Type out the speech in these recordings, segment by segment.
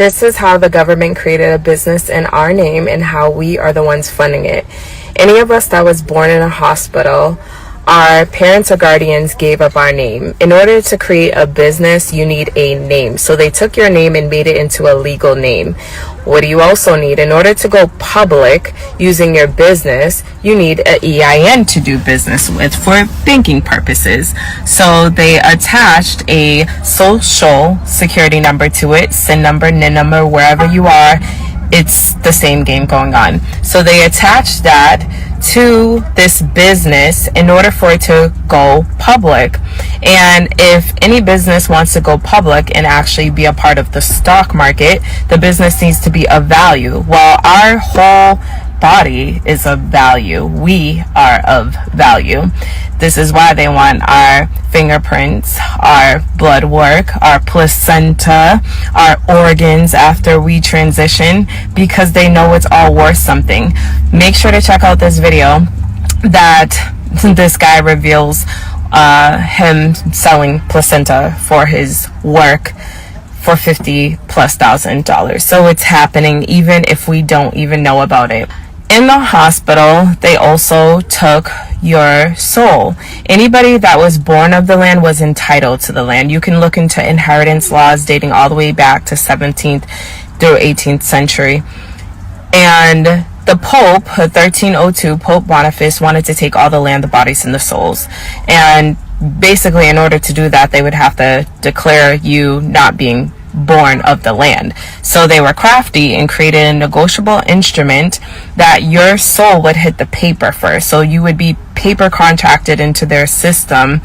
This is how the government created a business in our name and how we are the ones funding it. Any of us that was born in a hospital, our parents or guardians gave up our name. In order to create a business, you need a name. So they took your name and made it into a legal name. What do you also need? In order to go public using your business, you need an EIN to do business with for banking purposes. So they attached a social security number to it, SIN number, NIN number, wherever you are. It's the same game going on. So they attached that to this business in order for it to go public. And if any business wants to go public and actually be a part of the stock market, the business needs to be of value. Well, our whole body is of value. We are of value. This is why they want our fingerprints, our blood work, our placenta, our organs after we transition, because they know it's all worth something. Make sure to check out this video that this guy reveals him selling placenta for his work for $50,000+. So it's happening even if we don't even know about it. In the hospital, they also took your soul. Anybody that was born of the land was entitled to the land. You can look into inheritance laws dating all the way back to 17th through 18th century. And the Pope, 1302, Pope Boniface, wanted to take all the land, the bodies, and the souls. And basically, in order to do that, they would have to declare you not being born of the land. So they were crafty and created a negotiable instrument that your soul would hit the paper first. So you would be paper contracted into their system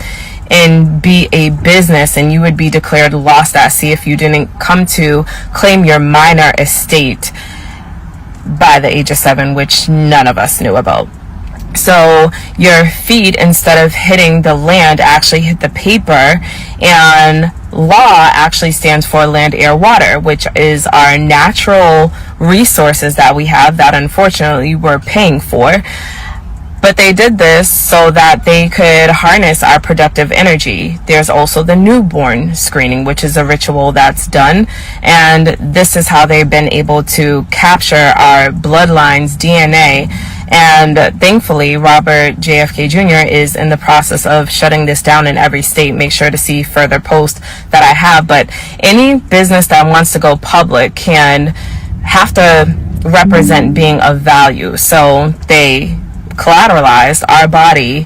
and be a business, and you would be declared lost at sea if you didn't come to claim your minor estate by the age of 7, which none of us knew about. So your feet, instead of hitting the land, actually hit the paper. And law actually stands for land, air, water, which is our natural resources that we have that unfortunately we're paying for. But they did this so that they could harness our productive energy. There's also the newborn screening, which is a ritual that's done. And this is how they've been able to capture our bloodline's DNA. And thankfully, Robert JFK Jr. is in the process of shutting this down in every state. Make sure to see further posts that I have. But any business that wants to go public can have to represent being of value. So they collateralized our body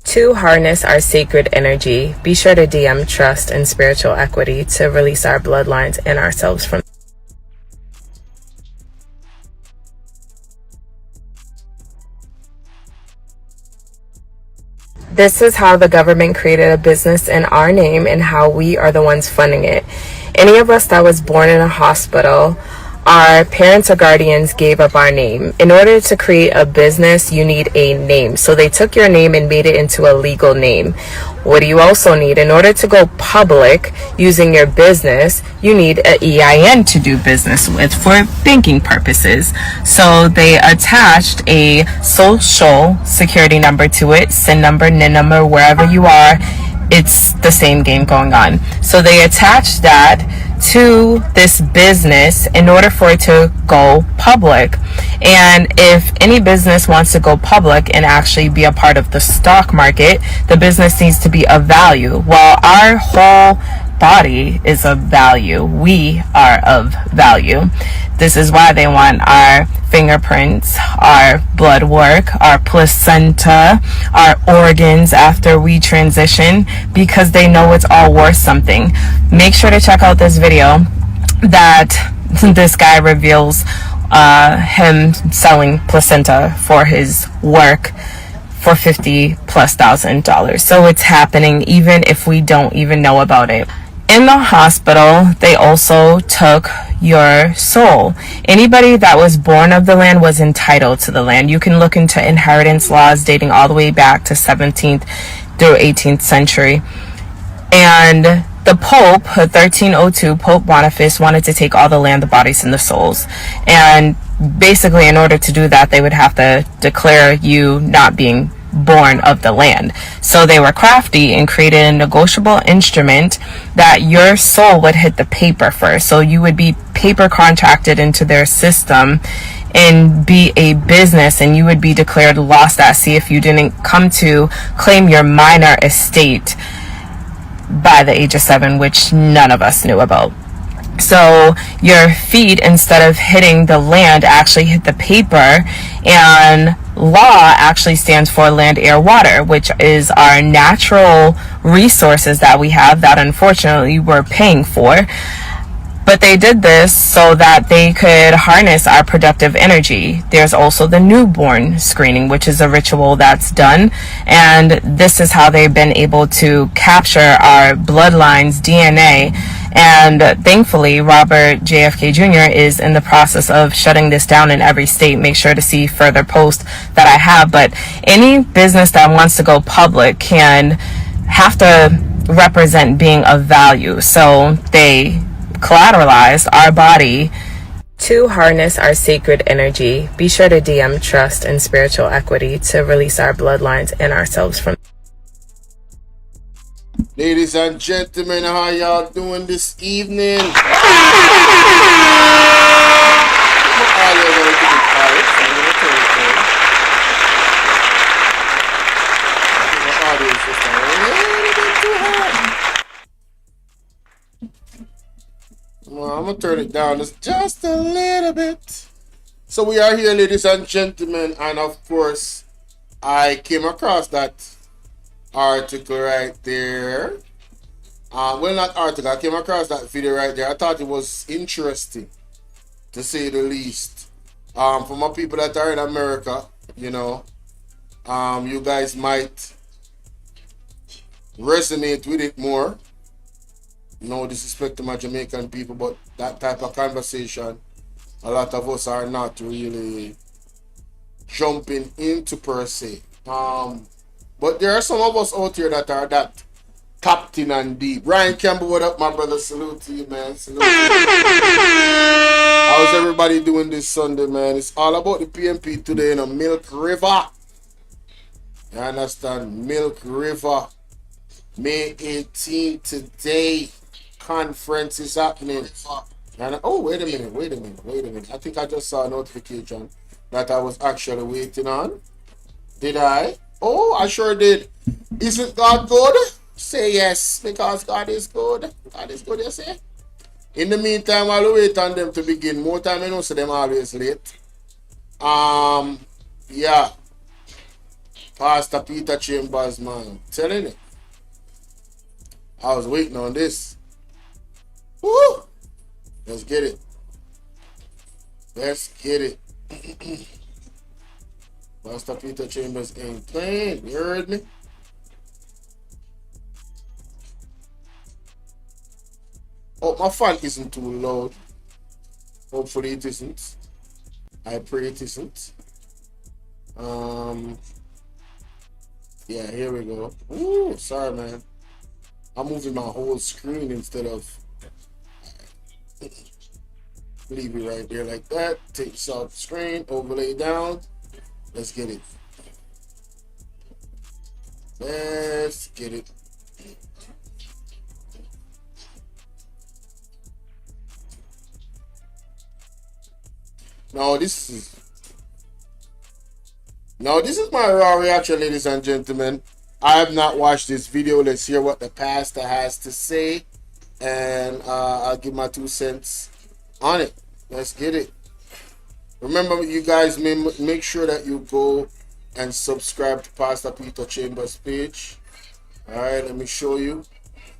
to harness our sacred energy. Be sure to DM Trust and Spiritual Equity to release our bloodlines and ourselves from. This is how the government created a business in our name and how we are the ones funding it. Any of us that was born in a hospital, our parents or guardians gave up our name. In order to create a business, you need a name. So they took your name and made it into a legal name. What do you also need? In order to go public using your business, you need an EIN to do business with for banking purposes. So they attached a social security number to it, SIN number, NIN number, wherever you are. It's the same game going on. So they attached that to this business in order for it to go public. And if any business wants to go public and actually be a part of the stock market, the business needs to be of value. Well, our whole body is of value. We are of value. This is why they want our fingerprints, our blood work, our placenta, our organs after we transition, because they know it's all worth something. Make sure to check out this video that this guy reveals him selling placenta for his work for $50,000+. So it's happening even if we don't even know about it. In the hospital, they also took your soul. Anybody that was born of the land was entitled to the land. You can look into inheritance laws dating all the way back to 17th through 18th century. And the Pope, 1302, Pope Boniface, wanted to take all the land, the bodies, and the souls. And basically, in order to do that, they would have to declare you not being born of the land. So they were crafty and created a negotiable instrument that your soul would hit the paper first. So you would be paper contracted into their system and be a business, and you would be declared lost at sea if you didn't come to claim your minor estate by the age of 7, which none of us knew about. So your feet, instead of hitting the land, actually hit the paper. And law actually stands for land, air, water, which is our natural resources that we have that unfortunately we're paying for. But they did this so that they could harness our productive energy. There's also the newborn screening, which is a ritual that's done. And this is how they've been able to capture our bloodline's DNA. And thankfully, Robert JFK Jr. is in the process of shutting this down in every state. Make sure to see further posts that I have. But any business that wants to go public can have to represent being of value. So they collateralized our body to harness our sacred energy. Be sure to DM trust and spiritual equity to release our bloodlines and ourselves from. Ladies and gentlemen, how y'all doing this evening? Well, I'm gonna turn it down just a little bit. So we are here, ladies and gentlemen, and of course, I came across that article right there. Well, not article. I came across that video right there. I thought it was interesting, to say the least. For my people that are in America, you know, you guys might resonate with it more. No disrespect to my Jamaican people, but that type of conversation, a lot of us are not really jumping into per se. But there are some of us out here that are that tapped in and deep. Ryan Campbell, what up, my brother? Salute to you, man. Salute to you. How's everybody doing this Sunday, man? It's all about the PMP today in a Milk River. You understand? Milk River. May 18th today. Conference is happening. And oh, wait a minute. I think I just saw a notification that I was actually waiting on. Did I? Oh, I sure did. Isn't God good? Say yes, because God is good. God is good, you say? In the meantime, while we wait on them to begin, more time I know so them always late. Yeah. Pastor Peter Chambers, man. Telling you. I was waiting on this. Woo! Let's get it. Let's get it. Pastor Peter Chambers ain't playing. You heard me? Oh, my fan isn't too loud. Hopefully it isn't. I pray it isn't. Yeah, here we go. Ooh, sorry, man. I'm moving my whole screen instead of leave it right there like that. Take this off the screen, overlay down. Let's get it. Let's get it. Now this is my raw reaction, ladies and gentlemen. I have not watched this video. Let's hear what the pastor has to say, and I'll give my 2 cents on it. Let's get it. Remember, you guys, make sure that you go and subscribe to Pastor Peter Chambers' page. All right, let me show you.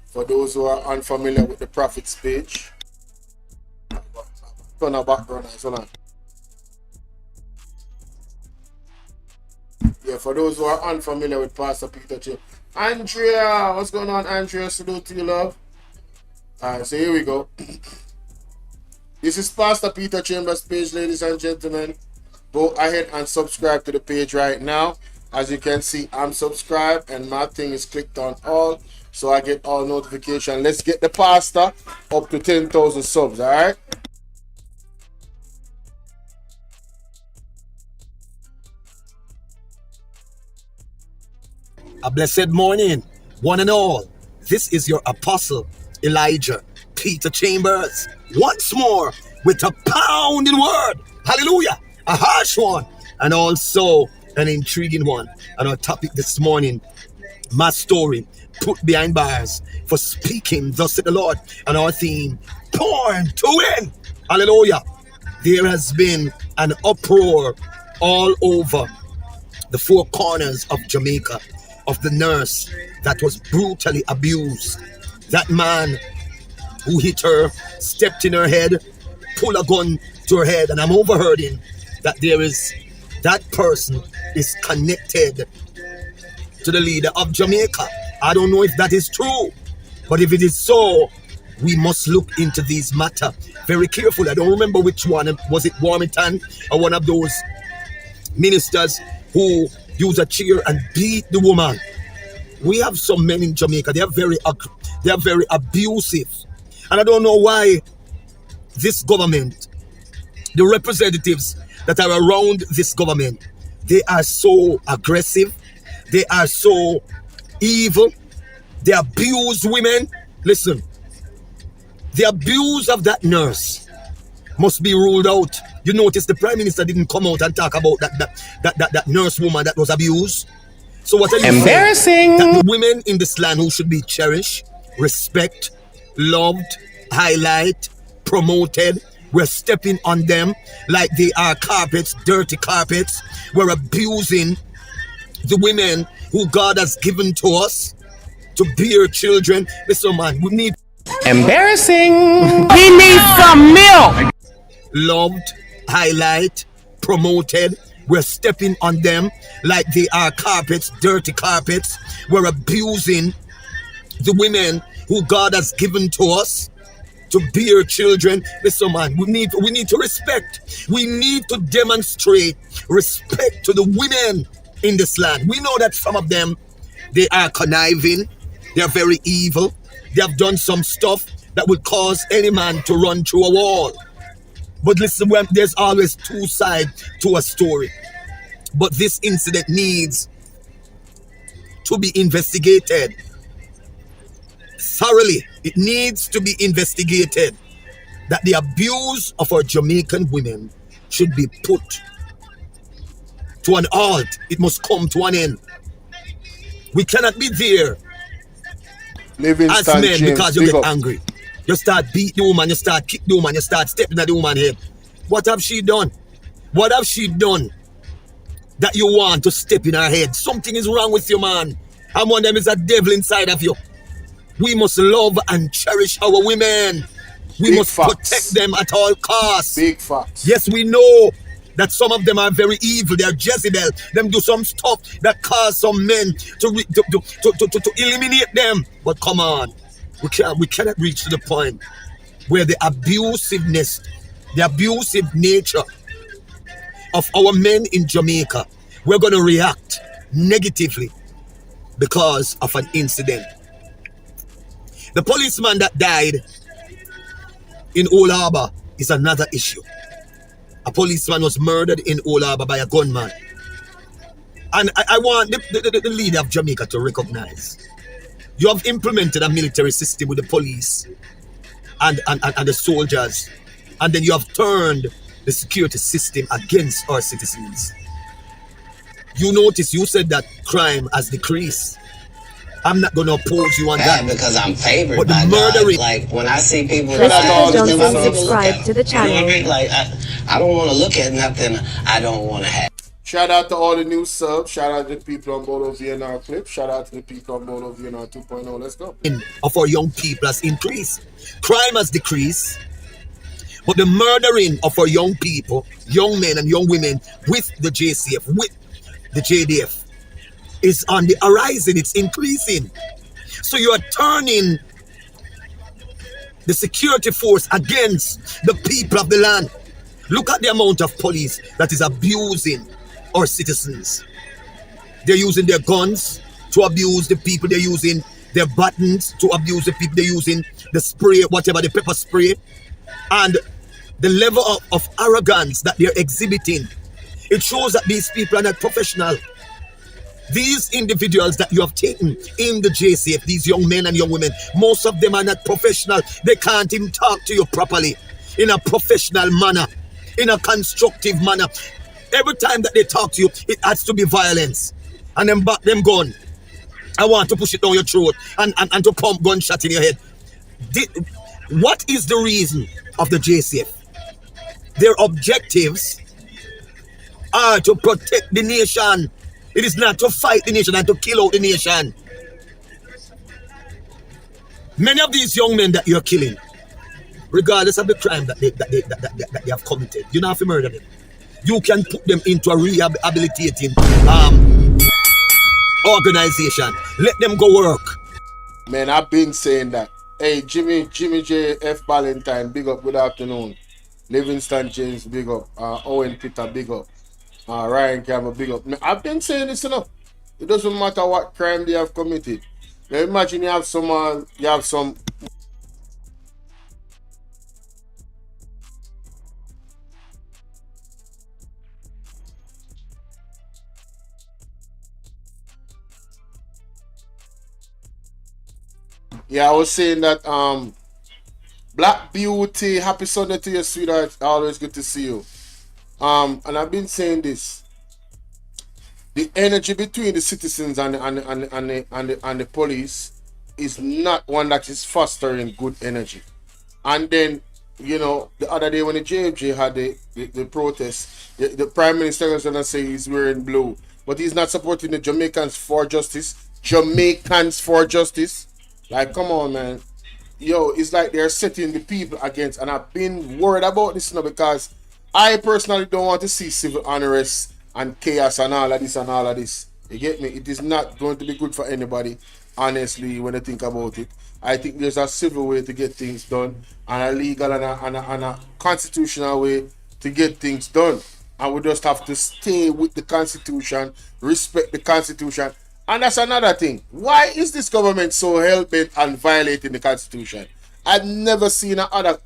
For those who are unfamiliar with the Prophet's page. Turn our background. Hold on. Yeah, for those who are unfamiliar with Pastor Peter Chambers. Andrea, what's going on, Andrea? Salute to you, love. All right, so here we go. This is Pastor Peter Chambers' page, ladies and gentlemen. Go ahead and subscribe to the page right now. As you can see, I'm subscribed and my thing is clicked on all, so I get all notifications. Let's get the pastor up to 10,000 subs, all right? A blessed morning, one and all. This is your apostle, Elijah Peter Chambers, once more with a pounding word. Hallelujah. A harsh one and also an intriguing one. And our topic this morning, my story put behind bars for speaking, thus said the Lord. And our theme, born to win. Hallelujah. There has been an uproar all over the four corners of Jamaica of the nurse that was brutally abused. That man who hit her, stepped in her head, pulled a gun to her head, and I'm overhearing that that person is connected to the leader of Jamaica. I don't know if that is true, but if it is so, we must look into these matter very carefully. I don't remember which one. Was it Warmington or one of those ministers who used a chair and beat the woman? We have some men in Jamaica. They are very abusive, and I don't know why this government, the representatives that are around this government, they are so aggressive. They are so evil. They abuse women. Listen, the abuse of that nurse must be ruled out. You notice the Prime Minister didn't come out and talk about that nurse woman that was abused. So what are you Embarrassing. saying? That the women in this land who should be cherished, respect, loved, highlight, promoted, we're stepping on them like they are carpets, dirty carpets. We're abusing the women who God has given to us to bear children. Listen, man, we need Embarrassing. He needs some milk. loved, highlight, promoted. We're stepping on them like they are carpets, dirty carpets. We're abusing the women who God has given to us to bear children. Listen, man, we need to respect. We need to demonstrate respect to the women in this land. We know that some of them, they are conniving. They are very evil. They have done some stuff that would cause any man to run through a wall. But listen, there's always two sides to a story. But this incident needs to be investigated thoroughly. It needs to be investigated. That the abuse of our Jamaican women should be put to an halt. It must come to an end. We cannot be there as Livingston men James, because you big get up. angry. You start beat the woman, you start kick the woman, you start stepping at the woman's head. What have she done? What have she done that you want to step in her head? Something is wrong with you, man. And one of them is a devil inside of you. We must love and cherish our women. We Big must facts. protect them at all costs. Big facts. Yes, we know that some of them are very evil. They are Jezebel. Them do some stuff that cause some men to eliminate them. But come on, we cannot reach to the point where the abusiveness, the abusive nature of our men in Jamaica, we're going to react negatively because of an incident. The policeman that died in Old Harbour is another issue. A policeman was murdered in Old Harbour by a gunman. And I want the leader of Jamaica to recognize you have implemented a military system with the police and the soldiers, and then you have turned the security system against our citizens. You notice you said that crime has decreased. I'm not going to oppose you on that. Because I'm favored But the by murdering- God. Like, when I see people... Christopher Johnson, Johnson, subscribe to the channel. You know what I mean? Like, I don't want to look at nothing I don't want to have. Shout out to all the new subs. Shout out to the people on Bolo VNR Clip. Shout out to the people on Bolo VNR 2.0. Let's go. Of our young people has increased. Crime has decreased. But the murdering of our young people, young men and young women with the JCF, with the JDF, is on the horizon. It's increasing. So you are turning the security force against the people of the land. Look at the amount of police that is abusing our citizens. They're using their guns to abuse the people. They're using their buttons to abuse the people. They're using the spray, whatever, the pepper spray. And the level of arrogance that they're exhibiting, it shows that these people are not professional. These individuals that you have taken in the JCF, these young men and young women, most of them are not professional. They can't even talk to you properly in a professional manner, in a constructive manner. Every time that they talk to you, it has to be violence. And then back them gun. I want to push it down your throat and to pump gunshot in your head. What is the reason of the JCF? Their objectives are to protect the nation. It is not to fight the nation and to kill out the nation. Many of these young men that you're killing, regardless of the crime that they have committed, you don't have to murder them. You can put them into a rehabilitating organization. Let them go work. Man, I've been saying that. Hey, Jimmy J. F. Valentine, big up, good afternoon. Livingston James, big up. Owen Peter, big up. Ryan Campbell, big up. Man, I've been saying this enough. It doesn't matter what crime they have committed. Now imagine you have some yeah, I was saying that Black Beauty, happy Sunday to you, sweetheart. Always good to see you. And I've been saying this. The energy between the citizens and the police is not one that is fostering good energy. And then, you know, the other day when the JFJ had the protest, the Prime Minister was gonna say he's wearing blue, but he's not supporting the Jamaicans for justice. Jamaicans for justice. Like, come on, man. Yo, it's like they're setting the people against, and I've been worried about this now because I personally don't want to see civil unrest and chaos and all of this and all of this. You get me? It is not going to be good for anybody, honestly, when I think about it. I think there's a civil way to get things done and a legal and a constitutional way to get things done. And we just have to stay with the Constitution, respect the Constitution. And that's another thing. Why is this government so hell-bent on violating the Constitution? I've never seen a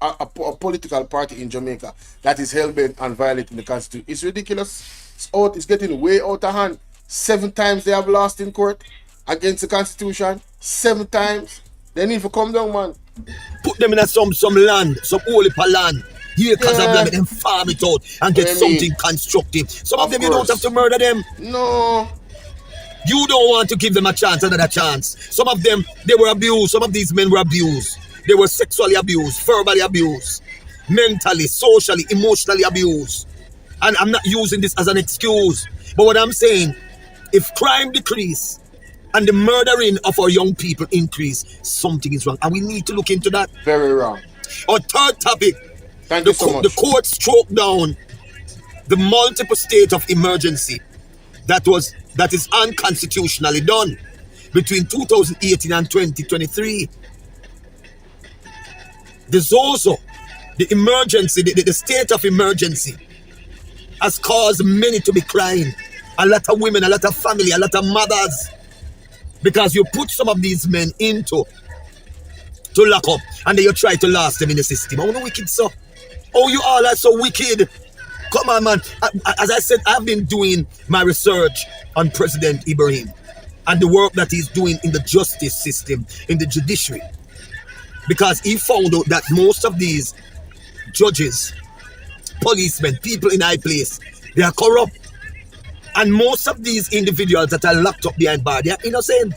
political party in Jamaica that is hell-bent on violating the Constitution. It's ridiculous. It's getting way out of hand. 7 times they have lost in court against the Constitution. 7 times. They need to come down, man. Put them in some land, some holy land. Here, Casablanca, them farm it out and get something constructive. Some of them, you don't have to murder them. No. You don't want to give them a chance, another chance. Some of them, they were abused. Some of these men were abused. They were sexually abused, verbally abused, mentally, socially, emotionally abused. And I'm not using this as an excuse. But what I'm saying, if crime decrease and the murdering of our young people increase, something is wrong. And we need to look into that. Very wrong. Our third topic, Thank you so much. The court struck down the multiple state of emergency that is unconstitutionally done between 2018 and 2023. There's also the emergency, the state of emergency has caused many to be crying. A lot of women, a lot of family, a lot of mothers. Because you put some of these men to lock up and then you try to last them in the system. Oh, no wicked, so. Oh, you all are so wicked. Come on, man. As I said, I've been doing my research on President Ibrahim and the work that he's doing in the justice system, in the judiciary. Because he found out that most of these judges, policemen, people in high place, they are corrupt. And most of these individuals that are locked up behind bars, they are innocent.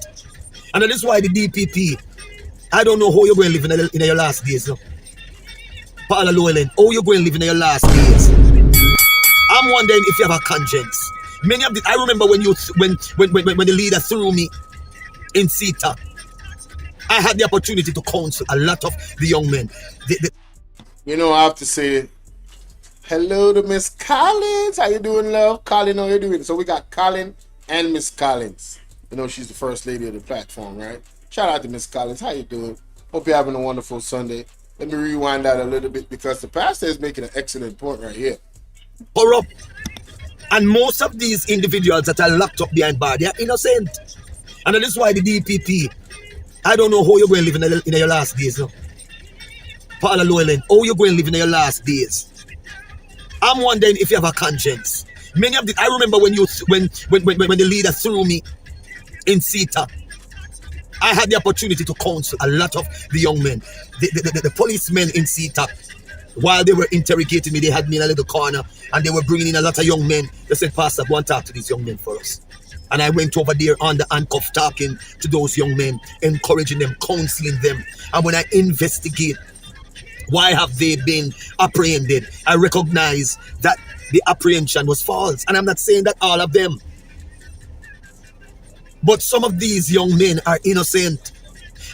And that is why the DPP, I don't know how you're going to live in your last days. No? Paula Llewellyn, how you're going to live in your last days. I'm wondering if you have a conscience. Many of the, I remember when the leader threw me in CETA, I had the opportunity to counsel a lot of the young men. You know, I have to say hello to Miss Collins. How you doing, love? Colin, how you doing? So we got Colin and Miss Collins. You know, she's the first lady of the platform, right? Shout out to Miss Collins. How you doing? Hope you're having a wonderful Sunday. Let me rewind that a little bit because the pastor is making an excellent point right here. Corrupt. And most of these individuals that are locked up behind bars, they are innocent. And that is why the DPP, I don't know how you're going to live in your last days. No? Paula Llewellyn, how you're going to live in your last days. I'm wondering if you have a conscience. Many of the I remember when the leader threw me in CETA, I had the opportunity to counsel a lot of the young men, the policemen in CETA. While they were interrogating me, they had me in a little corner and they were bringing in a lot of young men. They said, Pastor, go and talk to these young men for us. And I went over there on the handcuff talking to those young men, encouraging them, counseling them. And when I investigate why have they been apprehended, I recognize that the apprehension was false. And I'm not saying that all of them. But some of these young men are innocent.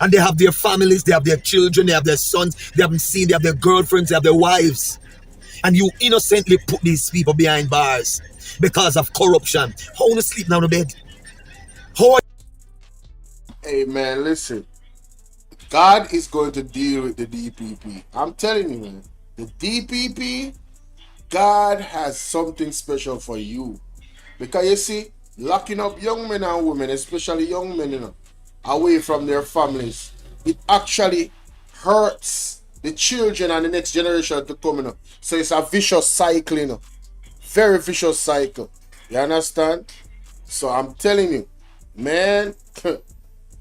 And they have their families, they have their children, they have their sons, they haven't seen, they have their girlfriends, they have their wives. And you innocently put these people behind bars because of corruption. How you sleep now in the bed? How? Hey man, listen. God is going to deal with the DPP. I'm telling you, man. The DPP, God has something special for you. Because you see, locking up young men and women, especially young men, you know, away from their families, it actually hurts the children and the next generation to come, you know. So it's a vicious cycle, you know. Very vicious cycle. You understand? So I'm telling you, man,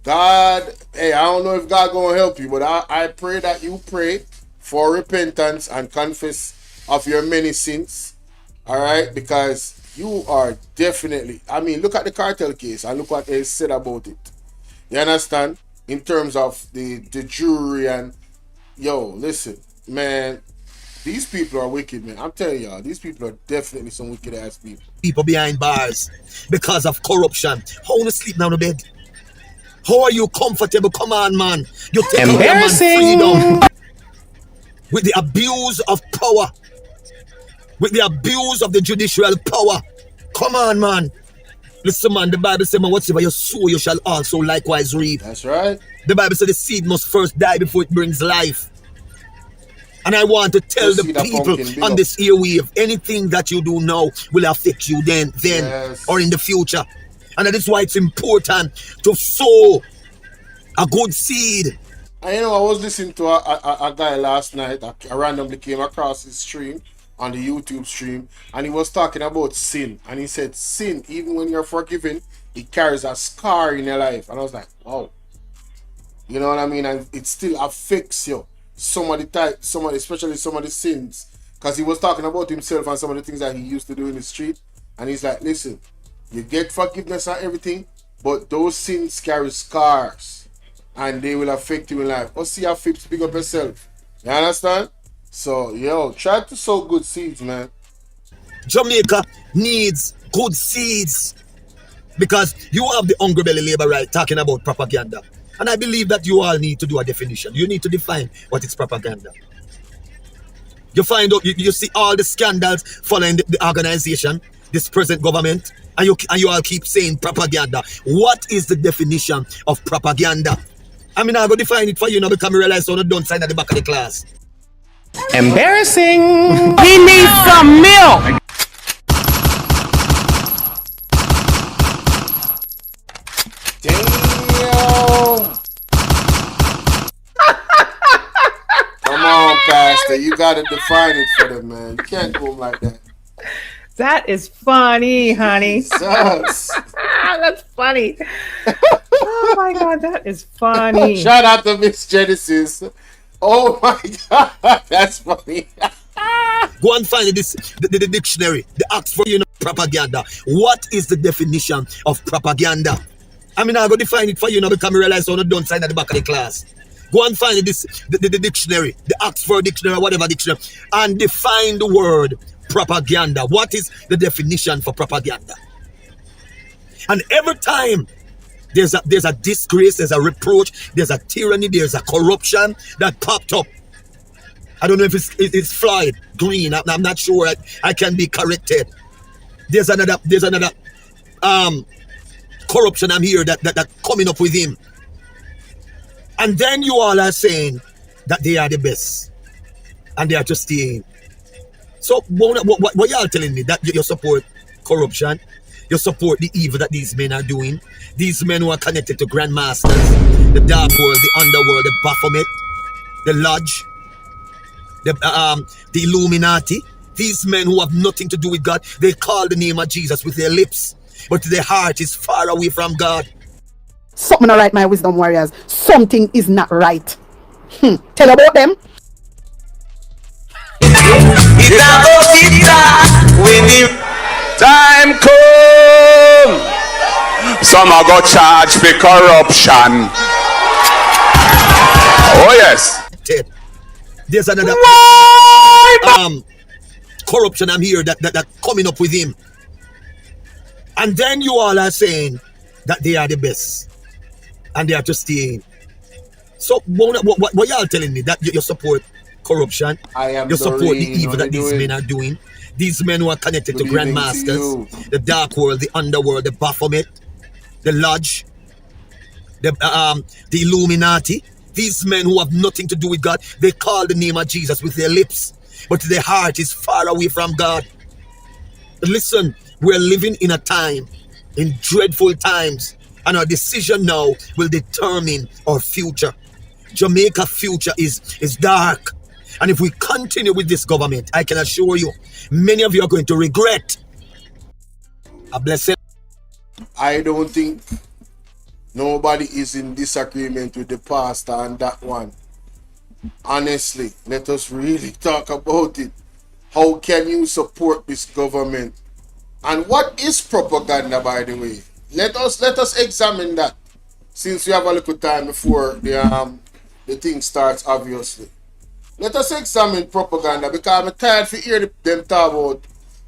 God, hey, I don't know if God gonna help you, but I pray that you pray for repentance and confess of your many sins. All right, because you are definitely, I mean, look at the cartel case and look what they said about it. You understand? In terms of the jury and, yo, listen, man, these people are wicked, man. I'm telling y'all, these people are definitely some wicked ass people. People behind bars because of corruption. How you sleep now in the bed? How are you comfortable? Come on, man. You take away a man's freedom with the abuse of power, with the abuse of the judicial power. Come on, man. Listen, man, the Bible says, man, whatsoever you sow, you shall also likewise reap. That's right. The Bible says the seed must first die before it brings life. And I want to tell the people on this airwave, anything that you do now will affect you then yes, or in the future. And that is why it's important to sow a good seed. And you know, I was listening to a guy last night. I randomly came across his stream on the YouTube stream, and he was talking about sin. And he said, sin, even when you're forgiven, it carries a scar in your life. And I was like, wow. You know what I mean? And it still affects you. Especially some of the sins. Because he was talking about himself and some of the things that he used to do in the street. And he's like, listen, you get forgiveness and everything, but those sins carry scars. And they will affect you in life. Oh, see how Phipps pick up yourself. You understand? So, yo, try to sow good seeds, man. Jamaica needs good seeds. Because you have the hungry belly labor right talking about propaganda. And I believe that you all need to do a definition. You need to define what is propaganda. You find out, you see all the scandals following the organization, this present government, and you all keep saying propaganda. What is the definition of propaganda? I mean, I'm going to define it for you now because I realize I'm not done sign at the back of the class. Embarrassing. He needs some milk. Damn. Come on, Pastor. You got to define it for them, man. You can't go like that. That is funny, honey. Sus. That's funny. Oh my God, that is funny. Shout out to Miss Genesis. Oh my God, that's funny. Go and find the dictionary, the Oxford propaganda. What is the definition of propaganda? I mean, I'm going to define it for you now because I realize I'm not done sign at the back of the class. Go and find the dictionary, the Oxford dictionary, whatever dictionary, and define the word propaganda. What is the definition for propaganda? And every time there's a disgrace, there's a reproach, there's a tyranny, there's a corruption that popped up. I don't know if it's Floyd Green. I'm not sure. I can be corrected. There's another corruption I'm here that coming up with him. And then you all are saying that they are the best and they are just staying. So what y'all telling me? That you support corruption? You support the evil that these men are doing? These men who are connected to grandmasters, the dark world, the underworld, the Baphomet, the Lodge, the Illuminati, These men who have nothing to do with God, they call the name of Jesus with their lips, but their heart is far away from God. Something not right, my wisdom warriors. Something is not right. Tell about them. Time come. Some are got charged for corruption. Oh yes. Ted, there's another corruption I'm here that coming up with him. And then you all are saying that they are the best and they are to stay in. So what y'all telling me? That you support corruption? I am You support the Doreen. evil What that you these doing? men are doing? These men who are connected Good to evening to grandmasters, the dark world, the underworld, the Baphomet, the Lodge, the Illuminati. These men who have nothing to do with God, they call the name of Jesus with their lips, but their heart is far away from God. Listen, we're living in a time, in dreadful times, and our decision now will determine our future. Jamaica's future is dark. And if we continue with this government, I can assure you, many of you are going to regret. A blessing. I don't think nobody is in disagreement with the pastor on that one. Honestly, let us really talk about it. How can you support this government? And what is propaganda, by the way? Let us examine that, since we have a little time before the thing starts, obviously. Let us examine propaganda, because I'm tired to hear them talk about,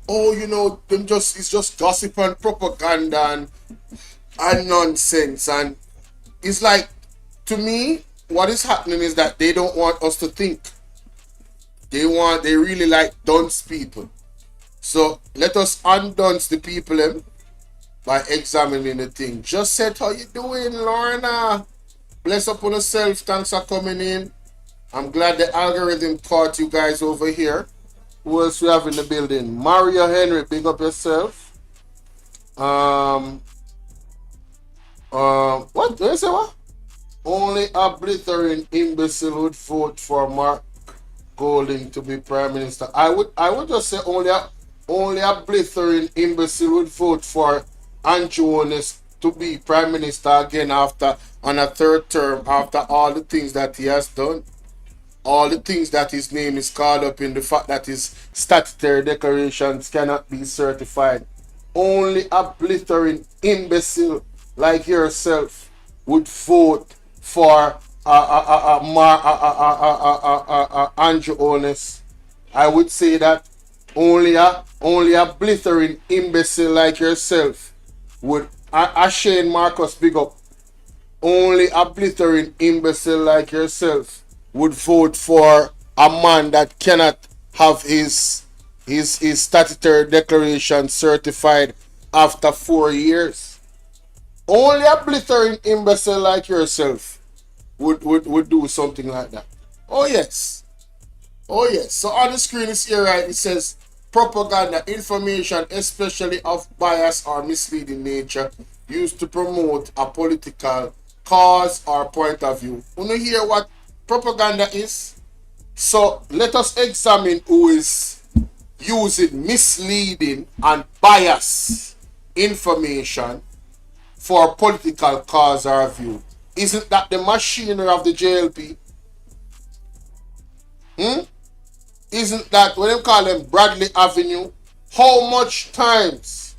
oh, you know, it's just gossip and propaganda and nonsense. And it's like, to me, what is happening is that they don't want us to think. They really like dunce people. So let us undunce the people by examining the thing. Just said, how you doing, Lorna? Bless up on yourself. Thanks for coming in. I'm glad the algorithm caught you guys over here. Who else we have in the building? Mario Henry, big up yourself. What? Did you say what? Only a blithering imbecile would vote for Mark Golding to be Prime Minister. I would just say only a blithering imbecile would vote for Andrew Holness to be Prime Minister again on a third term, after all the things that he has done. All the things that his name is called up in, the fact that his statutory declarations cannot be certified. Only a blithering imbecile like yourself would vote for Andrew Holness. I would say that only a blithering imbecile like yourself would. Shane Marcus, big up. Only a blithering imbecile like yourself would vote for a man that cannot have his statutory declaration certified after 4 years. Only a blithering imbecile like yourself would do something like that. Oh yes. Oh yes. So on the screen is here, right? It says propaganda, information, especially of bias or misleading nature, used to promote a political cause or point of view. You know hear what propaganda is? So let us examine who is using misleading and bias information for political cause or view. Isn't that the machinery of the JLP? Isn't that what they call them, Bradley Avenue? How much times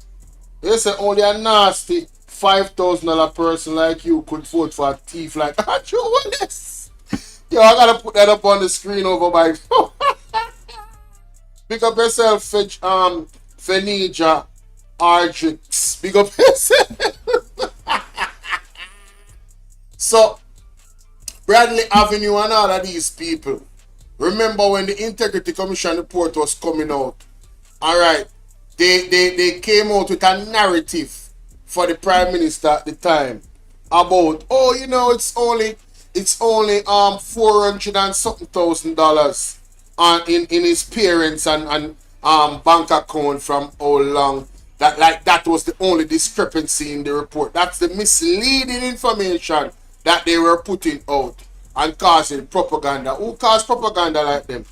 they say only a nasty $5,000 person like you could vote for a thief like Andrew Holness? Yo, I gotta put that up on the screen over by. Big up yourself, Fenija Argix. Big up yourself. So, Bradley Avenue and all of these people. Remember when the Integrity Commission report was coming out? Alright. They came out with a narrative for the Prime Minister at the time about, oh, you know, it's only $400 and something thousand in his parents and bank account from how long. That was the only discrepancy in the report. That's the misleading information that they were putting out and causing propaganda. Who caused propaganda like them?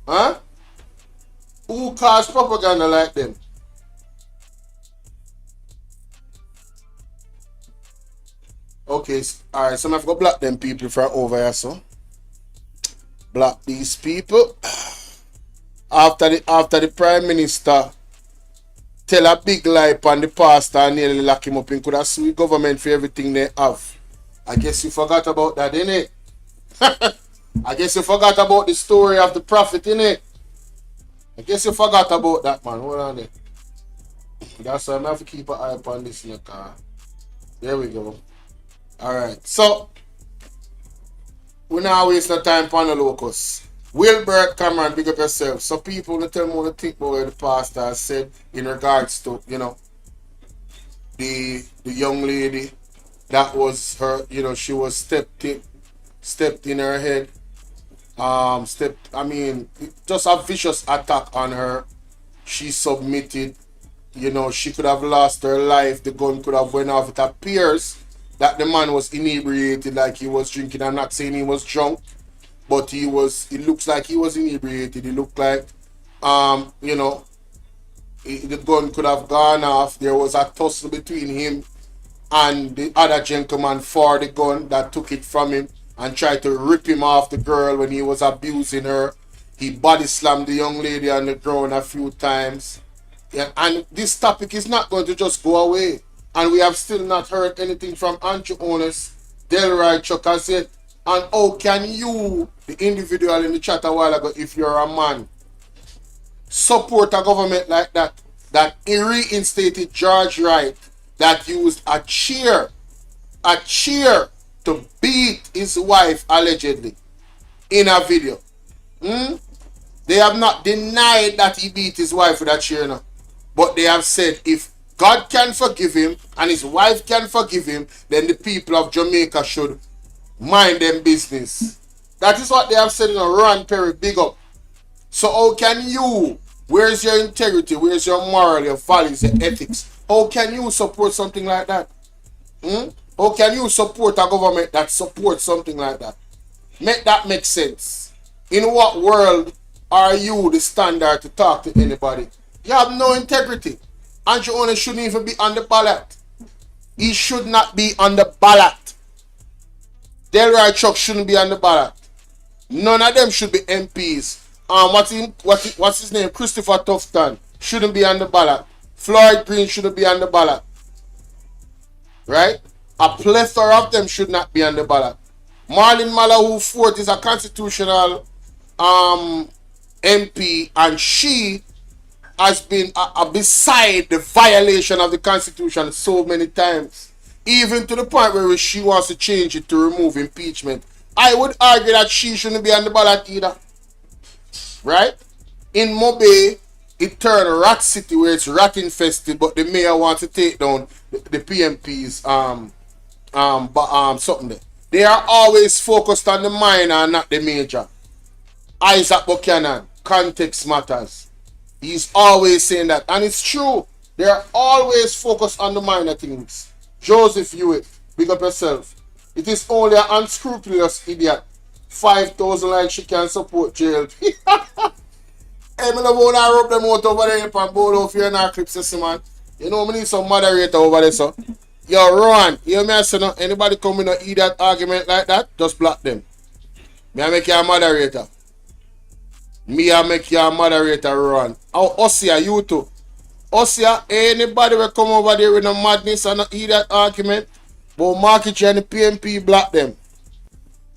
Huh? Who caused propaganda like them? Okay, alright, so I'm going to block them people from over here, so. Block these people. After the Prime Minister tell a big lie on the pastor and nearly lock him up, and could have sued government for everything they have. I guess you forgot about that, innit? I guess you forgot about the story of the prophet, innit? I guess you forgot about that, man. Hold on there. That's why I have to keep an eye on this in the car. There we go. Alright, so we now waste no time on the locus. Wilbert Cameron, big up yourself. So people will tell me what to think about what the pastor has said in regards to, you know, the young lady that was her, you know, she was stepped in her head. Just a vicious attack on her. She submitted. You know, she could have lost her life. The gun could have went off. It appears that the man was inebriated, like he was drinking. I'm not saying he was drunk, but it looks like he was inebriated. It looked like, you know, the gun could have gone off. There was a tussle between him and the other gentleman for the gun that took it from him and tried to rip him off the girl when he was abusing her. He body slammed the young lady on the ground a few times. Yeah, and this topic is not going to just go away. And we have still not heard anything from Andrew Owners, Delroy Chuck has said, and how can you, the individual in the chat a while ago, if you're a man, support a government like that, that reinstated George Wright, that used a chair to beat his wife allegedly in a video. They have not denied that he beat his wife with a chair now. But they have said if God can forgive him and his wife can forgive him, then the people of Jamaica should mind them business. That is what they have said in a Ron Perry, big up. So how can you, where's your integrity, where's your moral, your values, your ethics? How can you support something like that? How can you support a government that supports something like that? Make that make sense. In what world are you the standard to talk to anybody? You have no integrity. Andrew Owen shouldn't even be on the ballot. He should not be on the ballot. Delroy Chuck shouldn't be on the ballot. None of them should be MPs. What's his name? Christopher Tufton shouldn't be on the ballot. Floyd Green shouldn't be on the ballot. Right? A plethora of them should not be on the ballot. Marlene Malahou Fort is a constitutional MP, and she has been beside the violation of the Constitution so many times, even to the point where she wants to change it to remove impeachment. I would argue that she shouldn't be on the ballot either. Right? In Mobe, it turned Rat City where it's rat infested, but the mayor wants to take down the PMP's something there. They are always focused on the minor and not the major. Isaac Buchanan, context matters. He's always saying that, and it's true. They are always focused on the minor things. Joseph Hewitt, big up yourself. It is only an unscrupulous idiot. 5,000 like she can support jail. Hey, I love when I rub them out over there on Bolo if you're in our clips, man. You know, we need some moderator over there, so. Yo, Rowan, you hear me? I say, no, anybody come in and eat that argument like that, just block them. Me I make you a moderator. Me I make you a moderator, Rowan. Oh, Osia, you too. Osia, anybody will come over there with no madness and not eat that argument, but market you and the PMP block them.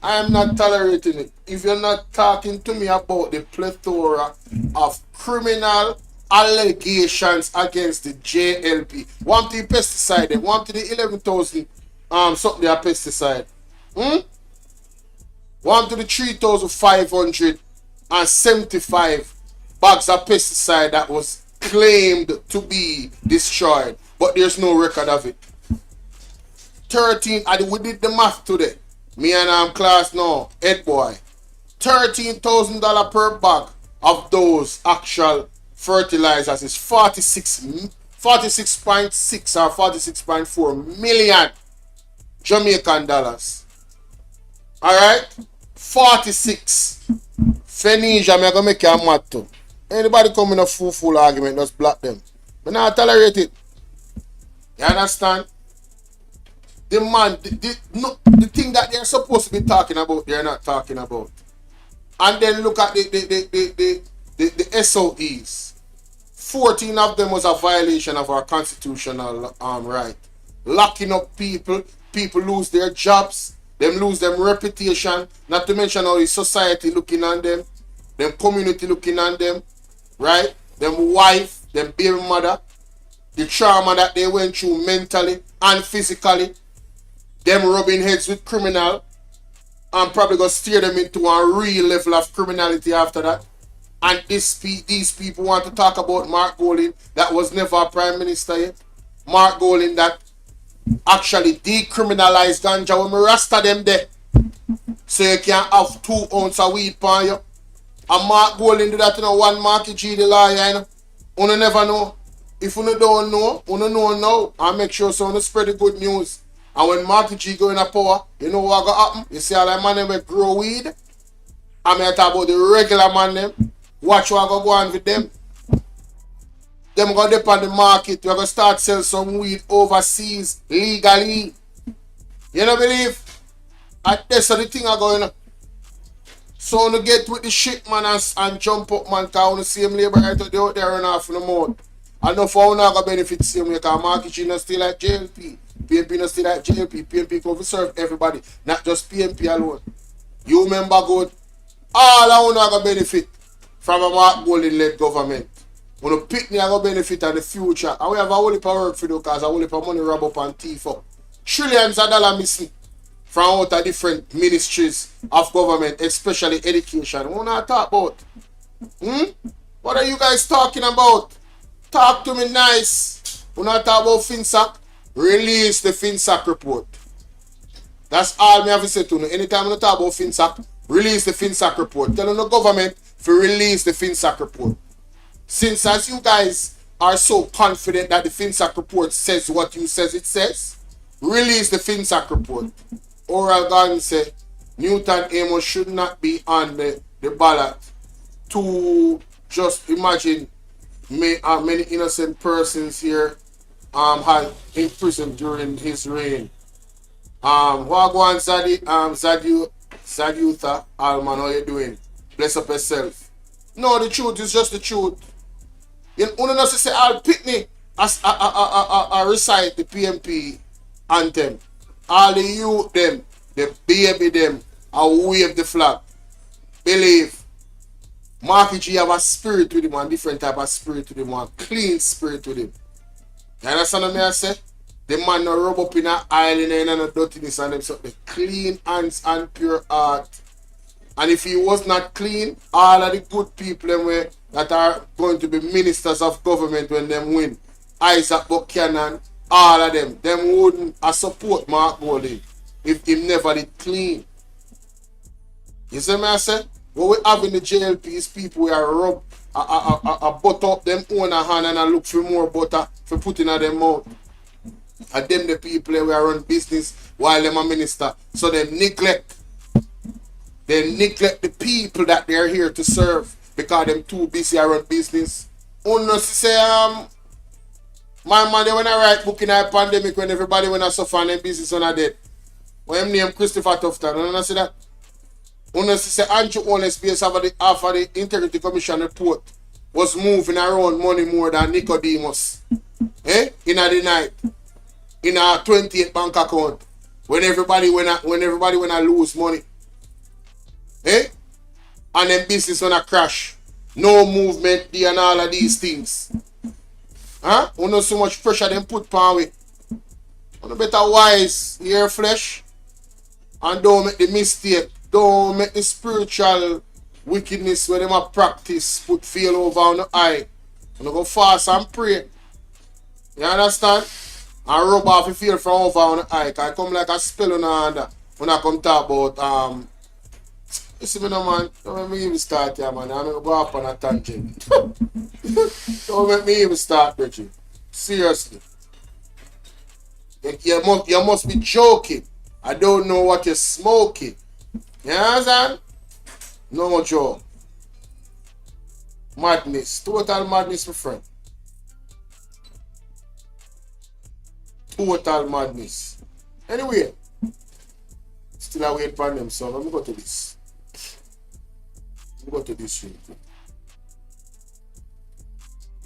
I am not tolerating it. If you're not talking to me about the plethora of criminal allegations against the JLP, one to the pesticide, one to the 11,000 something they are pesticide. One to the 3,575 bags of pesticide that was claimed to be destroyed, but there's no record of it. 13, we did the math today. Me and class now, head boy. $13,000 per bag of those actual fertilizers is 46.6 or 46.4 million Jamaican dollars. Alright? 46. Phoenicia, I'm going to make you a math too. Anybody come in a fool argument, just block them. But not tolerate it. You understand? The man, the thing that they're supposed to be talking about, they're not talking about. And then look at the SOEs. 14 of them was a violation of our constitutional right. Locking up people lose their jobs, them lose them reputation, not to mention how the society looking on them community looking on them, right? Them wife, them baby mother, the trauma that they went through mentally and physically, them rubbing heads with criminal, and probably gonna steer them into a real level of criminality after that. And these people want to talk about Mark Golding that was never a prime minister yet. Mark Golding that actually decriminalized ganja when we rasta them there. So you can have 2 ounces of weed on you. And Mark Golding do that in one Marky G the lawyer, you know. You never know. If you don't know, you know now. And make sure so you spread the good news. And when Marky G go in a power, you know what gonna happen? You see all that man them will grow weed. I'm here talk about the regular man them. Watch what go on with them. Them gonna dip on the market. We're gonna start sell some weed overseas legally. You know believe? And that's the thing are going on. So you get with the shit man and jump up man, cause you see him labor right out there run off in the mouth. And no for not gonna benefit same way, cause market G not still like JLP. PMP not still like JLP. PMP can serve everybody, not just PMP alone. You remember good, all I want to benefit from a Mark Golding led government. When you pick me, I go benefit in the future. And we have a whole heap of work for you because a whole heap of money rob up and thief up. Trillions of dollars missing from out of different ministries of government, especially education. What I talk about? What are you guys talking about? Talk to me nice. When I talk about FinSac, release the FinSac report. That's all me have to say to you. Anytime I talk about FinSac, release the FinSac report. Tell the government to release the FinSac report. Since as you guys are so confident that the FinSac report says what you says it says, release the FinSac report. Oral Garden said Newton Amos should not be on the ballot to just imagine many innocent persons here had imprisoned during his reign. Wagwan Zadiutha Alman, how you doing? Bless up yourself. No, the truth is just the truth. You know, say I'll Pitney I recite the PMP anthem. All the youth them, the baby them, I wave the flag. Believe. Marky G have a spirit with him, one different type of spirit with him, one clean spirit with him. You understand what I say? The man no rub up in an island and no dirtiness and them so the clean hands and pure heart. And if he was not clean, all of the good people them that are going to be ministers of government when them win, Isaac Buchanan, all of them wouldn't support Mark Golding if he never did clean. You see me I say? What we have in the JLP is people who are rub butter up them own a hand and look for more butter for putting in them mouth. And them the people who are run business while them a minister. So they neglect the people that they're here to serve because them too busy run business. Unless say my man when I write book in a pandemic when everybody when I suffer and them business when I dead. When him name Christopher Tufton, you know see that? Unless say Andrew Honest based off of the Integrity Commission report was moving around money more than Nicodemus. In the night. In our 28 bank account. When everybody when I lose money. And then business when I crash. No movement there and all of these things. You know so much pressure them put upon we. You better wise your flesh. And don't make the mistake. Don't make the spiritual wickedness where them a practice put feel over on the eye. You go fast and pray. You understand? And rub off the feel from over on the eye. Cause I come like a spell on the hand when I come talk about you see me no man, don't make me even start here man. I'm gonna go up on a tangent. Don't make me even start, Bridget. Seriously. You must be joking. I don't know what you're smoking. You understand? No joke. Madness. Total madness, my friend. Total madness. Anyway, still I wait for them, so let me go to this. Let me go to this real quick.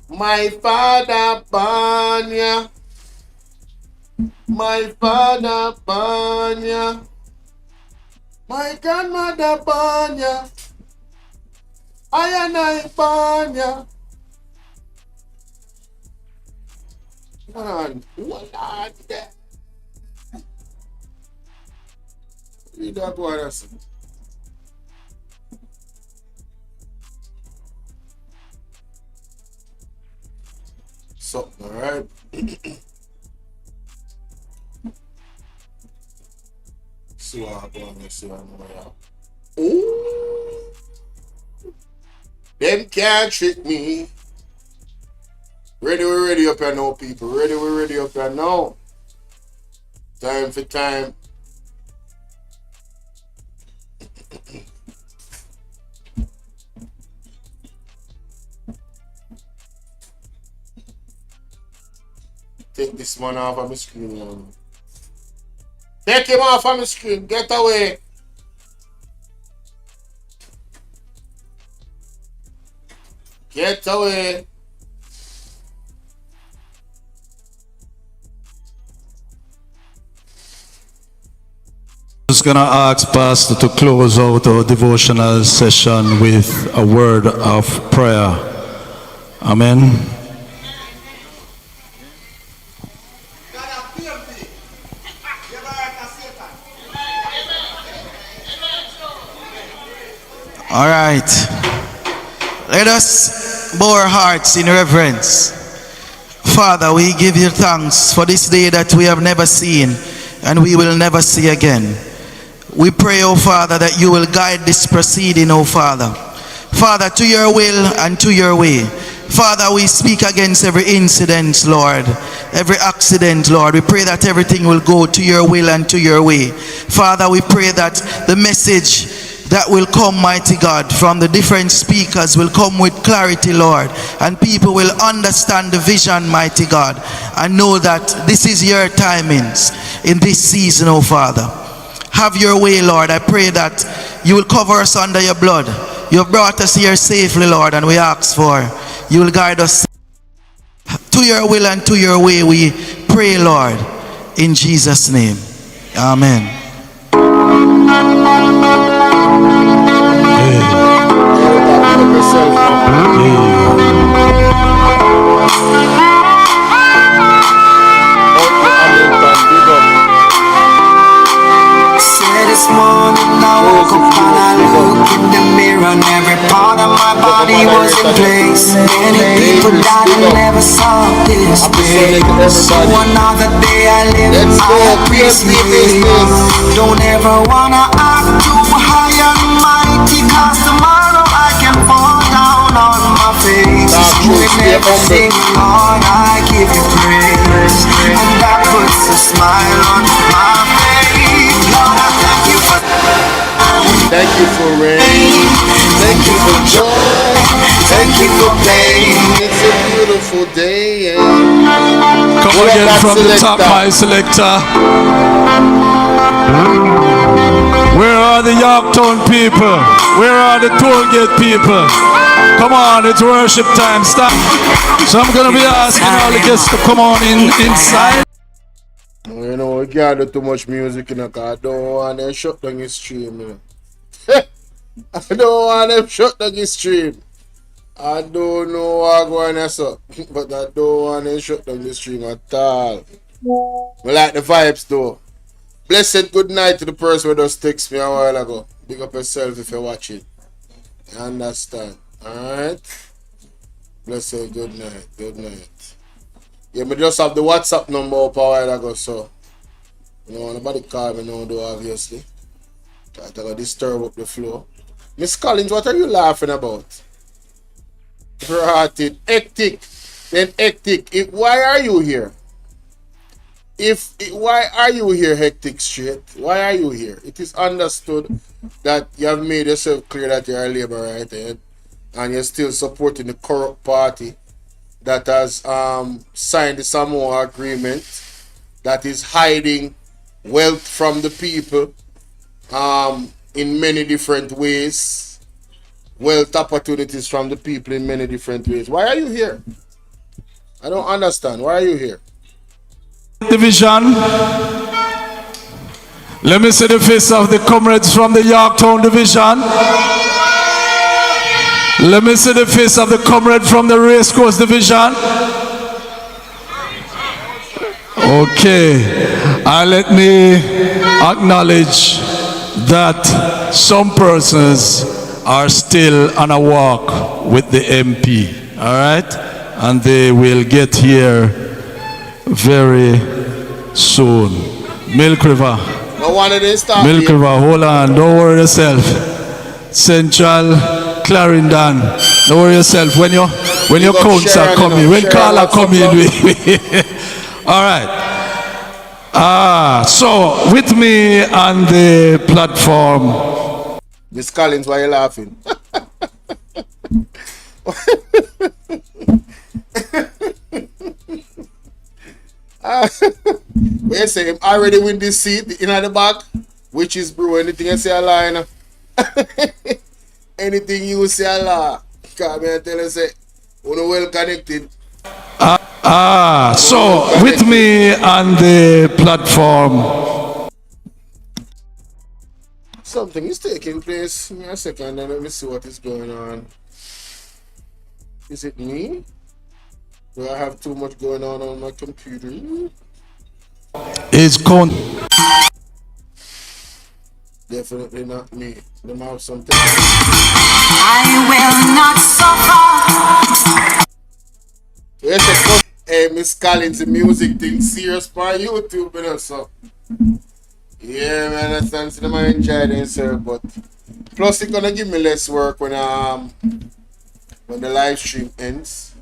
My father Banya. My father Banya. My grandmother Banya. I and I Banya. Man, what are that? Read that one. Something, alright? See what happens. See what happens. Ooh. Them can't trick me. Ready, we ready up here now, people. Ready, we ready up here now. Time for time. Take this man off of my screen, man. Take him off of my screen. Get away. Get away. Just gonna ask Pastor to close out our devotional session with a word of prayer. Amen. All right. Let us bow our hearts in reverence. Father, we give you thanks for this day that we have never seen and we will never see again. We pray, O Father, that you will guide this proceeding, O Father. Father, to your will and to your way. Father, we speak against every incident, Lord, every accident, Lord. We pray that everything will go to your will and to your way. Father, we pray that the message that will come, mighty God, from the different speakers will come with clarity, Lord, and people will understand the vision, mighty God, and know that this is your timings in this season, oh Father. Have your way, Lord. I pray that you will cover us under your blood. You have brought us here safely, Lord, and we ask for you will guide us to your will and to your way. We pray, Lord, in Jesus' name. Amen. This morning I woke up and I looked in the mirror and every part of my body was in place. Many people died and never saw this day. So another day I live, I appreciate. Don't ever wanna act too high and mighty, cause tomorrow I can fall down on my face. With everything, Lord, I give you praise, and that puts a smile on my face. Lord, I thank you for rain. Thank you for joy. Thank you for pain. It's a beautiful day. Come again from the top, my selector. Where are the Yorktown people? Where are the Tollgate people? Come on, it's worship time. Stop. So I'm gonna be asking all the guests to come on inside. You know, we can't do too much music, you know, because I don't want them shut down his stream, you know. I don't want them shut down his stream. I don't know what going on, so, but I don't want them shut down the stream at all. I like the vibes, though. Blessed good night to the person who just text me a while ago. Big up yourself if you're watching. You understand? Alright? Blessed good night. Good night. Yeah, me just have the WhatsApp number up a while ago, so you know, nobody call me now, though, obviously. Try to go disturb up the flow. Miss Collins, what are you laughing about? Rotted. Hectic. Then hectic. Why are you here? Why are you here, Hectic Straight? Why are you here? It is understood that you have made yourself clear that you're a labor, right? and you're still supporting the corrupt party that has signed the Samoa Agreement, that is hiding wealth from the people in many different ways, wealth opportunities from the people in many different ways. Why are you here? I don't understand. Why are you here? Division. Let me see the face of the comrades from the Yorktown Division. Let me see the face of the comrade from the Racecourse Division. Okay. And let me acknowledge that some persons are still on a walk with the MP. All right? And they will get here very soon. Milk River. No one of this stuff. Milk River, hold on. Don't worry yourself. Central Clarendon. Don't worry yourself. When your counts are coming, when Carla come in, all right. So with me on the platform. Miss Collins, why are you laughing? We say him already win this seat in the back, which is bro. Anything you say a lie, anything you say a lie. Come here, tell us, say, we're well connected. So with me on the platform. Something is taking place. Give me a second and let me see what is going on. Is it me? Do I have too much going on my computer? It's con. Definitely not me. Let me have something. I will not suffer. Yes, hey, Miss Collins, the music thing serious for YouTube, you know, so. Yeah, man, I thanks to them I enjoy it, sir. But plus, it's gonna give me less work when the live stream ends,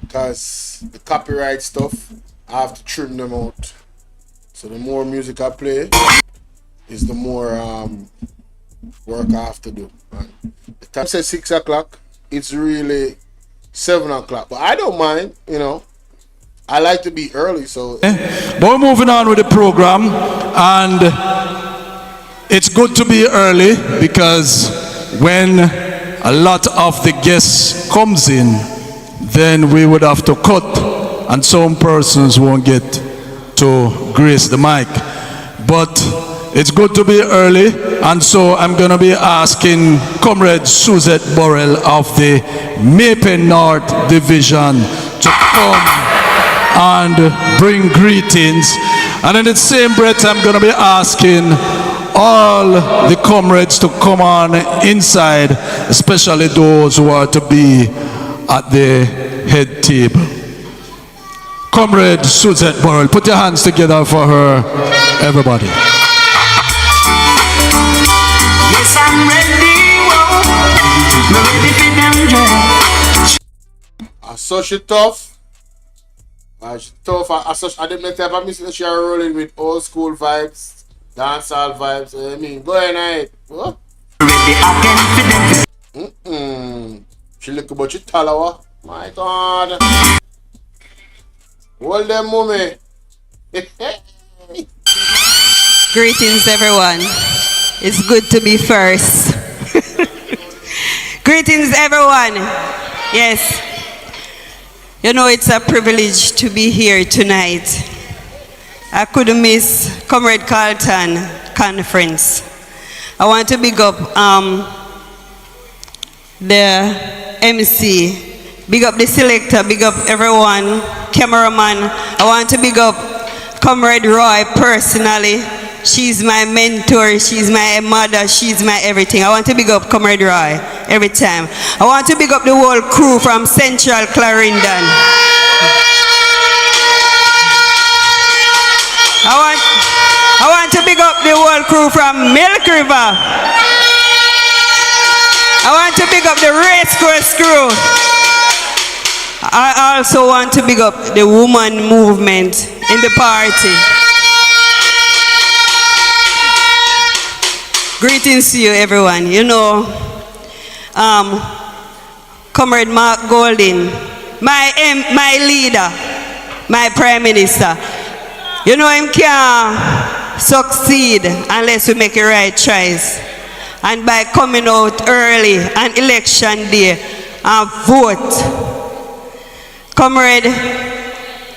because the copyright stuff I have to trim them out. So the more music I play, is the more work I have to do. And the time says 6 o'clock. It's really 7 o'clock, but I don't mind. You know, I like to be early, so. But we're moving on with the program, and it's good to be early because when a lot of the guests comes in, then we would have to cut, and some persons won't get to grace the mic. But it's good to be early, and so I'm going to be asking Comrade Suzette Burrell of the Maple North Division to come and bring greetings. And in the same breath, I'm going to be asking all the comrades to come on inside, especially those who are to be at the head table. Comrade Suzette Burrell, put your hands together for her, everybody. Yes, I'm ready. Whoa. Ready for them. I saw she tough. She tough. I didn't make type of music. She are rolling with old school vibes, dancehall vibes. I mean, go ahead, what? Ready again for them. She look about you taller. My God. Hold them, mommy. Greetings, everyone. It's good to be first. Greetings, everyone. Yes. You know, it's a privilege to be here tonight. I couldn't miss Comrade Carlton conference. I want to big up the MC, big up the selector, big up everyone, cameraman. I want to big up Comrade Roy personally. She's my mentor, she's my mother, she's my everything. I want to big up Comrade Roy every time. I want to big up the whole crew from Central Clarendon. I want to big up the whole crew from Milk River. I want to big up the Racecourse crew. I also want to big up the woman movement in the party. Greetings to you, everyone. You know, Comrade Mark Golding, my leader, my prime minister. You know him can't succeed unless we make a right choice. And by coming out early on election day and vote. Comrade,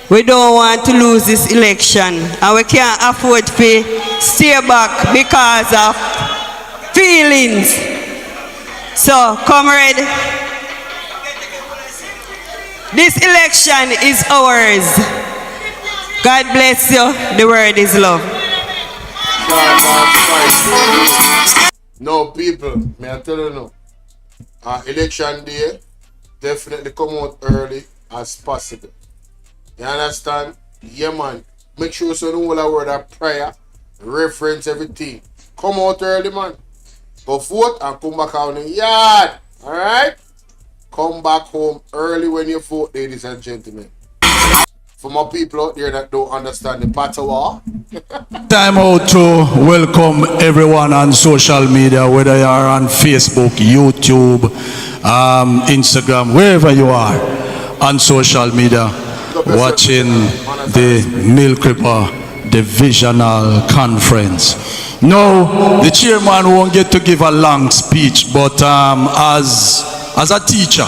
we don't want to lose this election, and we can't afford to stay back because of feelings. So, comrade, this election is ours. God bless you. The word is love. No, people, may I tell you now, election day, definitely come out early as possible. You understand? Yeah, man. Make sure you know all the word of prayer, reference everything. Come out early, man. Go vote and come back out in the yard. Alright? Come back home early when you vote, ladies and gentlemen. For my people out there that don't understand the patois. Time out to welcome everyone on social media, whether you are on Facebook, YouTube, Instagram, wherever you are on social media, watching the Milk River Divisional Conference. No, the chairman won't get to give a long speech, but as a teacher,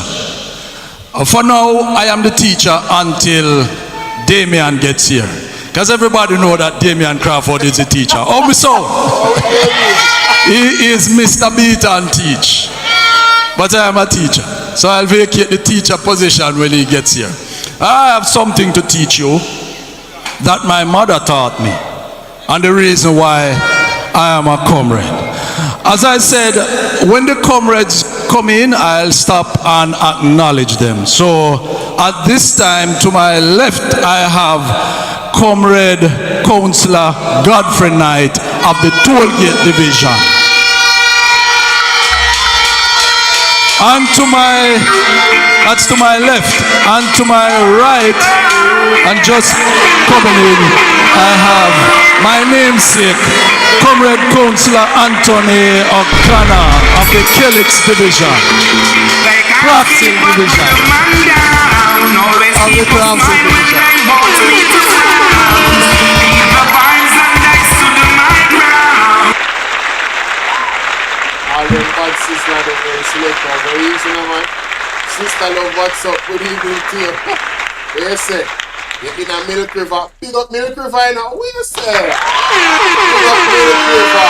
for now I am the teacher until Damian gets here. Because everybody know that Damian Crawford is a teacher. Oh, so he is Mr. Beat and Teach. But I am a teacher. So I'll vacate the teacher position when he gets here. I have something to teach you that my mother taught me. And the reason why I am a comrade. As I said, when the comrades come in, I'll stop and acknowledge them. So at this time, to my left, I have Comrade Councillor Godfrey Knight of the Tollgate Division. And that's to my left, and to my right, and just coming in, I have my namesake, Comrade Councillor Anthony O'Connor of the Kelix Division, Craftsing Division, of the Craftsing Division. All them bad sister that they select out. Very easy now, man. Sister love what's up. Good evening to you. What you say? You're in a Milk River. Big up Milk River now. What you say? Big up Milk River.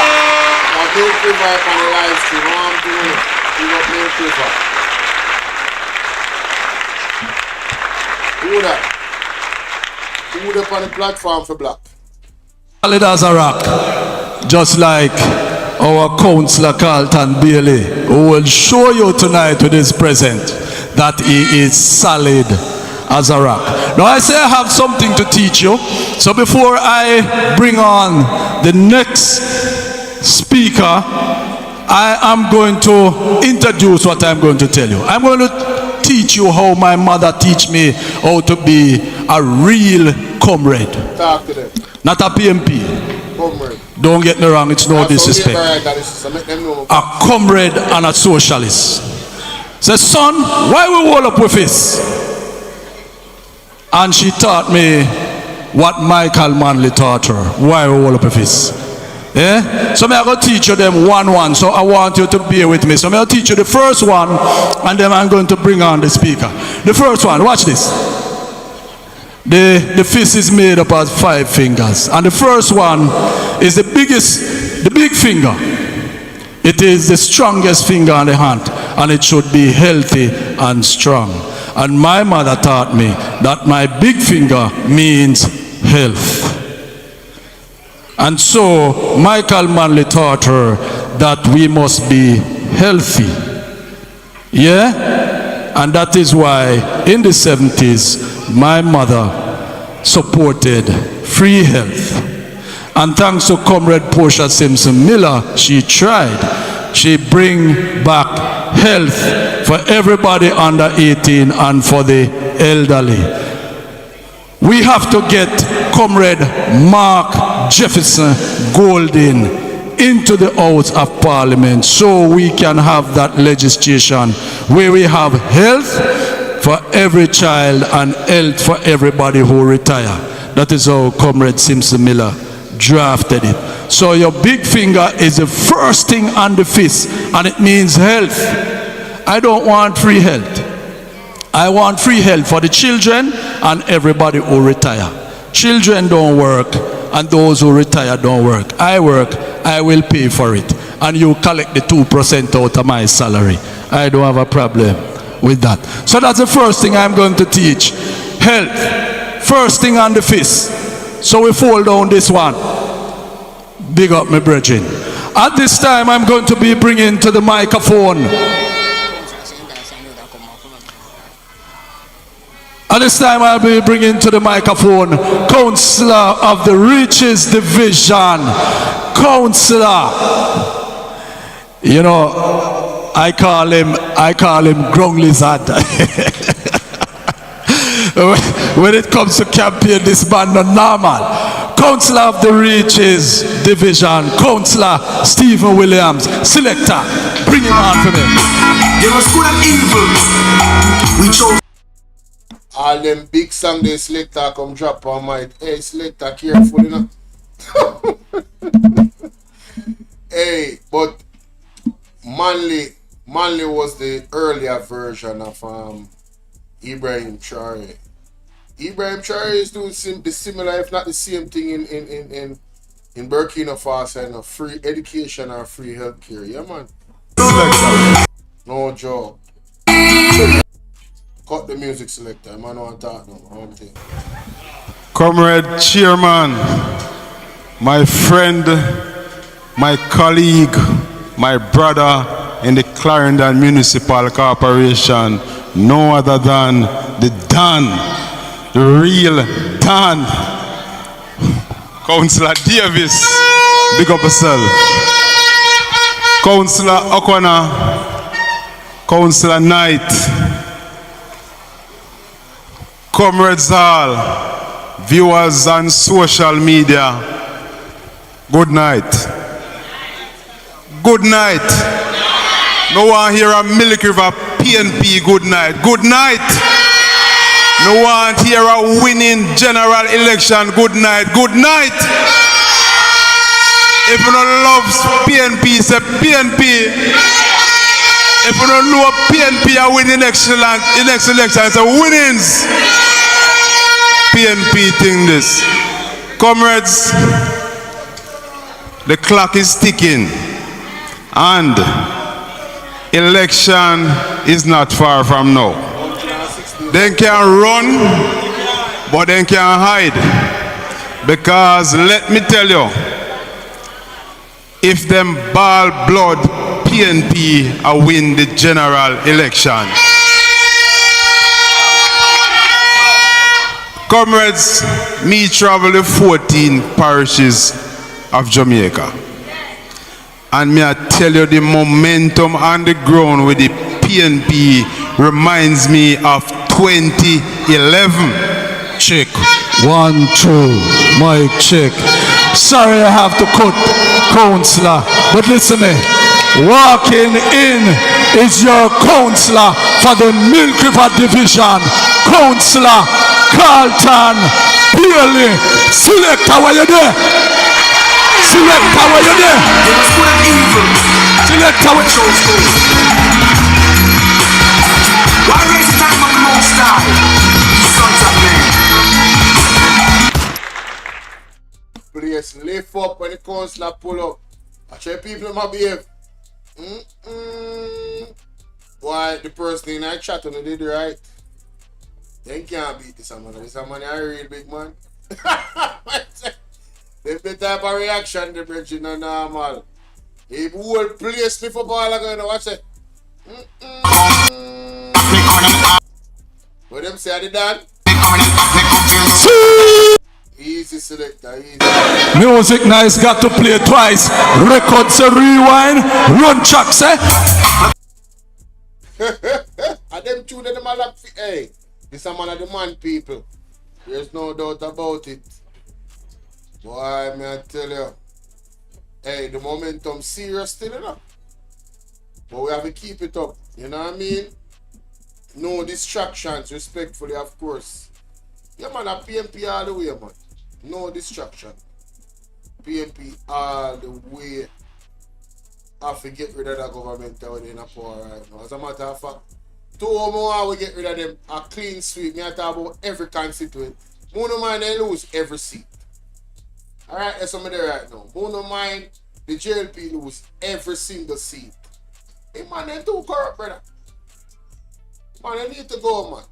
Now Milk River up on the live stream. How I'm doing it. Big up Milk River. Who that? Who up on the platform for black? Solid as a rock. Just like our Councillor Carlton Bailey, who will show you tonight with his present that he is solid as a rock. Now I say I have something to teach you. So before I bring on the next speaker, I am going to introduce what I'm going to tell you. I'm going to teach you how my mother teach me how to be a real comrade. Talk to them. Not a PMP. Comrade. Don't get me wrong, it's no disrespect. A comrade and a socialist. Says, son, why we roll up with this? And she taught me what Michael Manley taught her. Why we roll up with this? Yeah? So I'm going to teach you them one. So I want you to bear with me. So I'm going to teach you the first one, and then I'm going to bring on the speaker. The first one, watch this. The fist is made up of 5 fingers, and the first one is the big finger. It is the strongest finger on the hand, and it should be healthy and strong. And my mother taught me that my big finger means health. And so Michael Manley taught her that we must be healthy. Yeah? And that is why in the 70s, my mother supported free health. And thanks to Comrade Portia Simpson Miller, she tried. She bring back health for everybody under 18 and for the elderly. We have to get Comrade Mark Jefferson Golding into the House of Parliament so we can have that legislation where we have health for every child and health for everybody who retire. That is how Comrade Simpson Miller drafted it. So your big finger is the first thing on the fist, and it means health. I don't want free health. I want free health for the children and everybody who retire. Children don't work, and those who retire don't work. I work, I will pay for it. And you collect the 2% out of my salary. I don't have a problem with that. So that's the first thing I'm going to teach. Health. First thing on the fist. So we fold down this one. Big up my brethren. At this time I'm going to be bringing to the microphone. At this time I'll be bringing to the microphone Councillor of the Riches Division. Councillor. You know, I call him ground lizard. When it comes to campaign, this man not normal. Councillor of the Riches Division, Councillor Stephen Williams, selector, bring him on for me. There was good and evil. We chose. All them big song they selector come drop on my. Hey, selector, careful, you know. Hey, but Manley was the earlier version of Ibrahim Traore. Ibrahim Traore is doing similar, if not the same thing in Burkina Faso, and free education or free healthcare. Yeah, man. No joke. Cut the music, selector. Man, I want to talk now. Comrade Chairman, my friend, my colleague, my brother in the Clarendon Municipal Corporation, no other than the Don, the real Don, Councillor Davis, big up yourself. Councillor O'Connor, Councillor Knight, Comrades all, viewers on social media, good night. Good night. No one hear a Milk River PNP good night. Good night. No one hear a winning general election good night. Good night. If you don't love PNP, say PNP. If you don't know PNP are winning next election, say winnings. PNP thing this. Comrades, the clock is ticking and election is not far from now. They can run, but they can hide. Because let me tell you, if them ball blood PNP are win the general election. Comrades, me travel the 14 parishes of Jamaica. And me I tell you, the momentum on the ground with the PNP reminds me of 2011. Check. 1, 2, mic check. Sorry I have to cut, Councillor, but listen me. Walking in is your councillor for the Milk River Division, Councillor Carlton Bailey. Selector, where you there? Selector, where you there? Selector, where you there? Why raise the time of the most high? Sons of men. Please lift up when the councillor pull up. I try people might behave. Why the person in that chat when they did right? They can't beat this man. This man is a real big man. The type of reaction the bridge is not normal. If whole place lift up all again, watch it. What them say are they done? Easy selector, easy. Music nice, got to play twice. Records a rewind, run tracks, eh? And them two that them all up. Hey, this is one of the man people. There's no doubt about it. Boy, may I tell you. hey, the momentum serious still, you know. But we have to keep it up. You know what I mean? No distractions, respectfully, of course. Yeah, man, a PMP all the way, man. No distraction. PMP all the way. I have to get rid of that government out in a power right now. As a matter of fact, 2 more we get rid of them. A clean sweep. Me I talk about every constituent. Mono mind they lose every seat. Alright, that's something there right now. Mono mind the JLP lose every single seat. Hey man, they too corrupt, brother. Man, they need to go, man.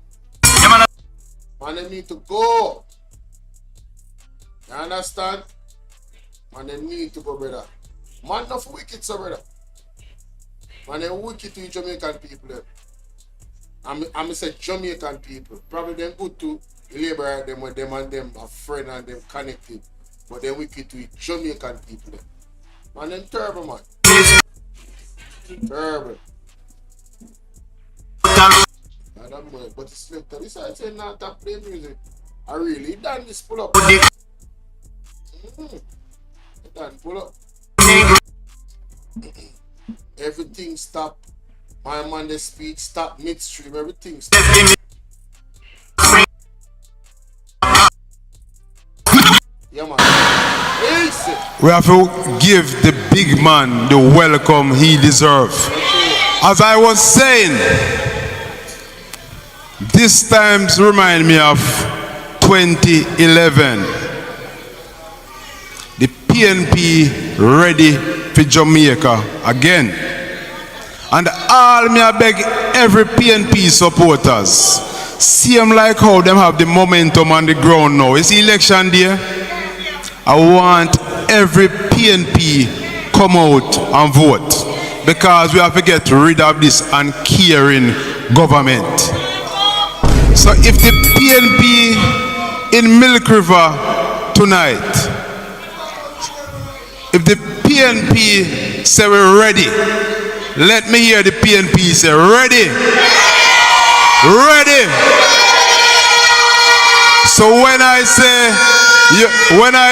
Man, they need to go. You understand? Man, they need to go, brother. Man, not wicked, so brother. Man, they wicked to Jamaican people. Them. I'm say Jamaican people. Probably them good to labor them with them and them a friend and them connected. But they wicked to Jamaican people. Them. Man, them terrible, man. Terrible. I don't know, but it's like this I say not to play music. I really done this pull up. Done pull up. Everything stop. My man the speech stop midstream. Everything stop. Yeah man. We have to give the big man the welcome he deserves. As I was saying, this times remind me of 2011. The PNP ready for Jamaica again. And all me I beg every PNP supporters, see them like how them have the momentum on the ground now. It's election day. I want every PNP come out and vote because we have to get rid of this uncaring government. So if the PNP in Milk River tonight, if the PNP say we're ready, let me hear the PNP say ready. Ready. So when I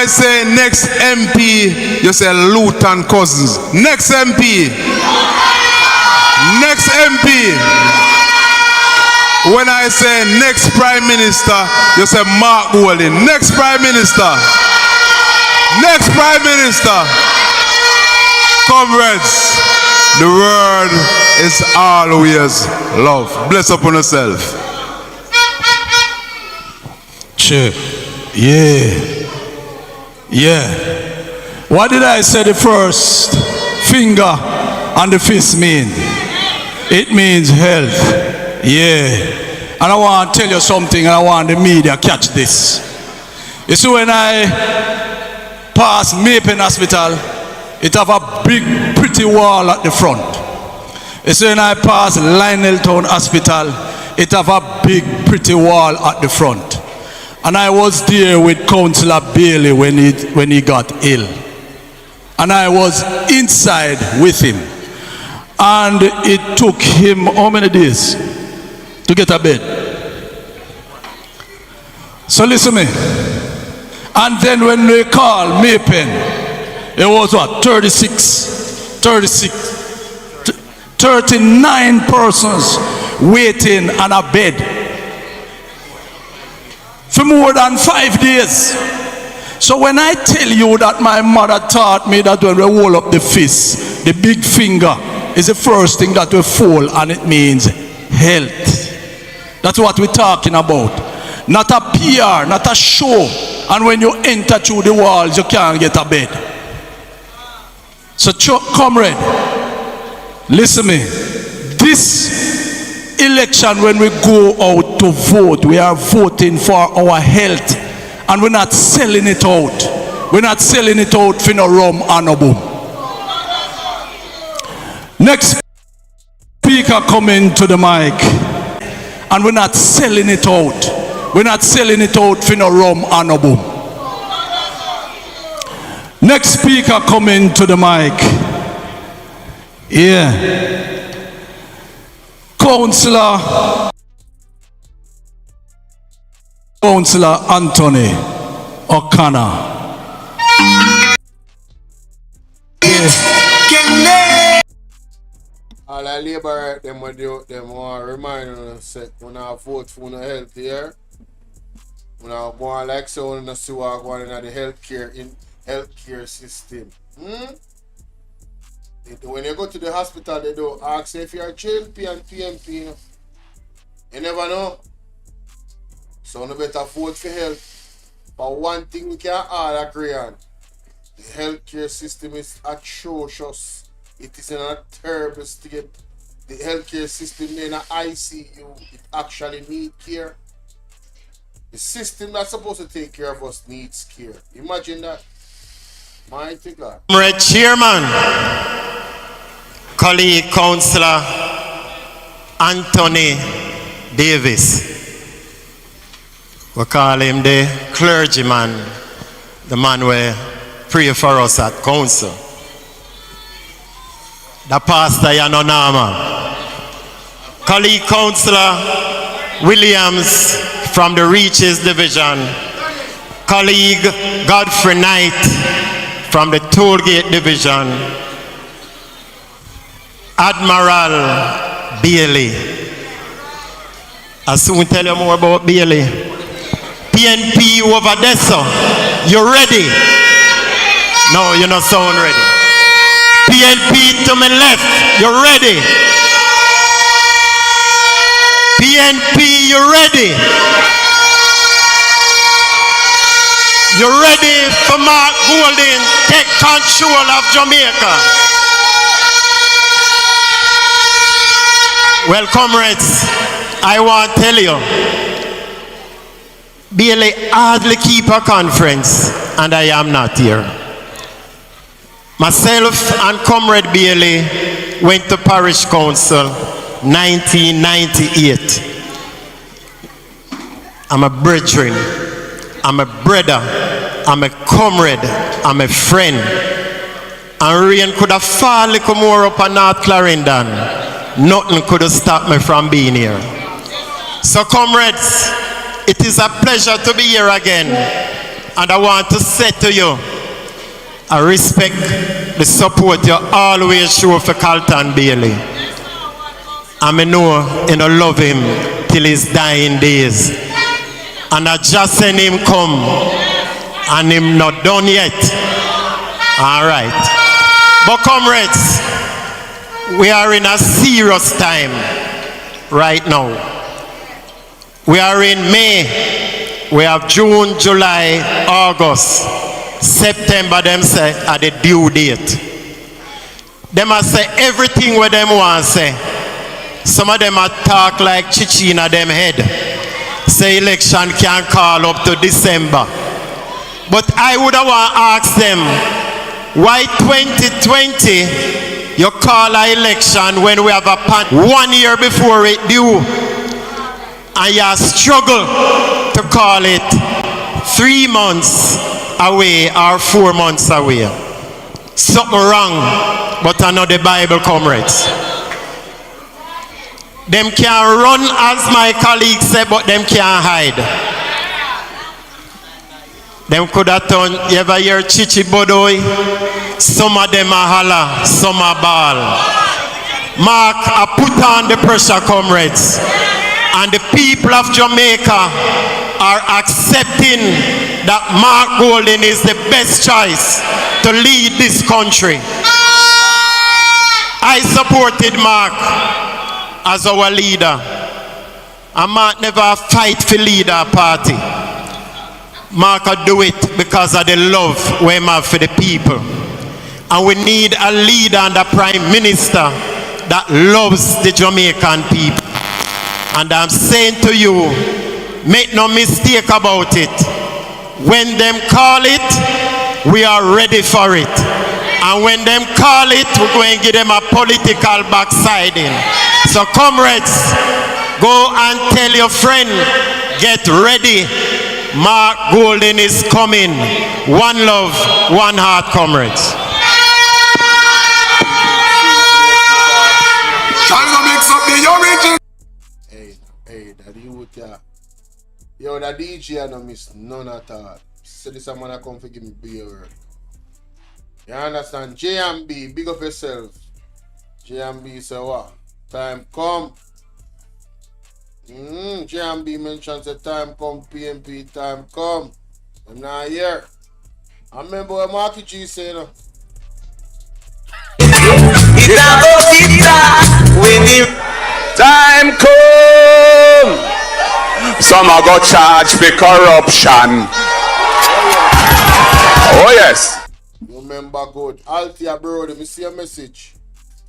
say next MP, you say Luton Cousins. Next MP. Next MP. When I say next Prime Minister, you say Mark Golding. Next Prime Minister. Next Prime Minister. Comrades, the word is always love. Bless upon yourself. Sure. Yeah. Yeah. What did I say the first finger and the fist mean? It means health. Yeah. And I want to tell you something, and I want the media catch this. You see, when I pass Mapen Hospital, it have a big pretty wall at the front. You see, when I pass Lionel Town Hospital, it have a big pretty wall at the front. And I was there with Councillor Bailey when he got ill. And I was inside with him. And it took him how many days to get a bed? So listen to me. And then when we called Mapen, it was what? 39 persons waiting on a bed for more than 5 days. So when I tell you that my mother taught me that when we hold up the fist, the big finger is the first thing that will fall, and it means health. That's what we're talking about. Not a PR, not a show. And when you enter through the walls, you can't get a bed. So comrade, listen me. This election, when we go out to vote, we are voting for our health, and we're not selling it out. We're not selling it out for no rum and no boom. Next speaker coming to the mic, and we're not selling it out. We're not selling it out for no rum and no boom. Next speaker coming to the mic. Yeah. Councillor Anthony O'Connor. I labor them with them want to remind you say when I vote for no health here. When I go on like so when I see what going in the healthcare system. When you go to the hospital, they don't ask if you're GLP and PMP. You never know. So no better vote for health. But one thing we can all agree on. The healthcare system is atrocious. It is in a terrible state. The healthcare system in an ICU, it actually needs care. The system that's supposed to take care of us needs care. Imagine that. Mighty God. Comrade Chairman, colleague Councillor Anthony Davis. We call him the clergyman, the man who pray for us at council. The pastor Yanonama. Colleague Councillor Williams from the Reaches Division. Colleague Godfrey Knight from the Tollgate Division. Admiral Bailey. I'll soon tell you more about Bailey. PNP over there, so you ready? No, you're not sound ready. PNP to my left, you ready? PNP, you ready? You ready for Mark Golding take control of Jamaica? Well, comrades, I want to tell you, Bailey hardly keep a conference, and I am not here. Myself and Comrade Bailey went to Parish Council 1998. I'm a brethren, I'm a brother, I'm a comrade, I'm a friend. And rain could have fallen a little more up on North Clarendon. Nothing could have stopped me from being here. So comrades, it is a pleasure to be here again. And I want to say to you, I respect the support you always show for Carlton Bailey. And I know you love him till his dying days. And I just send him come. And him not done yet. Alright. But comrades, we are in a serious time right now. We are in May. We have June, July, August, September. Them say at the due date. Them a say everything what them want say. Some of them a talk like chichi in them head. Say election can call up to December. But I would have want to ask them, why 2020 you call an election when we have a 1 year before it due? And you struggle to call it 3 months away or 4 months away. Something wrong, but I know the Bible, comrades. Them can run as my colleagues say, but them can't hide. Them could have done, you ever hear Chichi Bodoy? Some of them are holla, some are ball. Mark, I put on the pressure, comrades. And the people of Jamaica are accepting that Mark Golding is the best choice to lead this country. I supported Mark as our leader. And Mark never fight for leader party. Mark will do it because of the love we have for the people. And we need a leader and a prime minister that loves the Jamaican people. And I'm saying to you, make no mistake about it. When them call it, we are ready for it. And when them call it, we're going to give them a political backsliding. So comrades, go and tell your friend, get ready. Mark Golding is coming. One love, one heart, comrades. Hey, that youth, yeah. Yo, that DJ I don't miss none at all. So this man I come for give me beer work. You understand? JMB, big up yourself. JMB say what? Time come. JMB mentions the time come, PMP, time come. I'm not here. I remember what Marky G said. Time come. Some are got charged for corruption. Oh yes. Remember good. Altia bro, let me see a message.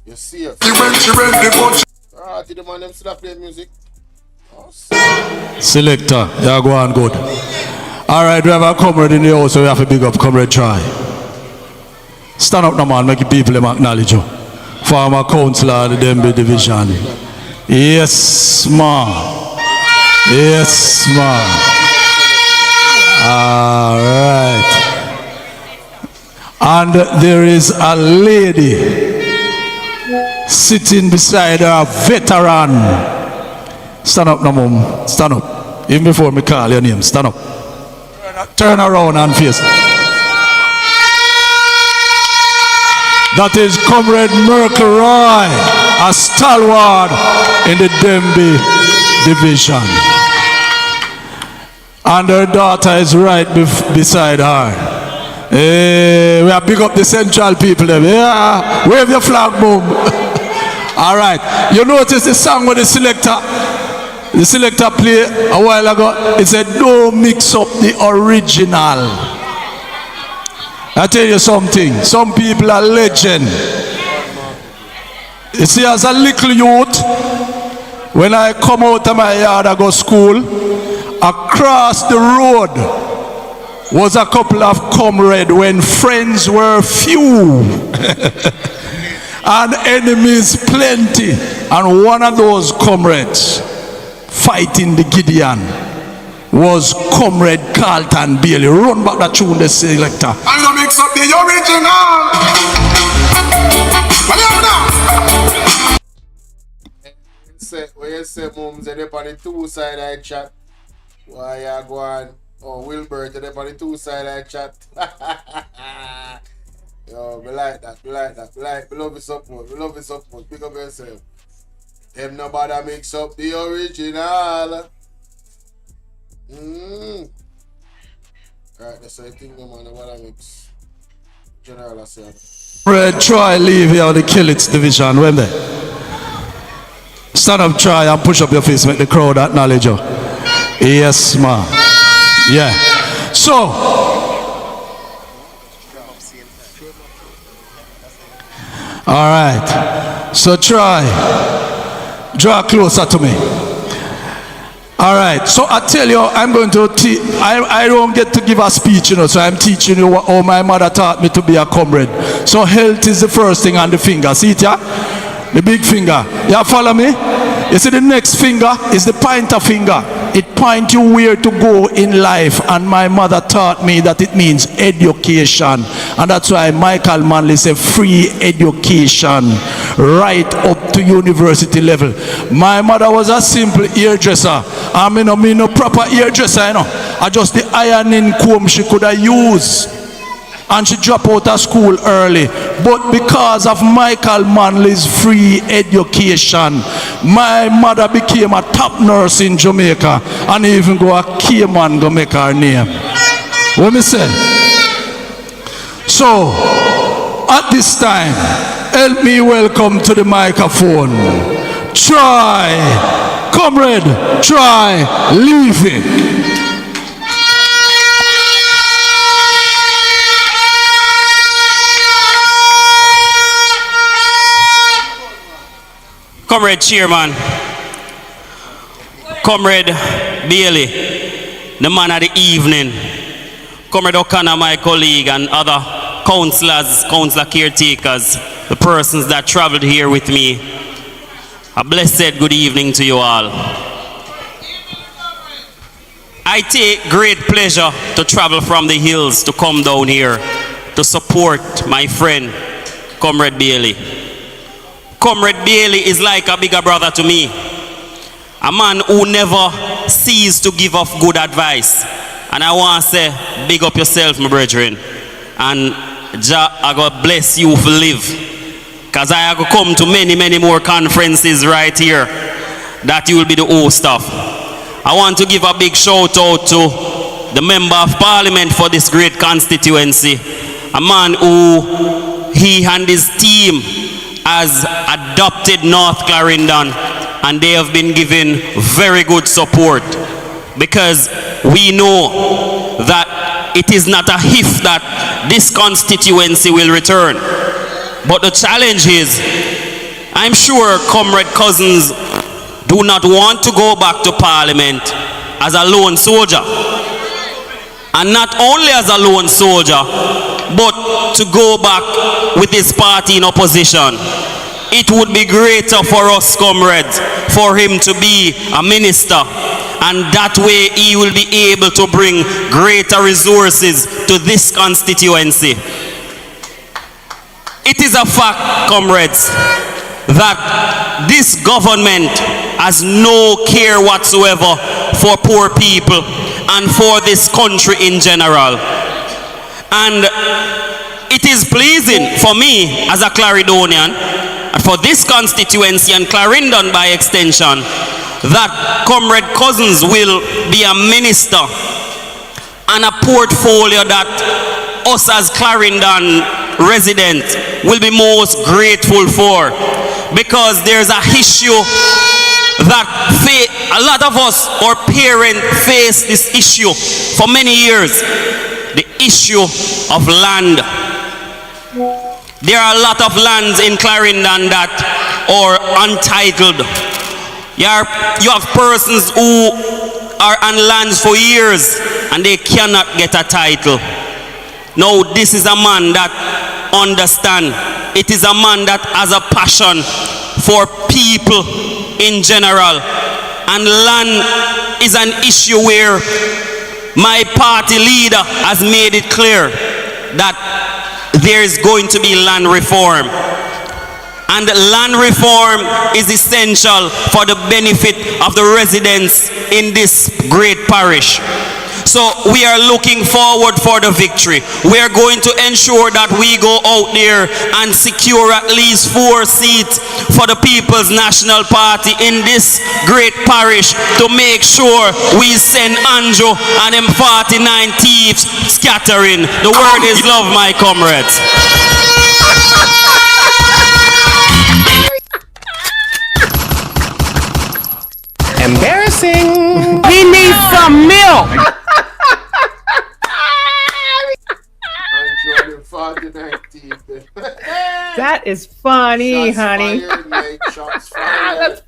You see it. Alright, the man them still play music. Selector, yeah, go on good. Alright, we have a comrade in the house, so we have to big up comrade Try. Stand up now, man, make the people them acknowledge you. Former councillor, the Dembe Division. Yes, man. Yes, man. Alright. And there is a lady sitting beside a veteran. Stand up now, mom. Stand up. Even before me call your name, stand up. Turn around and face. That is Comrade Merkel Roy, a stalwart in the Dembe Division. And her daughter is right beside her. We have big up the central people there. Yeah, wave your flag, boom. All right. You notice the song with the selector play a while ago. It said, "Don't mix up the original." I tell you something. Some people are legend. You see, as a little youth, when I come out of my yard, I go school. Across the road was a couple of comrades when friends were few and enemies plenty. And one of those comrades fighting the Gideon was Comrade Carlton Bailey. Run back that tune, the selector. I'm gonna mix up the original. When you say mums are on the two side I chat. Why you go on? Oh, Wilbert, they're on the two side I chat. Yo, we like that. We love your support. Pick up yourself. Them nobody mix up the original. Alright, that's the thing, man. Nobody mix. General, I said. Red Troy leave here the kill its division. When they stand up, try and push up your face, make the crowd acknowledge you. Yes, man. Yeah. So, all right. So try. Draw closer to me. All right. So I tell you, I'm going to teach. I don't get to give a speech, you know. So I'm teaching you how my mother taught me to be a comrade. So health is the first thing on the finger. See it, yeah? The big finger. Yeah, follow me? You see the next finger is the pointer finger. It points you where to go in life. And my mother taught me that it means education. And that's why Michael Manley said free education right up to university level. My mother was a simple hairdresser. I mean, no proper hairdresser, you know. I just the ironing comb she could have used. And she dropped out of school early. But because of Michael Manley's free education, my mother became a top nurse in Jamaica and even go a Cayman go make her name. What me say? So, at this time, help me welcome to the microphone. Try, comrade, try, leave it. Comrade Chairman, Comrade Bailey, the man of the evening, Comrade O'Connor, my colleague, and other councillors, councillor caretakers, the persons that traveled here with me. A blessed good evening to you all. I take great pleasure to travel from the hills to come down here to support my friend, Comrade Bailey. Comrade Bailey is like a bigger brother to me. A man who never ceases to give off good advice. And I want to say, big up yourself, my brethren. And Jah, I God bless you for live. because I have come to many more conferences right here that you will be the host of. I want to give a big shout out to the Member of Parliament for this great constituency, a man who he and his team has adopted North Clarendon, and they have been given very good support, because we know that it is not a if that this constituency will return. But the challenge is, I'm sure Comrade Cousins do not want to go back to Parliament as a lone soldier. And not only as a lone soldier, but to go back with his party in opposition. It would be greater for us, comrades, for him to be a minister. And that way he will be able to bring greater resources to this constituency. It is a fact, comrades, that this government has no care whatsoever for poor people and for this country in general. And it is pleasing for me as a Clarendonian, and for this constituency and Clarendon by extension, that Comrade Cousins will be a minister and a portfolio that us as Clarendon residents will be most grateful for, because there's a issue that a lot of us, our parents, face this issue for many years, the issue of land. There are a lot of lands in Clarendon that are untitled. You have persons who are on lands for years and they cannot get a title. Now, this is a man that understands. It is a man that has a passion for people in general. And land is an issue where my party leader has made it clear that there is going to be land reform. And land reform is essential for the benefit of the residents in this great parish. So we are looking forward for the victory. We are going to ensure that we go out there and secure at least 4 seats for the People's National Party in this great parish, to make sure we send Andrew and them 49 thieves scattering. The word is love, my comrades. Embarrassing. He needs some milk. That is funny, Shots honey. fired, mate. Shots fired.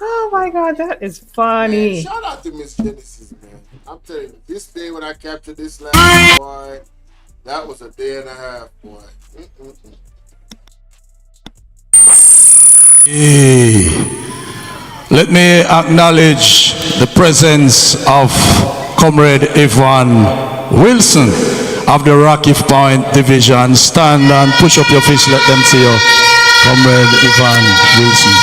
Oh my God, that is funny. Man, shout out to Miss Genesis, man. I'm telling you, this day when I captured this last, boy, that was a day and a half, boy. Let me acknowledge the presence of Comrade Yvonne Wilson of the Rocky Point Division. Stand and push up your fist, let them see you. Comrade Yvonne Wilson.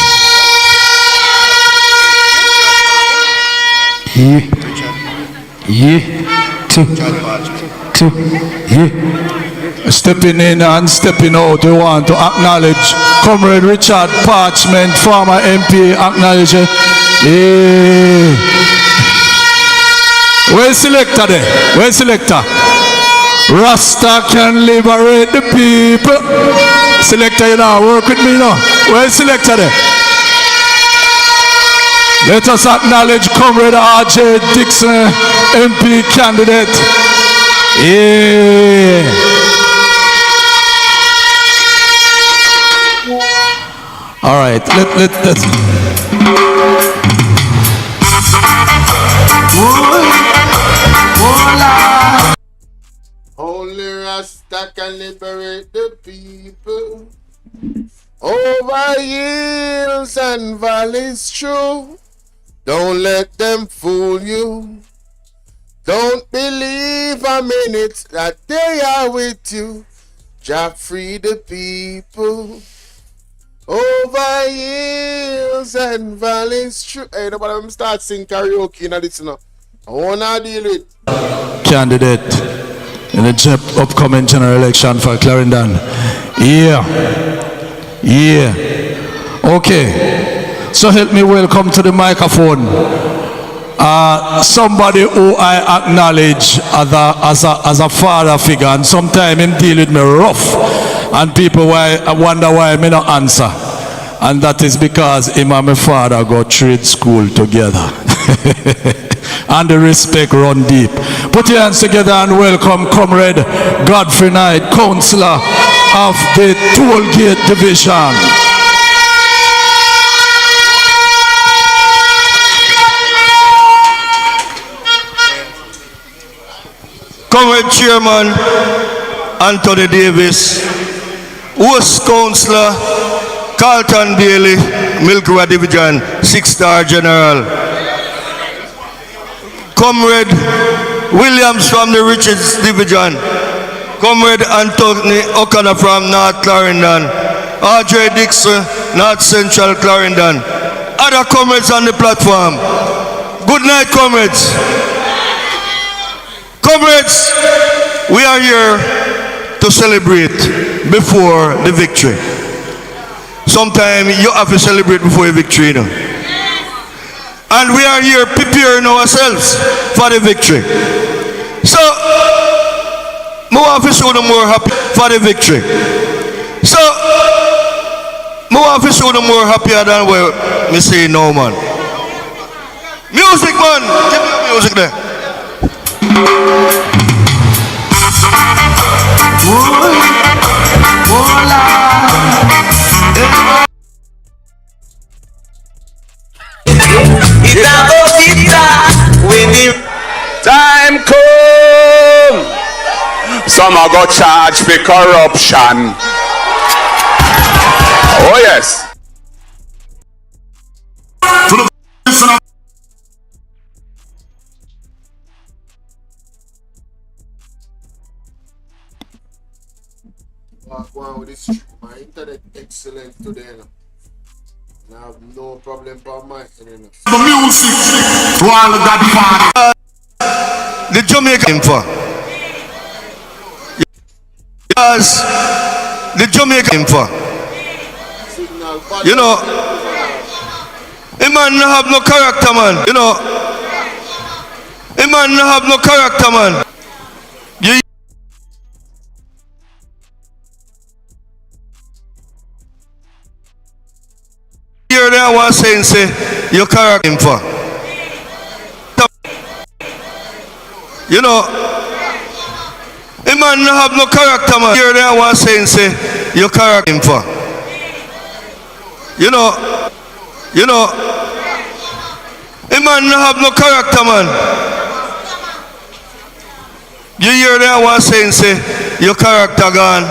Stepping in and stepping out, we want to acknowledge Comrade Richard Parchment, former MP, acknowledge it. Where's selector there? Where's selector? Rasta can liberate the people. Selector, you know, work with me now. Where's selector there? Let us acknowledge Comrade R.J. Dixon, MP candidate. Yeah. All right, let's. Only Rasta can liberate the people. Over hills and valleys, true. Don't let them fool you. Don't believe a minute that they are with you. Jah free the people. Over hills and valleys, true. Hey, nobody start sing karaoke in this, you know. I wanna deal with Candidate in the upcoming general election for Clarendon. Yeah. Okay. So help me welcome to the microphone somebody who I acknowledge as a father figure, and sometimes him deal with me rough, and people wonder why me not answer. And that is because him and my father go trade school together. And the respect run deep. Put your hands together and welcome Comrade Godfrey Knight, Councillor of the Tollgate Division. Comrade Chairman Anthony Davis, Host Councillor Carlton Bailey, Milky Way Division, 6-star General. Comrade Williams from the Richards Division. Comrade Anthony O'Connor from North Clarendon. Audrey Dixon, North Central Clarendon. Other comrades on the platform. Good night, comrades. Comrades, we are here to celebrate before the victory. Sometimes you have to celebrate before a victory, you know. And we are here preparing ourselves for the victory. So, more office more happy for the victory. So, more office more happier than what me say no, man. Music, man. Give me the music there. Time come. Some are got charged for corruption. Oh yes. With this, my internet excellent today. I have no problem for my internet. The music, while that the Jamaican for. Yes, the Jamaican for. You know, a man no have no character, man. You know, a man no have no character, man. You hear that one saying, say, your character for. You know, a man no have no character, man. You hear that one saying, say, your character for. You know, a man no have no character, man. You hear that one saying, say, your character gone.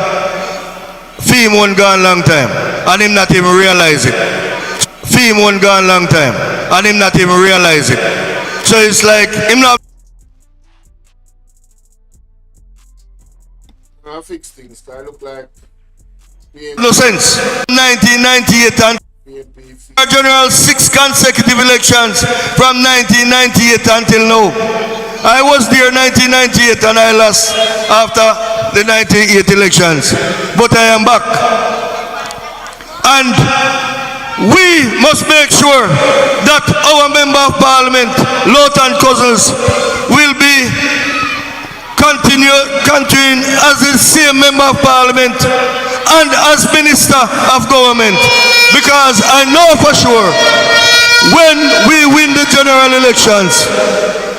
Fame one gone long time, and him not even realize it. Fame one gone long time, and him not even realize it. So it's like him not. I fix things. I look like No sense. 1998 and General 6 consecutive elections from 1998 until now. I was there 1998 and I lost after the 98 elections. But I am back. And we must make sure that our Member of Parliament, Lawton Cousins, will be continuing as the same Member of Parliament and as Minister of Government, because I know for sure when we win the general elections,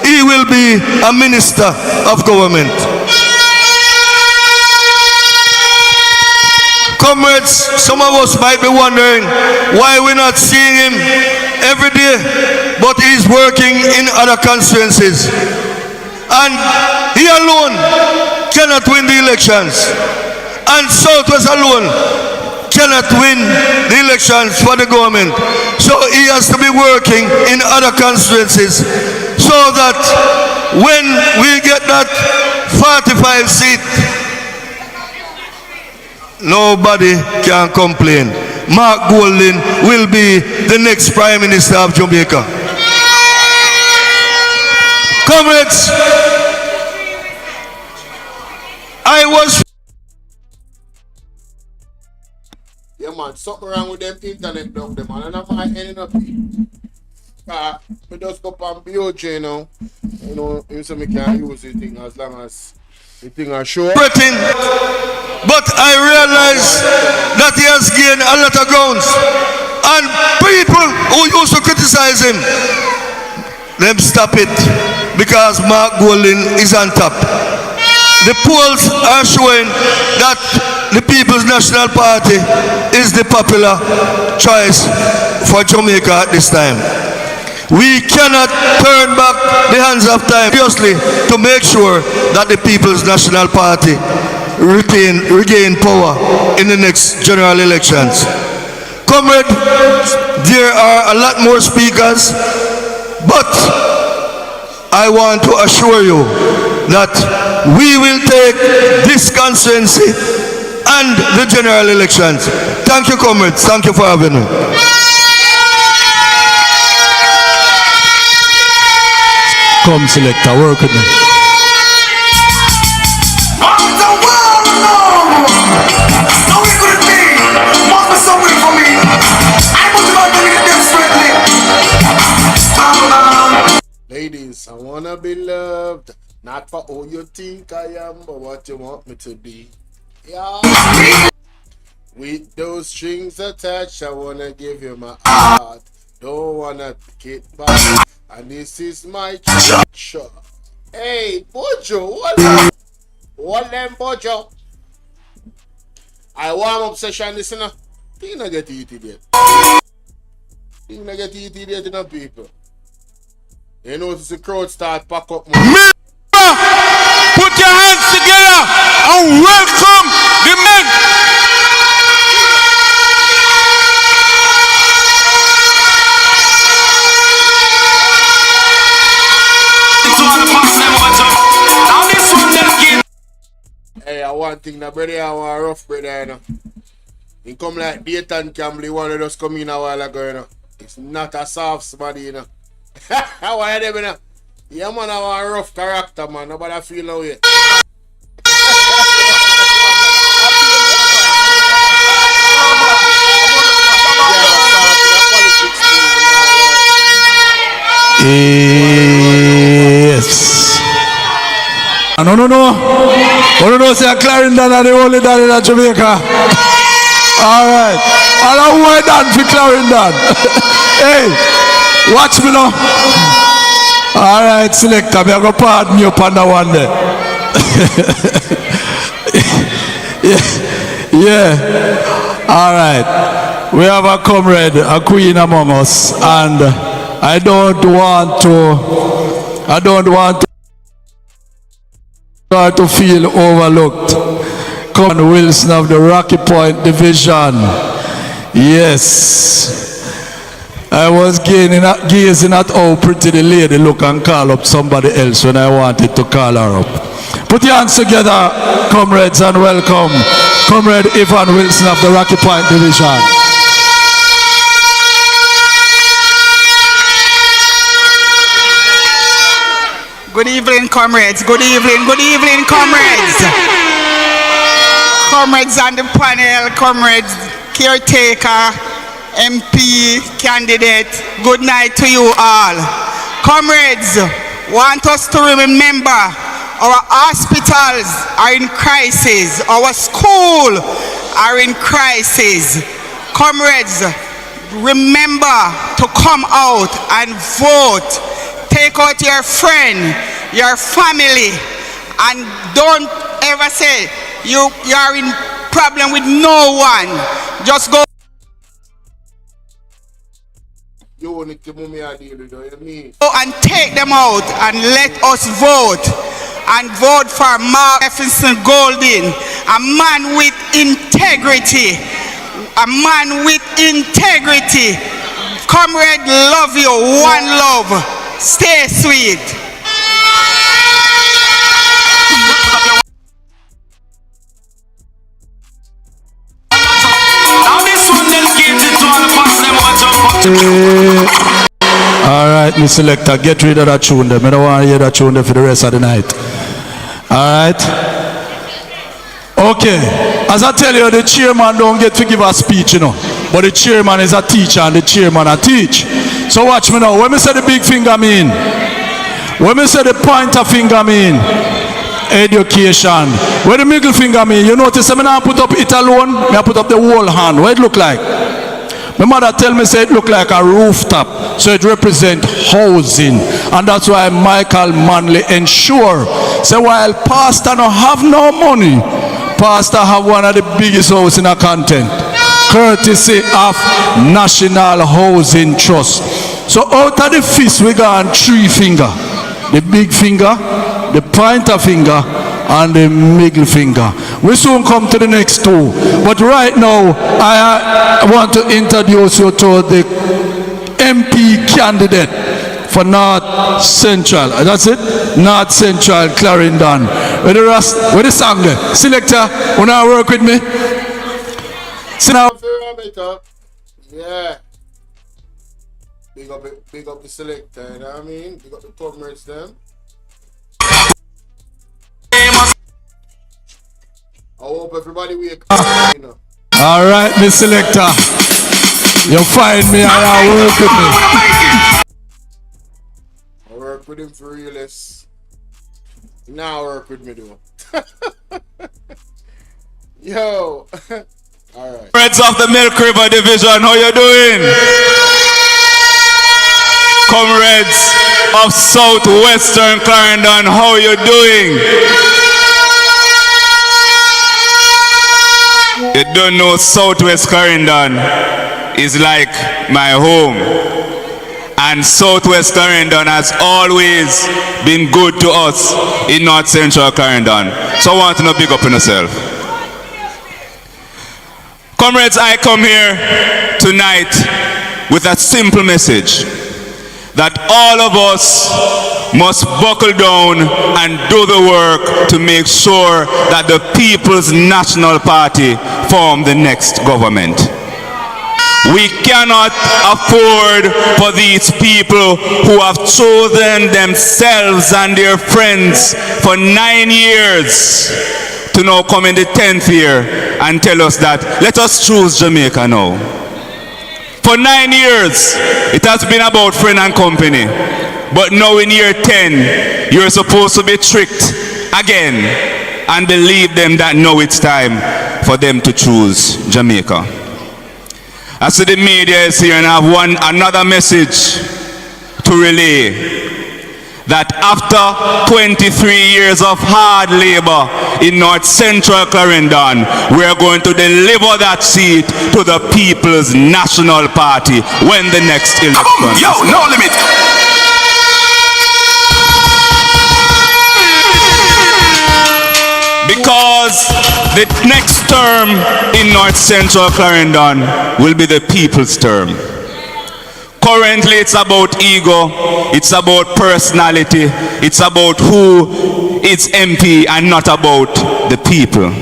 he will be a Minister of Government. Comrades, some of us might be wondering why we're not seeing him every day, but he's working in other constituencies. And he alone cannot win the elections. And Southwest alone cannot win the elections for the government. So he has to be working in other constituencies so that when we get that 45 seat, nobody can complain. Mark Golding will be the next Prime Minister of Jamaica. Comrades, I was. Yeah, man, something wrong with them internet down there, man. And I'm ending up. We just go on BOJ, you know, so we can use the thing as long as the thing are short. Britain, but I realize that he has gained a lot of grounds. And people who used to criticize him, them stop it, because Mark Golding is on top. The polls are showing that the People's National Party is the popular choice for Jamaica at this time. We cannot turn back the hands of time, obviously, to make sure that the People's National Party regain power in the next general elections. Comrade, there are a lot more speakers, but I want to assure you that we will take this constituency and the general elections. Thank you, comrades. Thank you for having me. Come, selector, work with me. Ladies, I wanna be loved, not for who you think I am, but what you want me to be. Yeah. With those strings attached, I wanna give you my heart. Don't wanna take it back. And this is my church. Hey, Bojo, what up? What them, Bojo? I want obsession, listener. You not get it yet. You not get it yet, you know, people. You notice the crowd start pack up more. Put your hands together and welcome the men. Hey, I want thing that brother, I want rough brother, you know. He come like Dayton Campbell, one of us come in a while ago, you know. It's not a soft somebody, you know. How are you, you know? Yeah, man, I want a rough character, man. Nobody feel no way. Yes. No. Oh, no, say Clarendon are the only dad in Jamaica. All right. All I want done for Clarendon. Hey, watch me now. All right, selector. I'm going to pardon you up on that one there. Yeah. All right. We have a comrade, a queen among us, and I don't want to feel overlooked. Come on, Wilson of the Rocky Point Division. Yes. I was gazing at how pretty the lady look and call up somebody else when I wanted to call her up. Put your hands together, comrades, and welcome Comrade Ivan Wilson of the Rocky Point Division. Good evening, comrades. Good evening, comrades. Comrades on the panel, comrades, caretaker, MP, candidate. Good night to you all. Comrades, want us to remember our hospitals are in crisis. Our schools are in crisis. Comrades, remember to come out and vote. Take out your friend, your family, and don't ever say you are in problem with no one. Just go. You need to move me a deal with you mean? Go and take them out and let us vote. And vote for Mark Jefferson Golding, a man with integrity. A man with integrity. Comrade, love you. One love. Stay sweet. All right, Mr. Selector, get rid of that tune there. I don't want to hear that tune there for the rest of the night. All right. Okay, as I tell you, the chairman don't get to give a speech, you know. But the chairman is a teacher and the chairman a teach. So watch me now. When me say the big finger mean, when me say the pointer finger mean, education. When the middle finger mean, you notice I not put up it alone, I put up the whole hand. What it look like? My mother tell me say it look like a rooftop, so it represent housing, and that's why Michael Manley ensure. Say while pastor no have no money, pastor have one of the biggest house in a content, courtesy of National Housing Trust. So out of the fist we got 3 finger, the big finger, the pointer finger, and the middle finger. We soon come to the next 2. But right now, I want to introduce you to the MP candidate for North Central. That's it? North Central, Clarendon. With the song there. Selector, wanna work with me? Yeah. Big up the selector, you know what I mean? Big up the comrades them. I hope everybody wake up, you know. All right, Miss Selector. You find me and I work with me. I work with him for realist. Now work with me though. Yo. Alright. Friends of the Milk River Division, how you doing? Comrades of Southwestern Clarendon, how you doing? You don't know Southwest Clarendon is like my home. And Southwest Clarendon has always been good to us in North Central Clarendon. So I want to know, big up on yourself. Comrades, I come here tonight with a simple message that all of us must buckle down and do the work to make sure that the People's National Party form the next government. We cannot afford for these people who have chosen themselves and their friends for 9 years to now come in the 10th year and tell us that let us choose Jamaica now. For 9 years, it has been about friend and company. But now in year 10, you're supposed to be tricked again and believe them that now it's time for them to choose Jamaica. I see the media is here and I have another message to relay. That after 23 years of hard labor in North Central Clarendon, we are going to deliver that seat to the People's National Party when the next election. Yo, no limit. Because the next term in North Central Clarendon will be the people's term. Currently it's about ego, it's about personality, it's about who is MP and not about the people.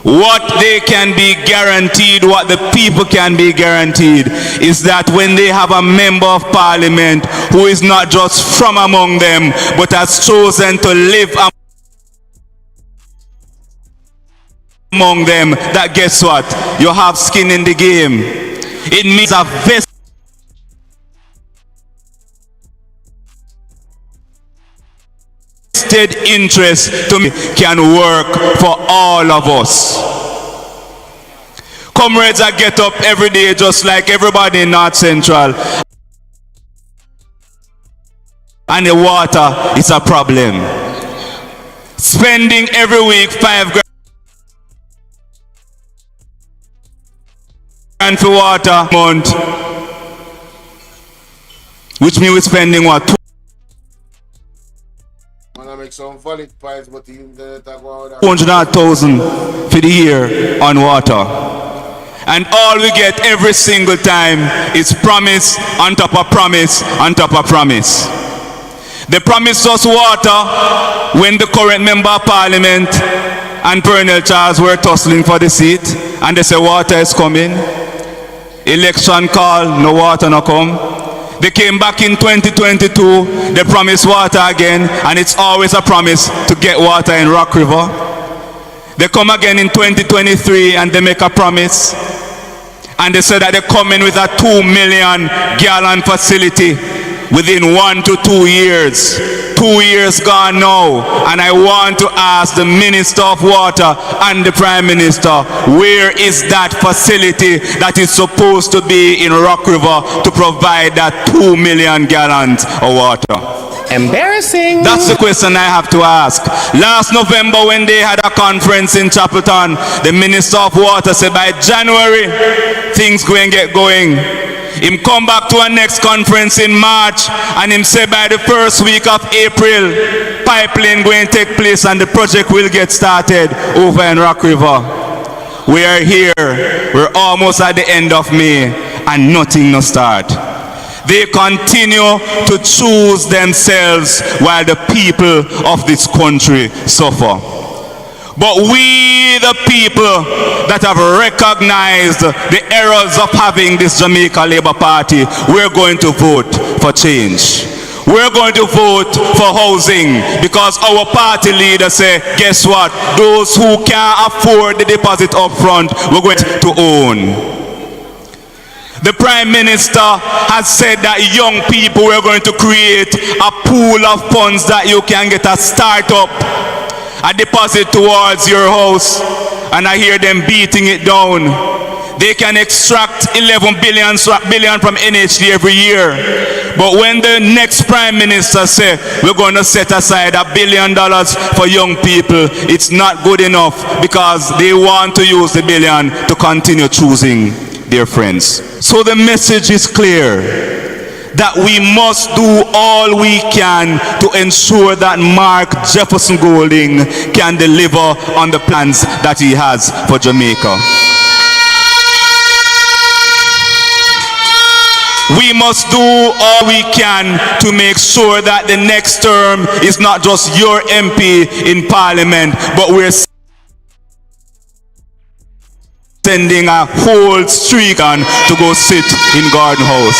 What they can be guaranteed, what the people can be guaranteed is that when they have a member of parliament who is not just from among them but has chosen to live among them, that guess what? You have skin in the game. It means a vested interest to me can work for all of us. Comrades, I get up every day just like everybody in North Central. And the water is a problem. Spending every week $5 grand for water a month, which means we're spending what? Some valid points, but the internet 200,000 for the year on water. And all we get every single time is promise on top of promise on top of promise. They promised us water when the current member of parliament and Pernell Charles were tussling for the seat, and they say water is coming. Election call, no water no come. They came back in 2022, they promised water again, and it's always a promise to get water in Rock River. They come again in 2023 and they make a promise. And they said that they're coming with a 2 million gallon facility within 1 to 2 years. 2 years gone now, and I want to ask the Minister of Water and the Prime Minister, where is that facility that is supposed to be in Rock River to provide that 2 million gallons of water? Embarrassing. That's the question I have to ask. Last November when they had a conference in Chapelton, the Minister of Water said by January things going to get going. Him come back to our next conference in March and him say by the first week of April pipeline going to take place and the project will get started over in Rock River. We are here, we're almost at the end of May and nothing no start. They continue to choose themselves while the people of this country suffer. But we, the people that have recognized the errors of having this Jamaica Labour Party, we're going to vote for change. We're going to vote for housing because our party leader say, guess what? Those who can't afford the deposit up front, we're going to own. The Prime Minister has said that young people are going to create a pool of funds that you can get a startup, a deposit towards your house, and I hear them beating it down. They can extract 11 billion from NHD every year. But when the next Prime Minister say we're going to set aside $1 billion for young people, it's not good enough because they want to use the billion to continue choosing their friends. So the message is clear that we must do all we can to ensure that Mark Jefferson Golding can deliver on the plans that he has for Jamaica. We must do all we can to make sure that the next term is not just your MP in Parliament, but we're sending a whole streak on to go sit in Garden House.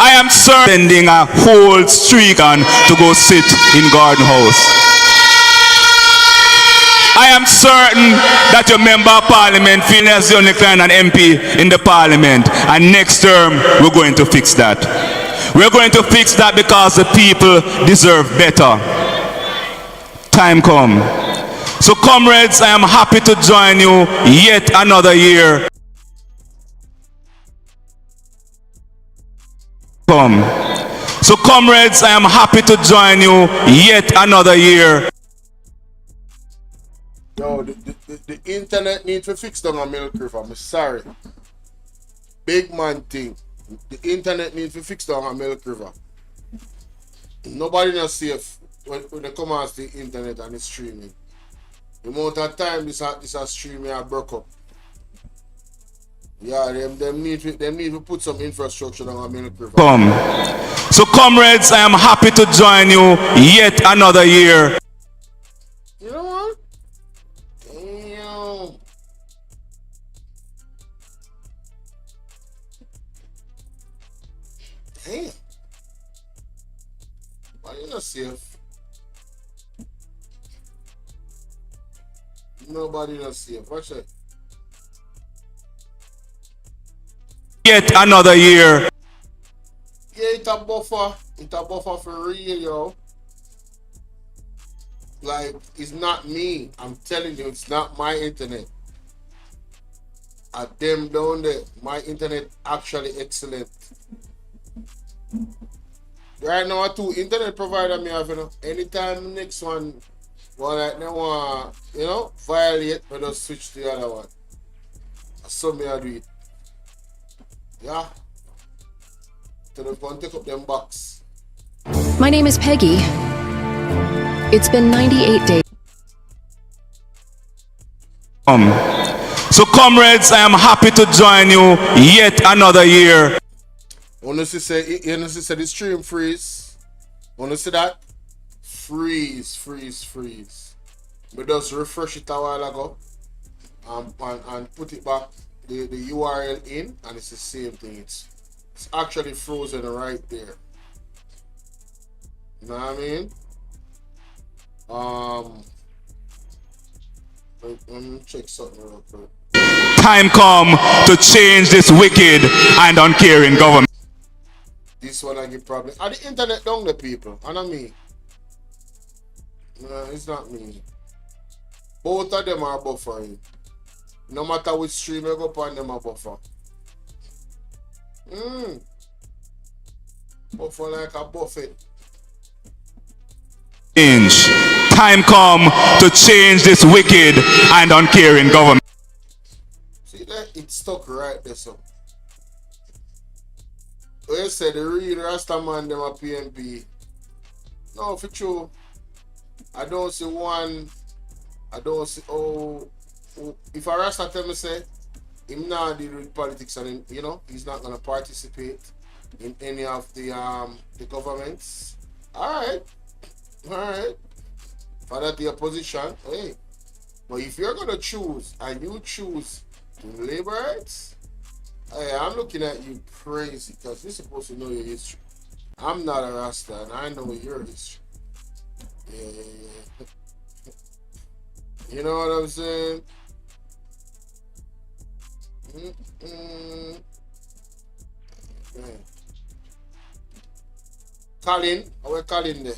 I am sending a whole streak on to go sit in Garden House. I am certain that your member of parliament feels as the only client and MP in the parliament, and next term we're going to fix that. We're going to fix that because the people deserve better. Time come. So comrades, I am happy to join you yet another year. So comrades, I am happy to join you yet another year. Yo, the internet needs to fix down on Milk River. I'm sorry. Big man thing. The internet needs to fix down on Milk River. Nobody not safe when they come on the internet and it's streaming. The amount of time this a streaming and broke up. Yeah, them need to put some infrastructure on Milk River. So comrades, I am happy to join you yet another year. You know what? Damn. Damn. Why you not safe? Nobody not safe. Watch it. Yet another year. Yeah, it's a buffer. It's a buffer for real, yo. Like, it's not me. I'm telling you, it's not my internet. At them down there, my internet actually excellent. Right now, two internet provider me have, you know. Anytime next one, well, like they want, you know, violate, we just switch to the other one. So me I do it. Yeah. So they're going to take up them box. My name is Peggy. It's been 98 days. So comrades, I am happy to join you yet another year. Honestly say the stream freeze. Wanna see that? Freeze. We just refresh it a while ago and put it back, the URL in, and it's the same thing. It's actually frozen right there. You know what I mean? Let me check something real quick. Time come to change this wicked and uncaring government. This one I get problem. Are the internet down the people? And not me. No, it's not me. Both of them are buffering. No matter which stream I go upon, them are buffer. Buffer like a buffet. Change. Time come to change this wicked and uncaring government. See that? It's stuck right there, so. Well, you said the real Rastaman them a PNP. No, for true. I don't see one. I don't see. Oh, if a Rasta tell me say him not deal with politics and him, you know, he's not gonna participate in any of the governments. Alright. For that the opposition, hey. But if you're gonna choose and you choose labor rights, hey, I'm looking at you crazy because you're supposed to know your history. I'm not a Rasta and I know your history. Yeah. You know what I'm saying? Colin, how are Colin there?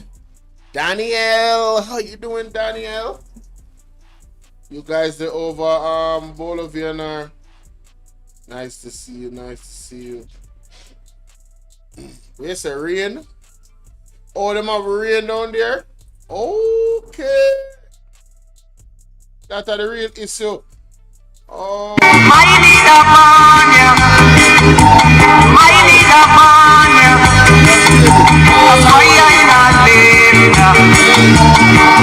Daniel, how you doing, Daniel? You guys are over Bolo Vienna. Nice to see you, nice to see you. Where's the rain? Oh, them have rain down there? Okay. That's the real issue. Oh. I need a man, yeah. I need a man, yeah. Why I not live,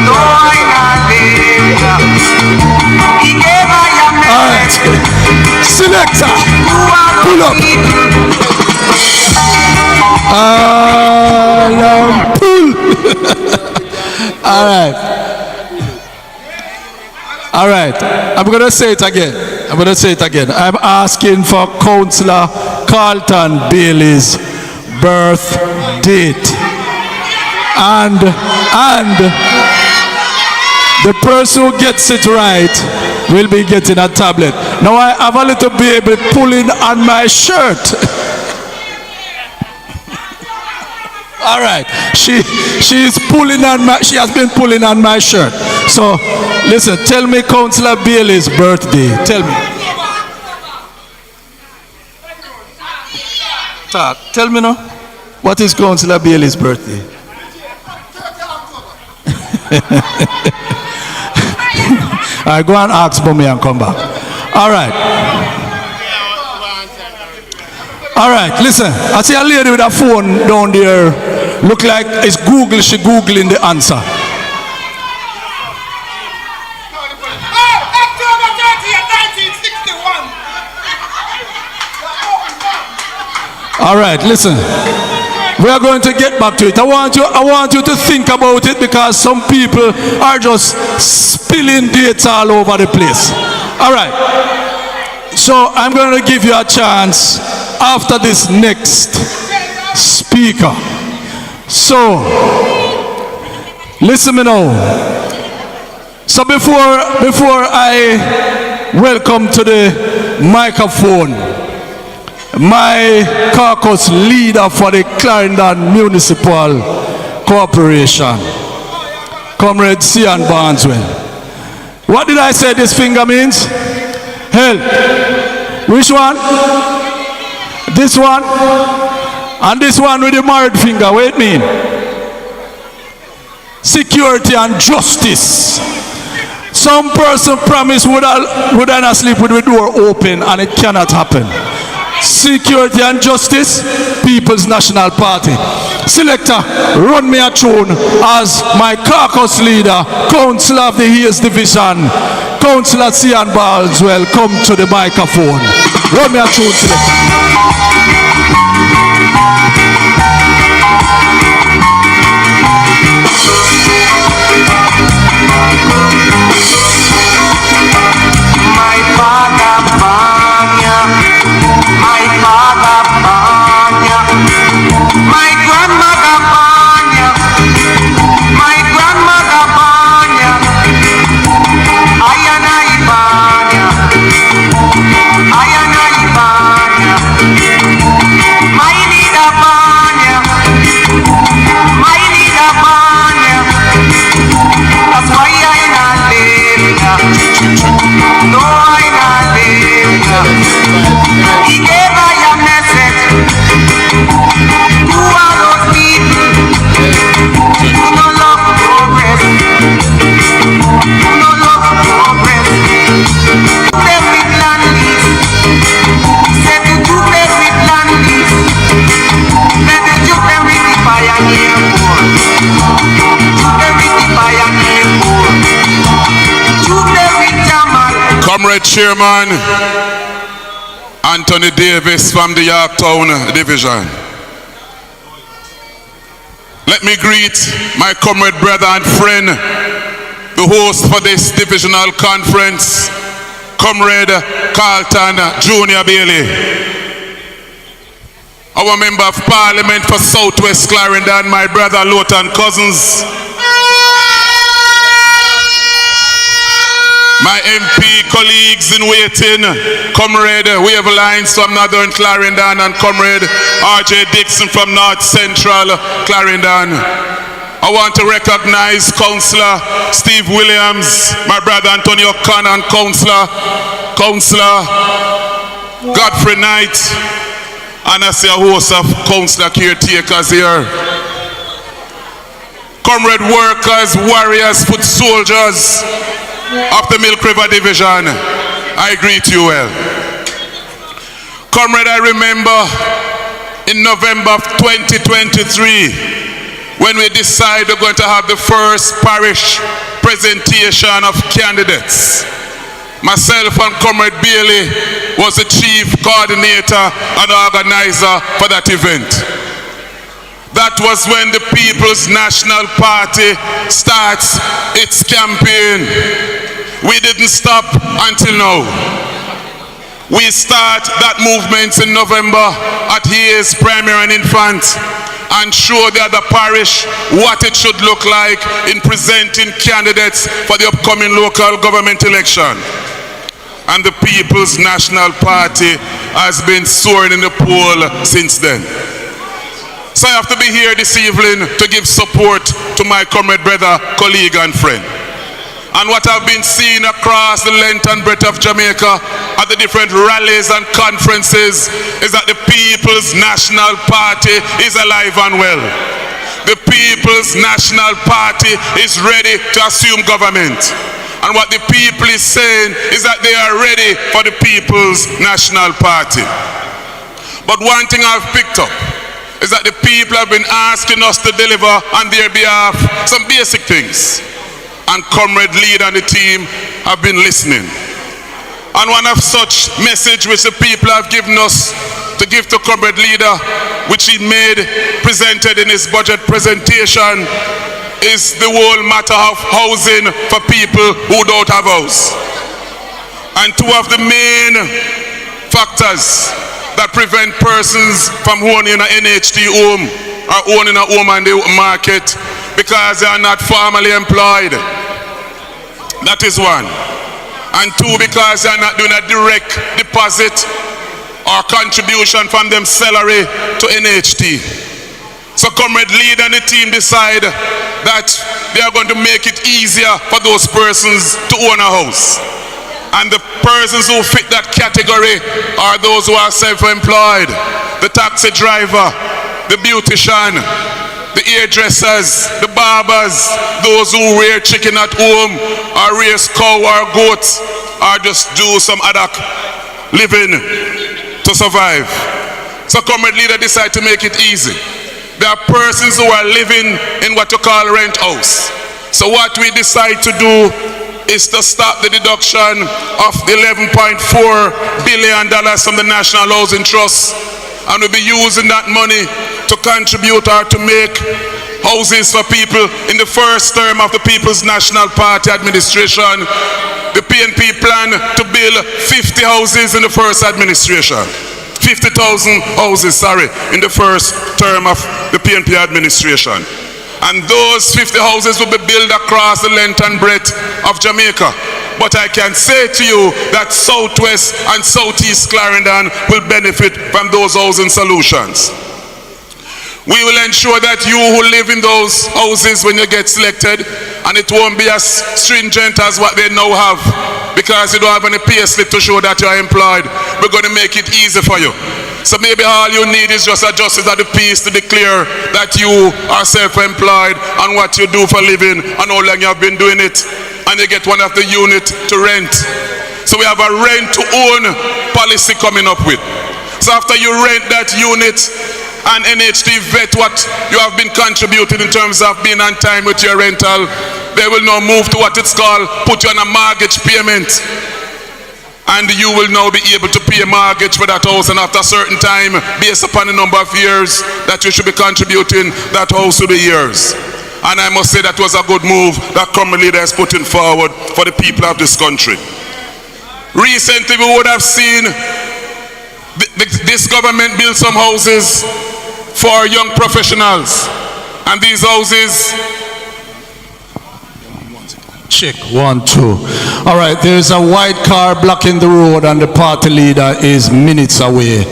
no, I not live. He gave I am. Alright. Selector. Pull up. Pull. Alright. Alright, I'm going to say it again. I'm asking for Councillor Carlton Bailey's birth date. And the person who gets it right will be getting a tablet. Now I have a little baby pulling on my shirt. Alright, she has been pulling on my shirt. So listen, tell me Councillor Bailey's birthday. Tell me. Tell me now. What is Councillor Bailey's birthday? Alright, go and ask Bummy and come back. Alright, listen. I see a lady with a phone down there. Look like it's Google, she Googling the answer. Alright, listen. We are going to get back to it. I want you to think about it because some people are just spilling dates all over the place. Alright. So I'm going to give you a chance after this next speaker. So listen me now. So before I welcome to the microphone my caucus leader for the Clarendon Municipal Corporation, Comrade Cian Barneswell. What did I say this finger means? Help. Which one? This one? And this one with the married finger, what it mean? Security and justice. Some person promised would I sleep with the door open, and it cannot happen. Security and Justice, People's National Party. Selector, run me a tune as my caucus leader, Councillor of the Hills Division, Councillor Cian Barneswell, come to the microphone. Run me a tune, Selector. No, I not live. He gave I a message to all those people who no love progress, who no love progress. Them with land lease, said to do them with land lease. Let the juke them with the pioneer poor. Juke them with the pioneer poor. Juke them with Jamal. Comrade Chairman Anthony Davis from the Yorktown Division. Let me greet my comrade, brother and friend, the host for this divisional conference, Comrade Carlton Junior Bailey. Our Member of Parliament for Southwest Clarendon, my brother Lowton Cousins. My MP colleagues in waiting, Comrade Wavelines from Northern Clarendon and Comrade R.J. Dixon from North Central Clarendon. I want to recognize Councillor Steve Williams, my brother Antonio O'Connor, and Councillor Godfrey Knight, and I see a host of Councillor caretakers here. Comrade workers, warriors, foot soldiers of the Milk River Division, I greet you well. Comrade, I remember in November of 2023 when we decided we're going to have the first parish presentation of candidates. Myself and Comrade Bailey was the chief coordinator and organizer for that event. That was when the People's National Party starts its campaign. We didn't stop until now. We start that movement in November at Hayes Primary and Infant and show the other parish what it should look like in presenting candidates for the upcoming local government election. And the People's National Party has been soaring in the poll since then. So I have to be here this evening to give support to my comrade, brother, colleague and friend. And what I've been seeing across the length and breadth of Jamaica at the different rallies and conferences is that the People's National Party is alive and well. The People's National Party is ready to assume government. And what the people is saying is that they are ready for the People's National Party. But one thing I've picked up is that the people have been asking us to deliver on their behalf some basic things. And Comrade Lead and the team have been listening. And one of such message which the people have given us to give to Comrade Leader, which he presented in his budget presentation, is the whole matter of housing for people who don't have house. And two of the main factors that prevent persons from owning an NHT home or owning a home on the market because they are not formally employed. That is one. And two, because they are not doing a direct deposit or contribution from them salary to NHT. So Comrade Lead and the team decide that they are going to make it easier for those persons to own a house. And the persons who fit that category are those who are self-employed, the taxi driver, the beautician, the hairdressers, the barbers, those who rear chicken at home or raise cow or goats or just do some other living to survive. So Comrade Leader decided to make it easy. There are persons who are living in what you call rent house. So what we decide to do is to stop the deduction of the $11.4 billion from the National Housing Trust, and we'll be using that money to contribute or to make houses for people in the first term of the People's National Party administration. The PNP plan to build 50 houses in the first administration. 50,000 houses, in the first term of the PNP administration. And those 50 houses will be built across the length and breadth of Jamaica. But I can say to you that Southwest and Southeast Clarendon will benefit from those housing solutions. We will ensure that you who live in those houses when you get selected, and it won't be as stringent as what they now have, because you don't have any pay slip to show that you are employed, we're going to make it easy for you. So maybe all you need is just a justice of the peace to declare that you are self-employed and what you do for a living and how long you have been doing it, and you get one of the unit to rent. So we have a rent to own policy coming up with. So after you rent that unit and NHT vet what you have been contributing in terms of being on time with your rental, they will now move to what it's called, put you on a mortgage payment. And you will now be able to pay a mortgage for that house, and after a certain time, based upon the number of years that you should be contributing, that house will be yours. And I must say that was a good move that Crummy Leader is putting forward for the people of this country. Recently we would have seen this government build some houses for young professionals, and these houses, check 1 2. All right, there's a white car blocking the road and the party leader is minutes away,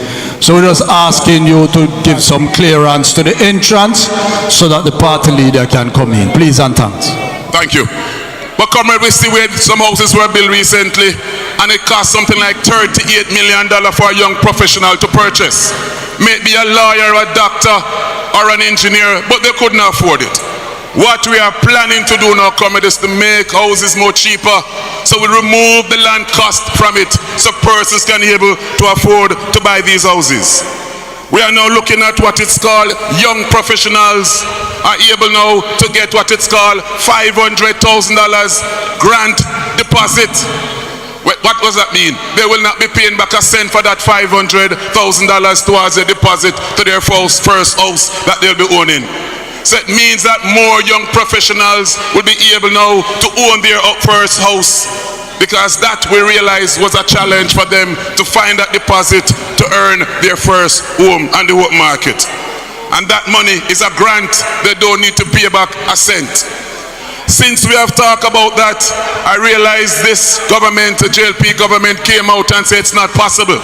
so we're just asking you to give some clearance to the entrance so that the party leader can come in, please and thanks. Thank you. But comrade, we see where some houses were built recently and it cost something like $38 million for a young professional to purchase. Maybe a lawyer, a doctor, or an engineer, but they couldn't afford it. What we are planning to do now, comrade, is to make houses more cheaper. So we remove the land cost from it so persons can be able to afford to buy these houses. We are now looking at what it's called, young professionals are able now to get what it's called $500,000 grant deposit. What does that mean? They will not be paying back a cent for that $500,000 towards a deposit to their first house that they'll be owning. So it means that more young professionals will be able now to own their first house, because that we realize was a challenge for them to find that deposit to earn their first home on the work market. And that money is a grant. They don't need to pay back a cent. Since we have talked about that, I realize this government, the JLP government, came out and said it's not possible.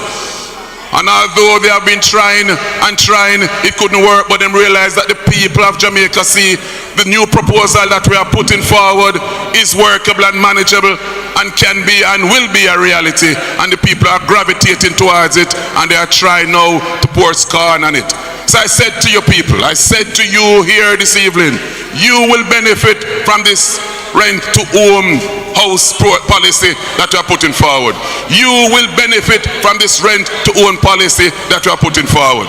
And although they have been trying and trying, it couldn't work, but them realize that the people of Jamaica see the new proposal that we are putting forward is workable and manageable and can be and will be a reality, and the people are gravitating towards it, and they are trying now to pour scorn on it. So I said to you people, I said to you here this evening, you will benefit from this rent to own house policy that we are putting forward. You will benefit from this rent to own policy that we are putting forward.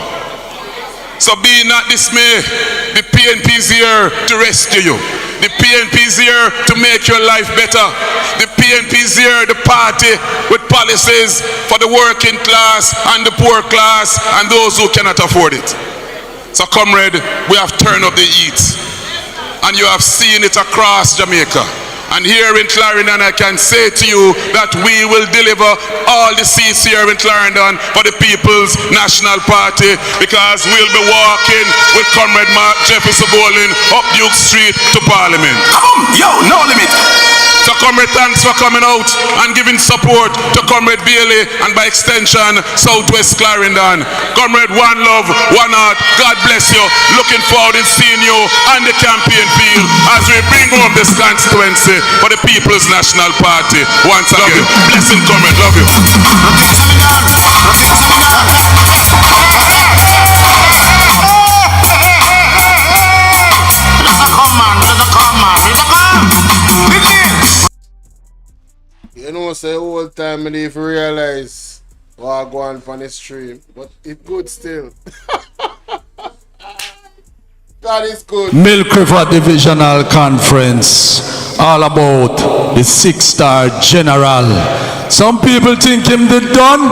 So be not dismayed. The PNP is here to rescue you. The PNP is here to make your life better. The PNP is here, the party with policies for the working class and the poor class and those who cannot afford it. So comrade, we have turned up the heat, and you have seen it across Jamaica. And here in Clarendon, I can say to you that we will deliver all the seats here in Clarendon for the People's National Party, because we'll be walking with Comrade Mark Jefferson Bowling up Duke Street to Parliament. Come, yo, no limit. So comrade, thanks for coming out and giving support to Comrade Bailey and by extension Southwest Clarendon. Comrade, one love, one heart. God bless you. Looking forward to seeing you on the campaign field as we bring home this constituency for the People's National Party once again. Blessing, comrade. Love you. You know, say all time and if you realize what I go on the stream, but it's good still. That is good. Milk River Divisional Conference, all about the 6-star general. Some people think him the done.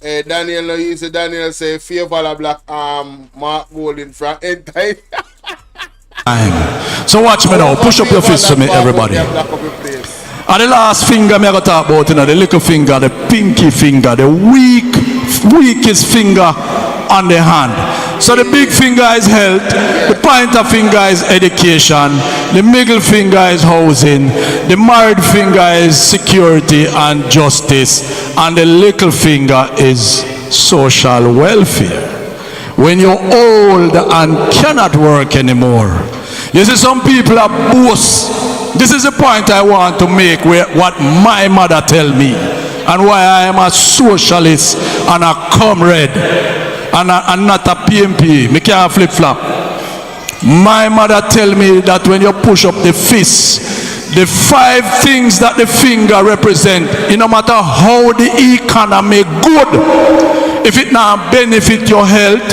Hey, Daniel, you say Daniel say favor black Mark Golding from entire. So watch me now. Push up your fist to me, everybody. And the last finger me I got talk about, you know, the little finger, the pinky finger, the weakest finger on the hand. So the big finger is health, the pointer finger is education, the middle finger is housing, the married finger is security and justice, and the little finger is social welfare. When you're old and cannot work anymore, you see some people are boast this is the point I want to make, where what my mother tell me, and why I am a socialist and a comrade and not a PMP. Me can't flip flop. My mother tell me that when you push up the fist, the 5 things that the finger represent, no matter how the economy good, if it not benefit your health,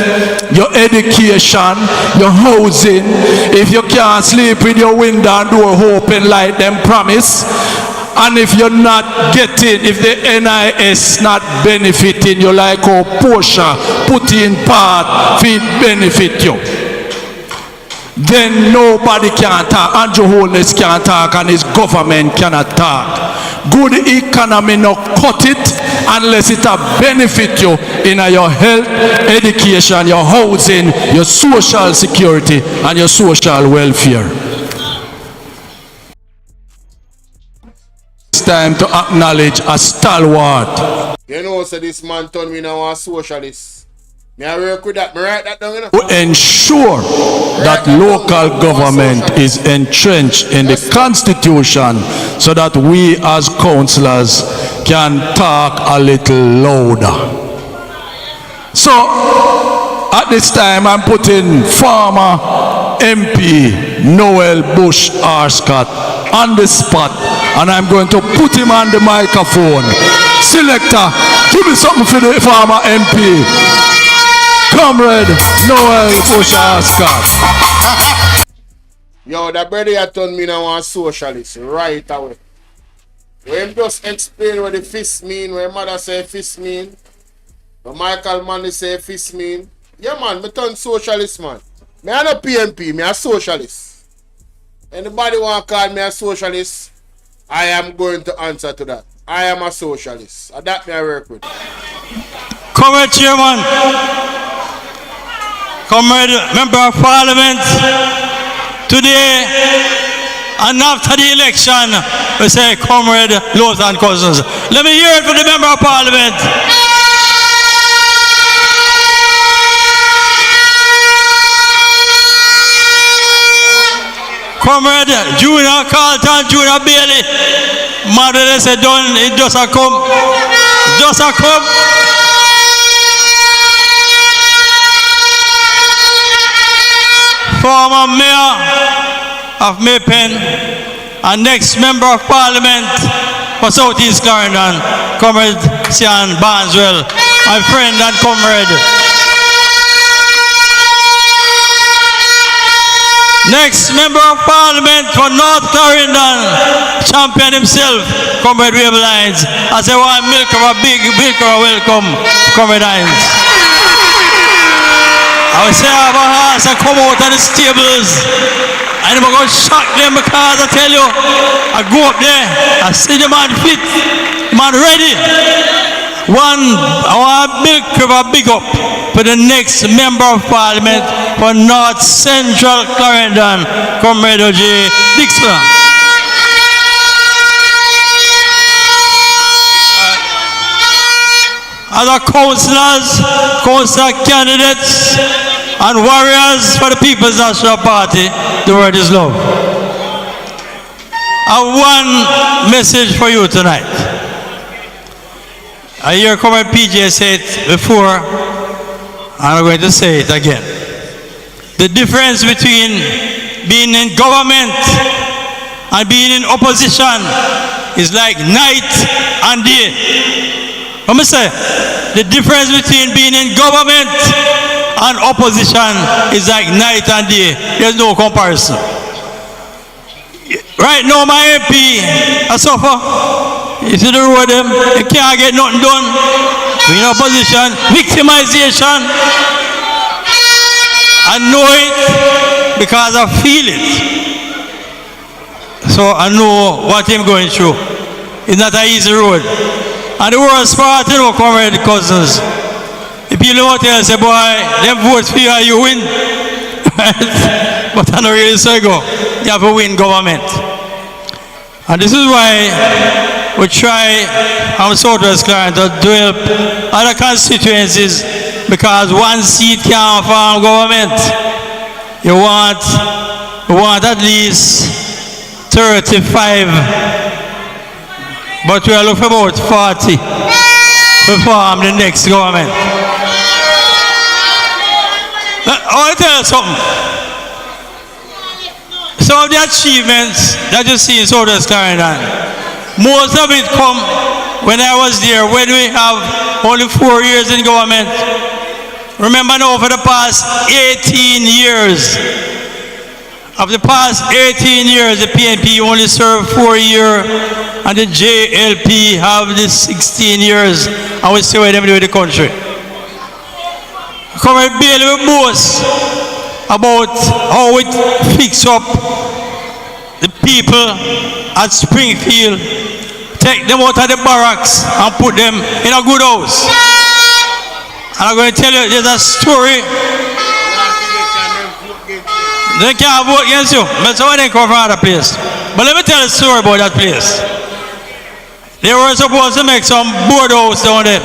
your education, your housing, if you can't sleep with your window and door open like them promise, and if you're not getting, if the NIS not benefiting you like how Porsche put in part for it benefit you, then nobody can talk. Andrew Holness can't talk, and his government cannot talk. Good economy no cut it unless it benefit you in your health, education, your housing, your social security, and your social welfare. It's time to acknowledge a stalwart. You know, so this man turned me now a socialist. May I work with that? Me write that down, you know? To ensure that local government is entrenched in the constitution so that we as councillors can talk a little louder. So at this time I'm putting former MP Noel Bush Arscott on the spot, and I'm going to put him on the microphone. Selector, give me something for the former MP. Comrade Noel Bush Arscott. Yo, that brother you turned me now a socialist right away. When him just explain what the fist mean, when mother say fist mean, when Michael Manley say fist mean. Yeah man, me turn socialist man. Me a no PMP, me a socialist. Anybody want to call me a socialist, I am going to answer to that. I am a socialist. And that me I work with. Comrade Chairman, Comrade Member of Parliament, today and after the election, we say Comrade Lothan Cousins. Let me hear it from the Member of Parliament. Comrade Junior Carlton, Junior Bailey, mother they say done, it just a come. Just a come. Former Mayor of Maypen and next Member of Parliament for South East Clarendon, Comrade Sian Barneswell, my friend and comrade. Next Member of Parliament for North Clarendon, champion himself, Comrade Wave Lines. I say, one milk of a big welcome, Comrade Hines. I will say, I have a horse and come out of the stables, and I'm going to shock them because I tell you, I go up there, I see the man fit, man ready. I want a big up for the next Member of Parliament for North Central Clarendon, Comrade O.J. Dixon. Other councillors, councillor candidates, and warriors for the People's National Party, the word is love. I have one message for you tonight. I hear Comrade PJ say it before, and I'm going to say it again. The difference between being in government and being in opposition is like night and day. Let me say, the difference between being in government and opposition is like night and day. There's no comparison. Right now, my MP, I suffer. You see the road them, you can't get nothing done. We're in opposition, victimization. I know it because I feel it. So I know what I'm going through. It's not an easy road. And the worst part, you know, Comrade Cousins, if you know what else, say, boy, them votes for you, you win. But I don't really say go. You have to win government. And this is why we try our Southwest Clarendon to help other constituencies, because one seat can't form government. You want at least 35, but we are looking for about 40 to form the next government. I want to tell you something. Some of the achievements that you see in Southwest Carolina, most of it come when I was there, when we have only 4 years in government. Remember now, for the past 18 years, of the past 18 years, the PNP only served 4 years, and the JLP have the 16 years, and we see what they do with the country. Come and Bailey with boast about how it fix up the people at Springfield, take them out of the barracks and put them in a good house. And I'm going to tell you, there's a story. They can't vote against you. But so they come from another place. But let me tell you a story about that place. They were supposed to make some boardhouse down there.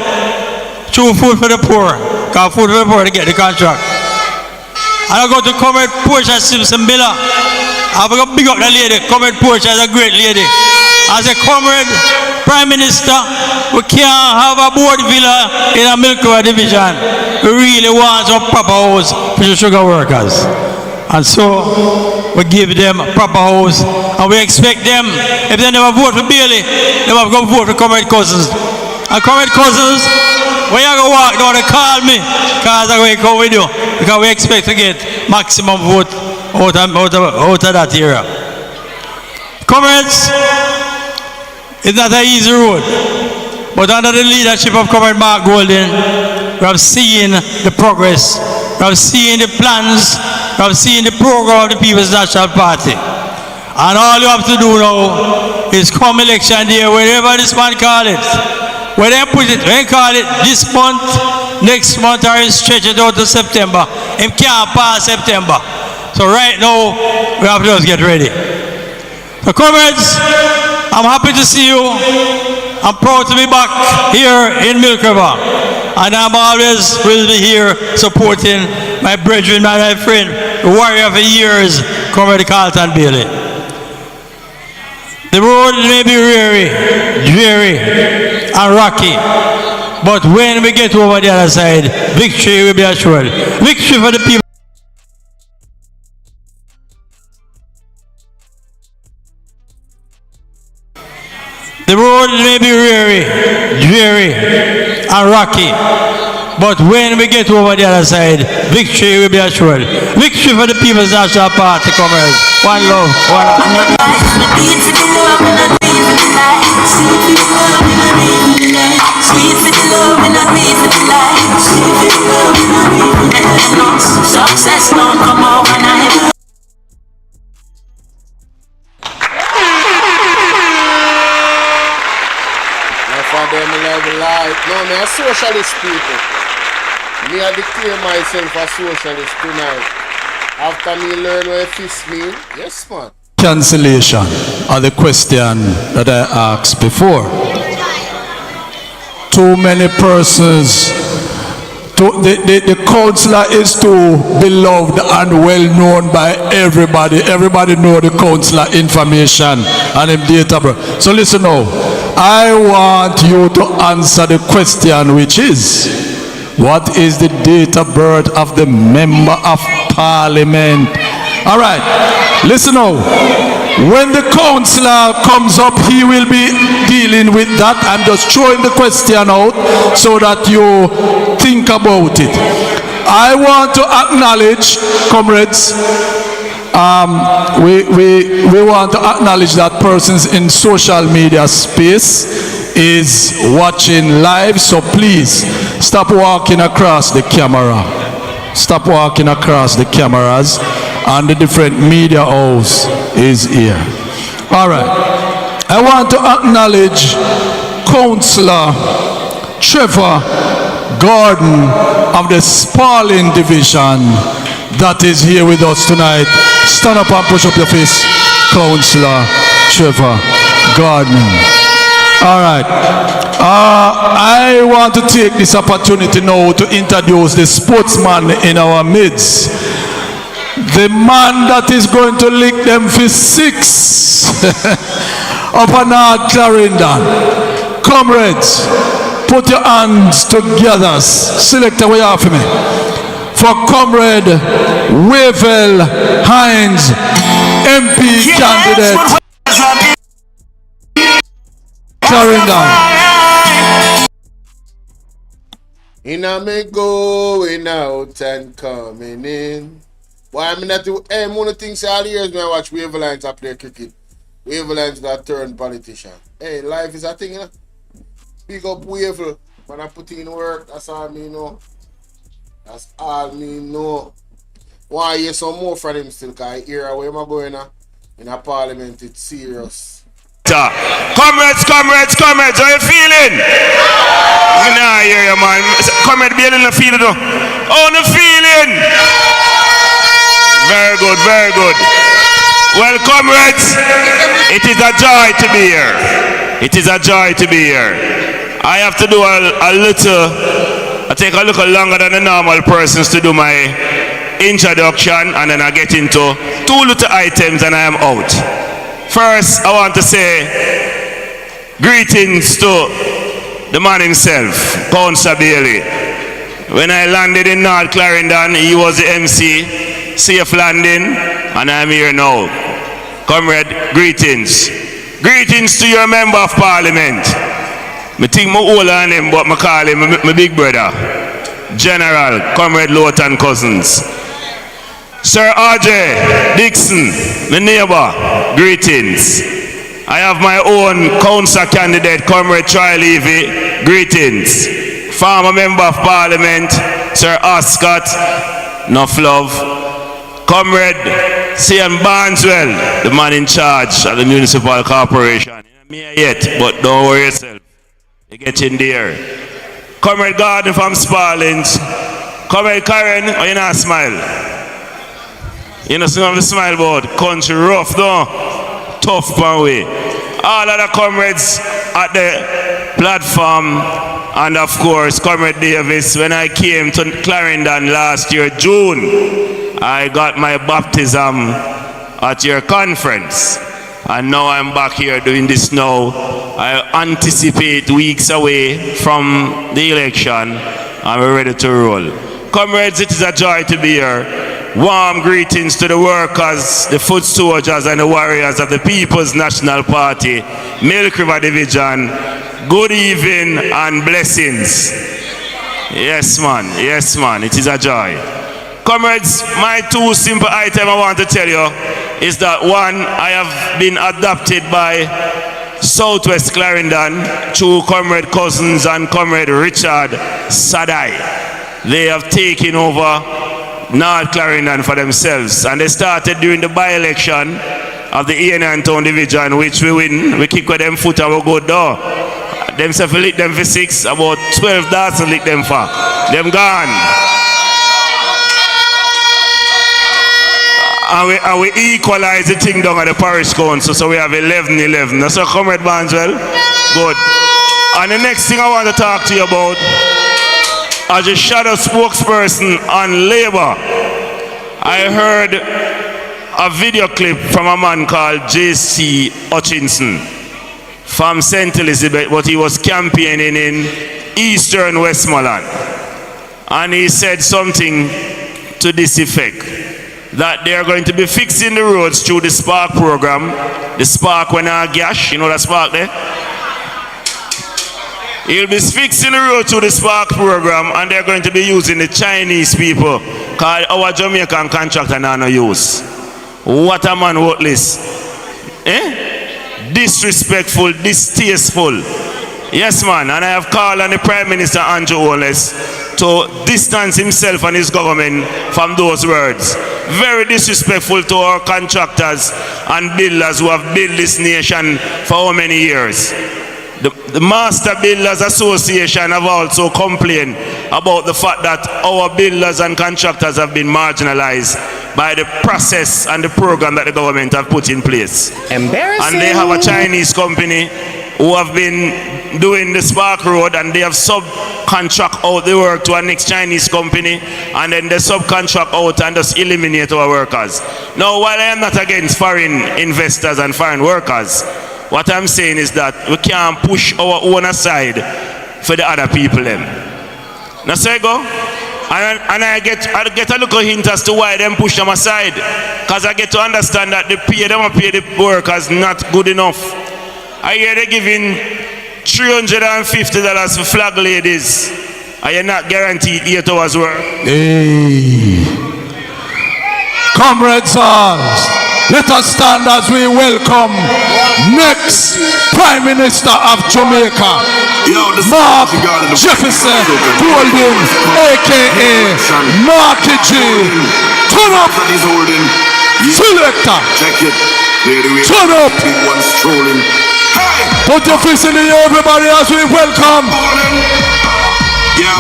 True food for the poor. Because food for the poor to get the contract. And I go to Comrade Portia Simpson Miller. I'm going to big up that lady. Comrade Portia is a great lady. As a Comrade Prime Minister, we can't have a board villa in a Milk River division. We really want some proper house for the sugar workers. And so we give them a proper house, and we expect them, if they never vote for Bailey, they will go vote for Comrade Cousins. And Comrade Cousins, when you go walk down, they call me, because I'm going to go with you, because we expect to get maximum vote out of that area. Comrades, it's not an easy road, but under the leadership of Comrade Mark Golden, we have seen the progress, we have seen the plans, we have seen the program of the People's National Party. And all you have to do now is come election day, wherever this man call it. When they put it, when they call it this month, next month, or stretch it out to September, it can't pass September. So right now, we have to just get ready. So comrades, I'm happy to see you. I'm proud to be back here in Milk River. And I'm always will be here supporting my brethren, my friend, the warrior for years, Comrade Carlton Bailey. The road may be weary, dreary, and rocky, but when we get over the other side, victory will be assured. Victory for the people. The road may be weary, dreary, and rocky, but when we get over the other side, victory will be assured. Victory for the People's National Party, comrades. One love, one love. Success don't come overnight. No, me a socialist people. Me I declare myself a socialist tonight. After me learn what FIS mean, yes man. Cancellation of the question that I asked before. Too many persons. The councillor is too beloved and well known by everybody. Everybody know the councillor information and him data. So listen now. I want you to answer the question, which is, what is the date of birth of the member of parliament? All right, listen now. When the councillor comes up, he will be dealing with that. I'm just throwing the question out so that you think about it. I want to acknowledge, comrades, we want to acknowledge that persons in social media space is watching live, so please stop walking across the camera. Stop walking across the cameras, and the different media house is here. All right. I want to acknowledge Councillor Trevor Gordon of the Sparling Division that is here with us tonight. Stand up and push up your fist, Councillor Trevor Gordon. All right. I want to take this opportunity now to introduce the sportsman in our midst. The man that is going to lick them for 6 upon our Clarendon. Comrades, put your hands together. Select a way off me. For Comrade Wavell Hines, MP candidate. Clarendon. In a me going out and coming in. Why I mean that one of the things all the years when I watch Wavell Hines play cricket. Wavell Hines got turned politician. Hey, life is a thing, you know. Big up Wavell. When I put in work, that's all me know. That's all me know. Why hear some more from him still, because I hear where am I going in a parliament, it's serious. Comrades, how you feeling? Nah, hear you, man. Comrade Bailey, no feeling though. Oh, no feeling. Very good, very good. Well, comrades, it is a joy to be here. It is a joy to be here. I have to do I take a little longer than the normal persons to do my introduction, and then I get into 2 little items and I am out. First, I want to say greetings to the man himself, Councillor Bailey. When I landed in North Clarendon, he was the MC, safe landing, and I'm here now. Comrade, greetings. Greetings to your member of parliament. I think I'm older than him, but I call him my big brother. General, Comrade Lowton Cousins. Sir R.J. Dixon, my neighbor, greetings. I have my own council candidate, Comrade Troy Levy, greetings. Former member of parliament, Sir Oscott, enough love. Comrade C.M. Barneswell, the man in charge of the municipal corporation. You're not me yet, but don't worry yourself. You're getting there. Comrade Gordon from Sparlings. Comrade Karen, oh, you not smile? You know, some of the smile board. Country rough, though. Tough one way. All other comrades at the platform, and of course, Comrade Davis. When I came to Clarendon last year, June, I got my baptism at your conference. And now I'm back here doing this now. I anticipate weeks away from the election, and we're ready to roll. Comrades, it is a joy to be here. Warm greetings to the workers, the foot soldiers, and the warriors of the People's National Party, Milk River Division. Good evening and blessings. Yes, man, it is a joy. Comrades, my 2 simple items I want to tell you is that 1, I have been adopted by Southwest Clarendon through Comrade Cousins and Comrade Richard Sadai. They have taken over North Clarendon for themselves, and they started during the by-election of the Ian Town Division, which we win. We kick with them foot and we go door. Themselves lick them for 6, about 12 darts lick them for. Them gone. And we equalize the thing down at the parish council, so we have 11-11. That's a Comrade Barneswell. Good. And the next thing I want to talk to you about, as a shadow spokesperson on Labour, I heard a video clip from a man called J.C. Hutchinson from St. Elizabeth, but he was campaigning in Eastern Westmoreland. And he said something to this effect, that they are going to be fixing the roads through the Spark program. The Spark when I gash, you know that Spark there? He'll be fixing the road to the Spark program, and they're going to be using the Chinese people, because our Jamaican contractor now no use. What a man worthless. Disrespectful, distasteful. Yes, man, and I have called on the Prime Minister Andrew Holness to distance himself and his government from those words. Very disrespectful to our contractors and builders who have built this nation for how many years. The Master Builders Association have also complained about the fact that our builders and contractors have been marginalized by the process and the program that the government have put in place. Embarrassing. And they have a Chinese company who have been doing the Spark Road, and they have contract out the work to a next Chinese company, and then they subcontract out and just eliminate our workers. Now, while I am not against foreign investors and foreign workers, what I'm saying is that we can't push our own aside for the other people them. Now say go. And I get a little hint as to why them push them aside. Because I get to understand that the pay the workers not good enough. I hear they're giving $350 for flag ladies. Are you not guaranteed 8 hours work? Hey. Comrades all, let us stand as we welcome next Prime Minister of Jamaica, Mark Jefferson Golden, aka Marky G. Turn up, selector. Turn up. Put your fist in the air, everybody, as we welcome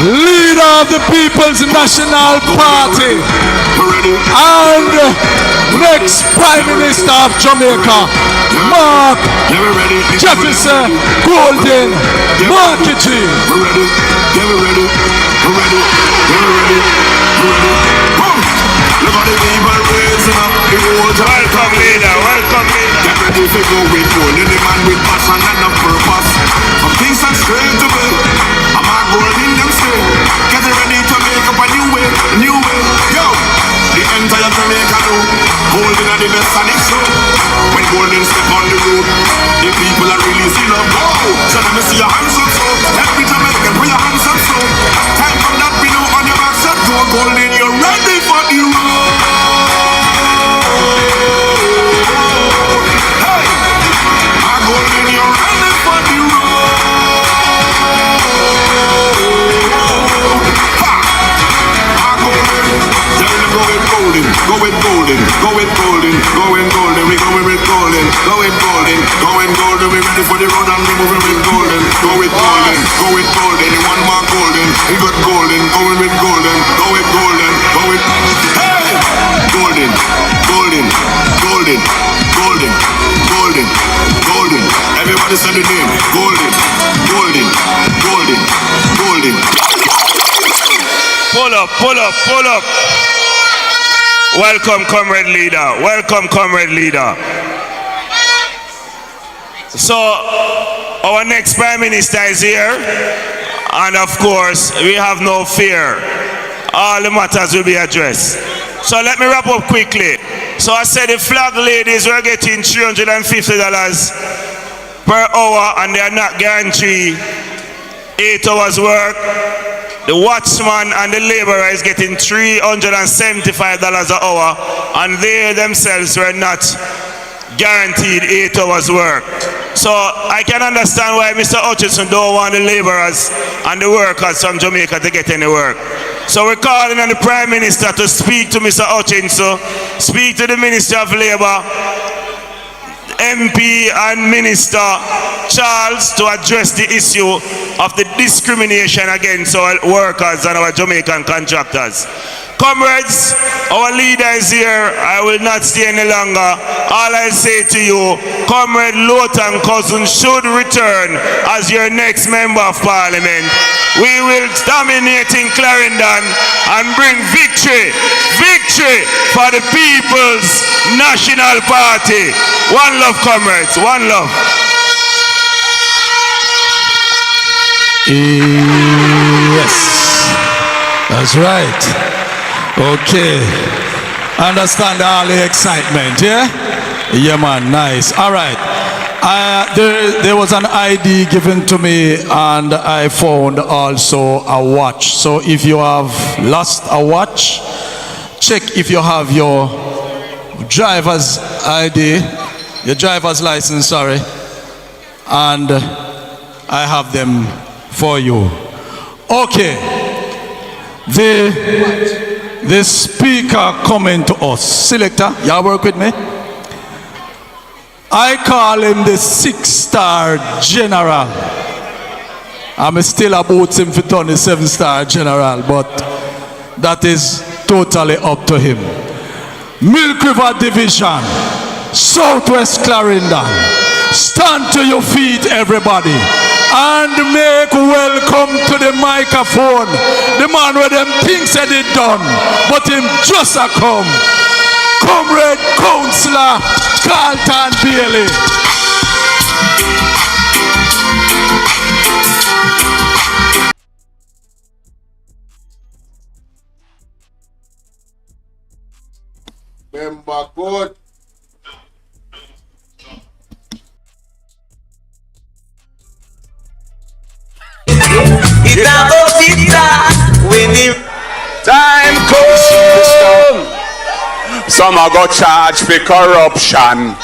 leader of the People's National Party and next Prime Minister of Jamaica, Mark Jefferson Golden, Marky G. Welcome leader, welcome leader. Get ready to go with gold. Any man with passion and a purpose. From things that straight to me. I'm a gold in them straight. Get ready to make up a new way, new way. Yo, the entire Jamaica know. Golden are the best and it's so. When Golden step on the road, the people are really see love. Whoa, so let me see your hands up so. Every Jamaican put your hands up so. Time from that below on your back shot. Go Golden, you're ready for the road. Go with golden, go with golden, go with golden, we going with golden, go with golden, go with golden, we ready for the road and we moving with golden, go with golden, go with golden, you want more golden, we got golden, going with golden, go with golden, go with, hey! Golden, golden, golden, golden, golden, golden, everybody say the name, golden, golden, golden, golden. Pull up, pull up, pull up. Welcome, comrade leader. Welcome, comrade leader. So, our next Prime Minister is here. And of course, we have no fear. All the matters will be addressed. So, let me wrap up quickly. So, I said the flag ladies were getting $350 per hour and they are not guaranteed 8 hours work. The watchman and the laborer is getting $375 an hour, and they themselves were not guaranteed 8 hours work. So I can understand why Mr. Hutchinson don't want the laborers and the workers from Jamaica to get any work. So we're calling on the Prime Minister to speak to Mr. Hutchinson, speak to the Minister of Labour, MP and Minister Charles to address the issue of the discrimination against our workers and our Jamaican contractors. Comrades, our leader is here. I will not stay any longer. All I say to you, Comrade Lotan Cousin should return as your next member of parliament. We will dominate in Clarendon and bring victory, victory for the People's National Party. One love, comrades, one love. Yes, that's right. Okay, understand all the excitement, yeah? Yeah, man, nice. All right. There was an ID given to me, and I found also a watch. So if you have lost a watch, check if you have your driver's ID, your driver's license, sorry, and I have them for you. Okay. The speaker coming to us. Selector, y'all work with me? I call him the 6-star general. I'm still about him for 7-star general, but that is totally up to him. Milk River Division, Southwest Clarendon. Stand to your feet, everybody. and make welcome to the microphone the man where them things said it done, but him just a come. Comrade Councillor Carlton Bailey. Remember good. Time come. Some are go charge for corruption.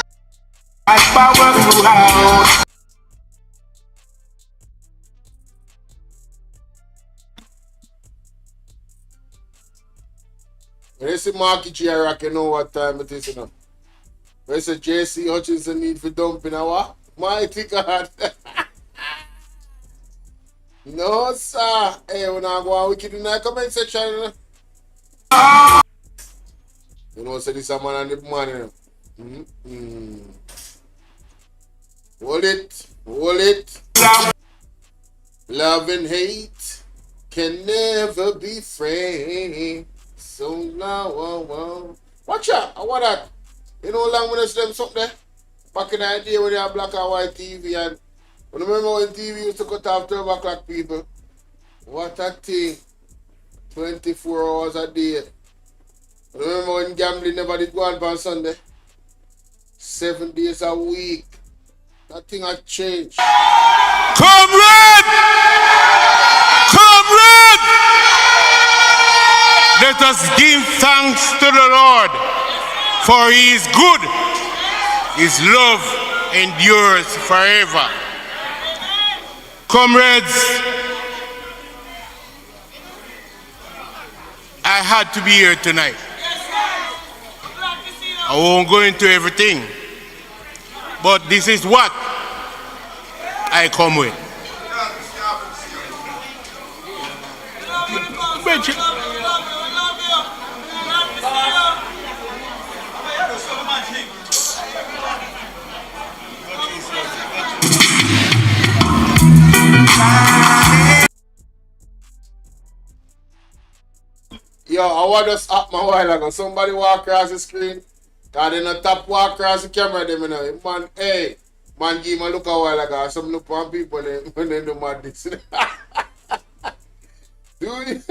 When you see Marky J. Rock, you know what time it is, you know. When you say JC Hutchinson need for dumping a what? Mighty God. No, sir. Hey, we're not going wicked in the comment section, you know. You know, say this a man and the man, you know. Hold it. Hold it. Love and hate can never be friends. So now, watch out. I want that. You know how long when I see them something there? Back in the day when they had black and white TV, and I remember when TV used to cut off 12 o'clock people. What a thing. 24 hours a day. I remember when gambling never did go on Sunday. 7 days a week. That thing had changed. Comrade! Comrade! Let us give thanks to the Lord, for he is good. His love endures forever. Comrades, I had to be here tonight. I won't go into everything, but this is what I come with. Yo, I want just happen a while ago. Somebody walk across the screen. Cause they not top walk across the camera them, you know. Man, hey, man give me a look a while ago. Some look on people when they do madness. Dude.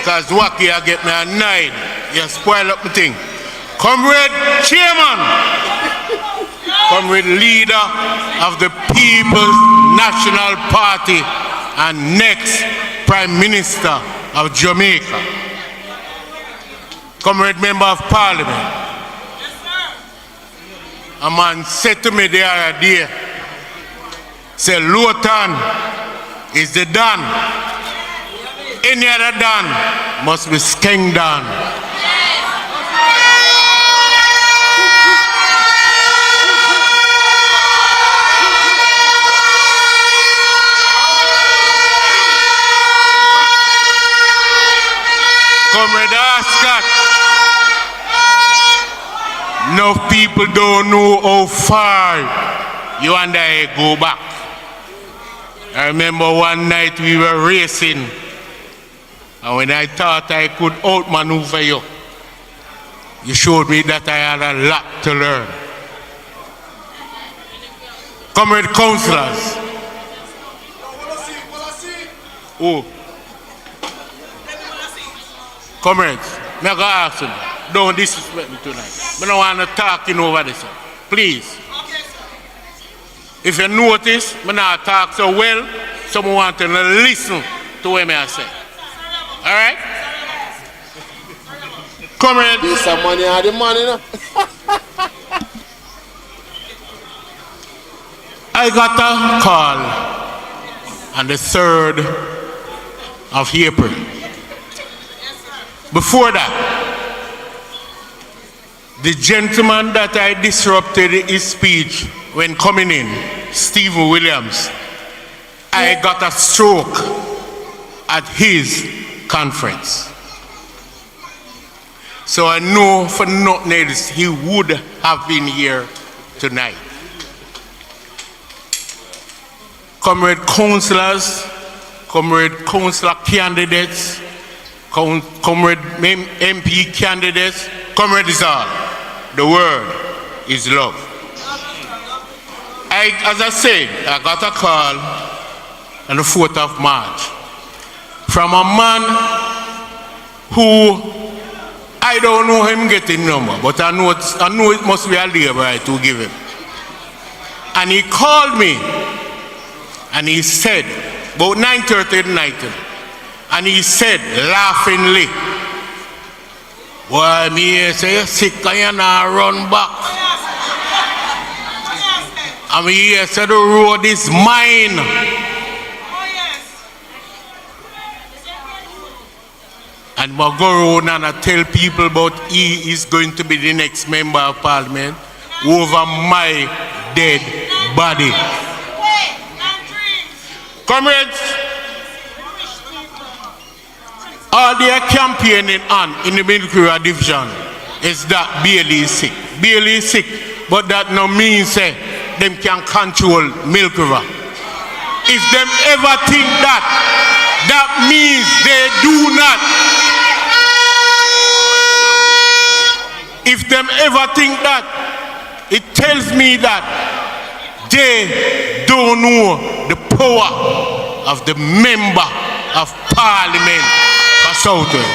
Cause Wacky I get me a 9. You spoil up my thing. Comrade Chairman. Comrade Leader of the People's National Party and next Prime Minister of Jamaica. Comrade Member of Parliament. A man said to me the other day, say Luton is the Don. Any other Don must be Skeng Don. Comrade Ascot, enough people don't know how far you and I go back. I remember one night we were racing, and when I thought I could outmaneuver you, you showed me that I had a lot to learn. Comrade councillors. Oh. Comrades, me go ask you, don't disrespect me tonight. I don't want to talking over this. Please. If you notice, I not talk so well, someone want to listen to what I say. Alright? Comrade. This some money are the money, you know. I got a call on the 3rd of April. Before that, the gentleman that I disrupted his speech when coming in, Stephen Williams, I got a stroke at his conference. So I know for nothing else he would have been here tonight. comrade councillors, comrade councillor candidates, comrade MP candidates, comrade is all. The word is love. As I said, I got a call on the 4th of March from a man who I don't know him getting number, but I know it must be a labor to give him. And he called me and he said, about 9:30 at night, and he said laughingly, "Boy, me say you're sick and you're not run back. I mean, he said the road is mine." And I go around and I tell people about he is going to be the next member of parliament over my dead body. Comrades, all they are campaigning on in the military division is that Bailey is sick. Bailey is sick, but that no means them can control Milk River. If them ever think that, that means they do not. If them ever think that, it tells me that they don't know the power of the member of parliament for Southwest.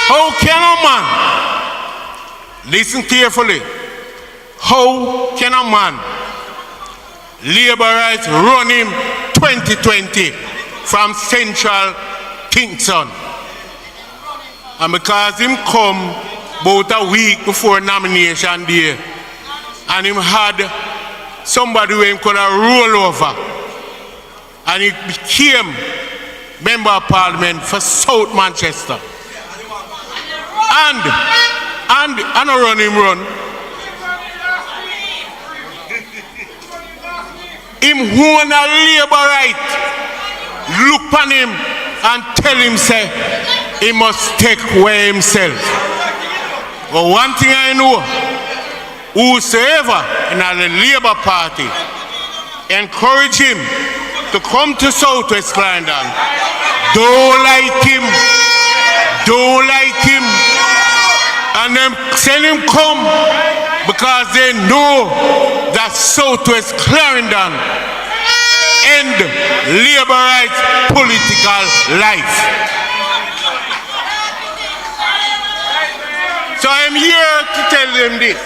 How can a man, listen carefully, how can a man, labor rights run him 2020 from Central Kingston? And because him come about a week before nomination day, and him had somebody who him could roll over, and he became member of parliament for South Manchester. And I run him run. Him own a labor right. Look on him and tell him say he must take away himself. But one thing I know, whosoever in the Labour Party encourage him to come to Southwest Clarendon, don't like him, and then send him come because they know that Southwest Clarendon end labor rights political life. So I'm here to tell them this.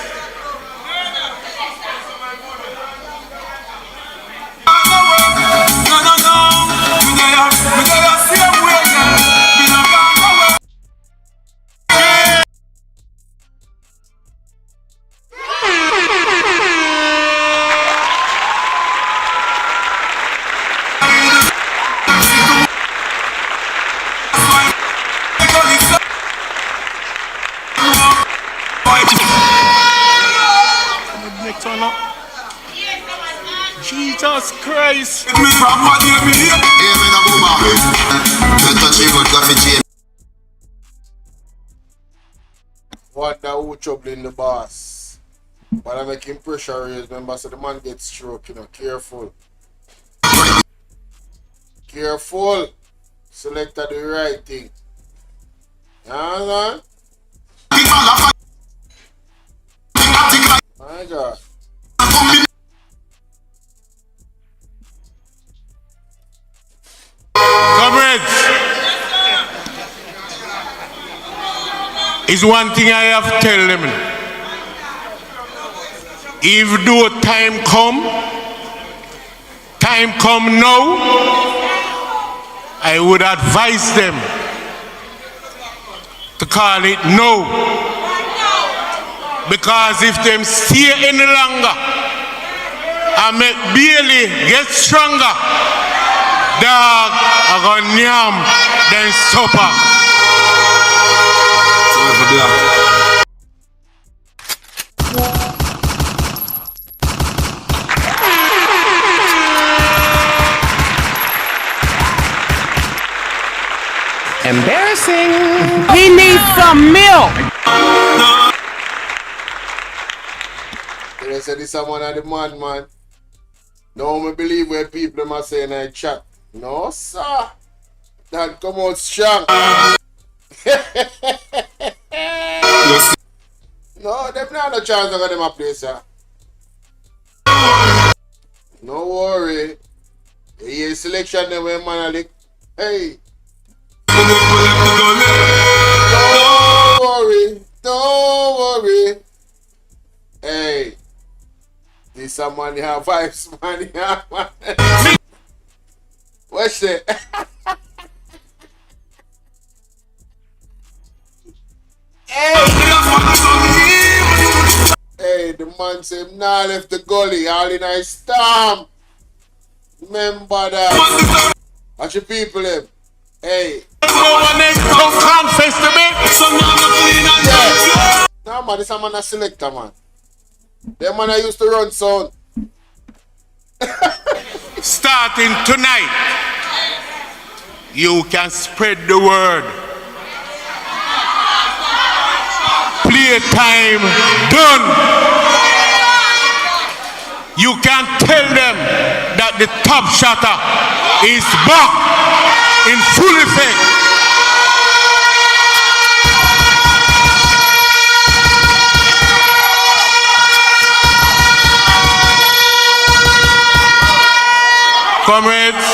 Jesus Christ. What that who troubling the boss? But I make him pressure raise, remember, so the man gets stroke, you know. Careful. Careful. Select the right thing. You understand? My God. Comrades, is one thing I have to tell them. If do time come now, I would advise them to call it no. Because if them stay any longer and make Bailey get stronger, dog are gonna yam then supper. Embarrassing. He needs some milk. They say this is one of the man. No, me believe what people must say in the chat. No, sir. That come out strong. No, them not no chance of them a play, sir. No worry. You hear selection them when man like, hey. Don't worry. Hey. This a man have vibes, man. What's that? Hey, the man said, nah, left the gully, all in a storm. Remember that. Watch your people, them. Hey. No one else don't confess to me. Yeah. Nah, man, this a man a selector, man. Them man I used to run sound. Starting tonight, you can spread the word. Playtime done. You can tell them that the top shutter is back in full effect. Comrades,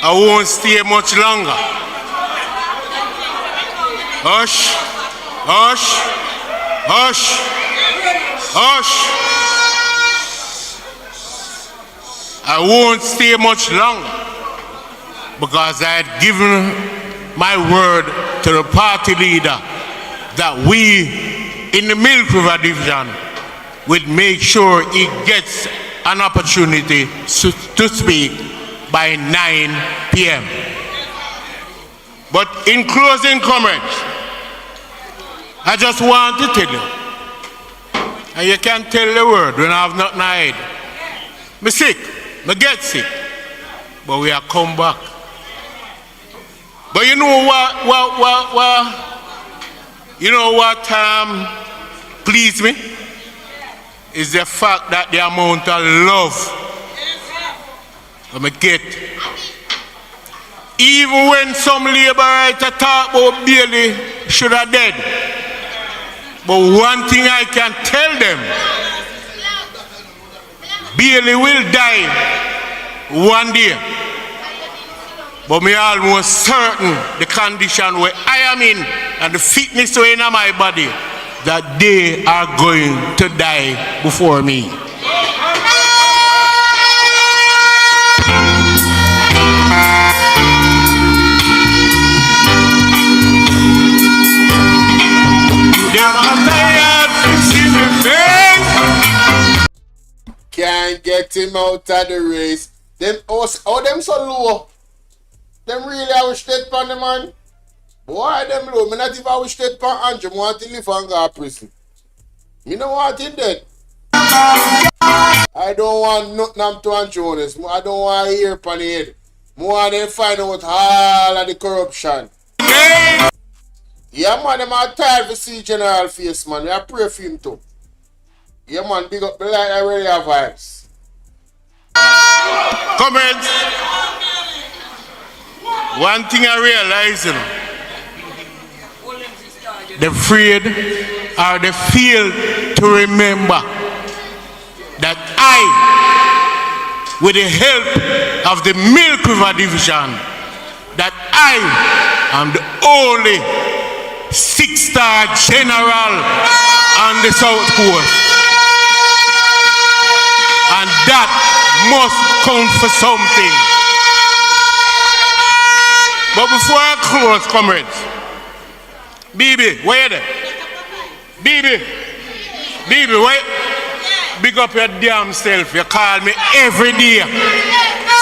I won't stay much longer. Hush, hush, hush, hush. I won't stay much longer because I had given my word to the party leader that we in the Milk River Division would make sure he gets an opportunity to speak by 9 p.m. But in closing comments, I just want to tell you, and you can't tell the word when I have nothing to hide. Me sick, me get sick, but we are come back. But you know what pleased me? Is the fact that the amount of love I get. Even when some labor writer talk about Bailey should have dead. But one thing I can tell them, Bailey will die one day. But me almost certain the condition where I am in and the fitness in my body that they are going to die before me. Can't get him out of the race. Them them so low. Them really I wish dead pan the man. Why them low? Me not even wish dead pan Andrew. I want to live and go to prison. Me no want him dead. I don't want nothing to Andrew this. I don't want to hear pan the head. I want them find out all of the corruption. Yeah man, them are tired to see General face man. I pray for him too. Yeah man, big up the light, I really have vibes. Comments. One thing I realize, they're afraid or they fail to remember that I, with the help of the Milk River Division, that I am the only 6-star general on the South Coast. And that must count for something. But before I close, comrades, Bibi, where you there? Bibi, wait. Big up your damn self. You call me every day,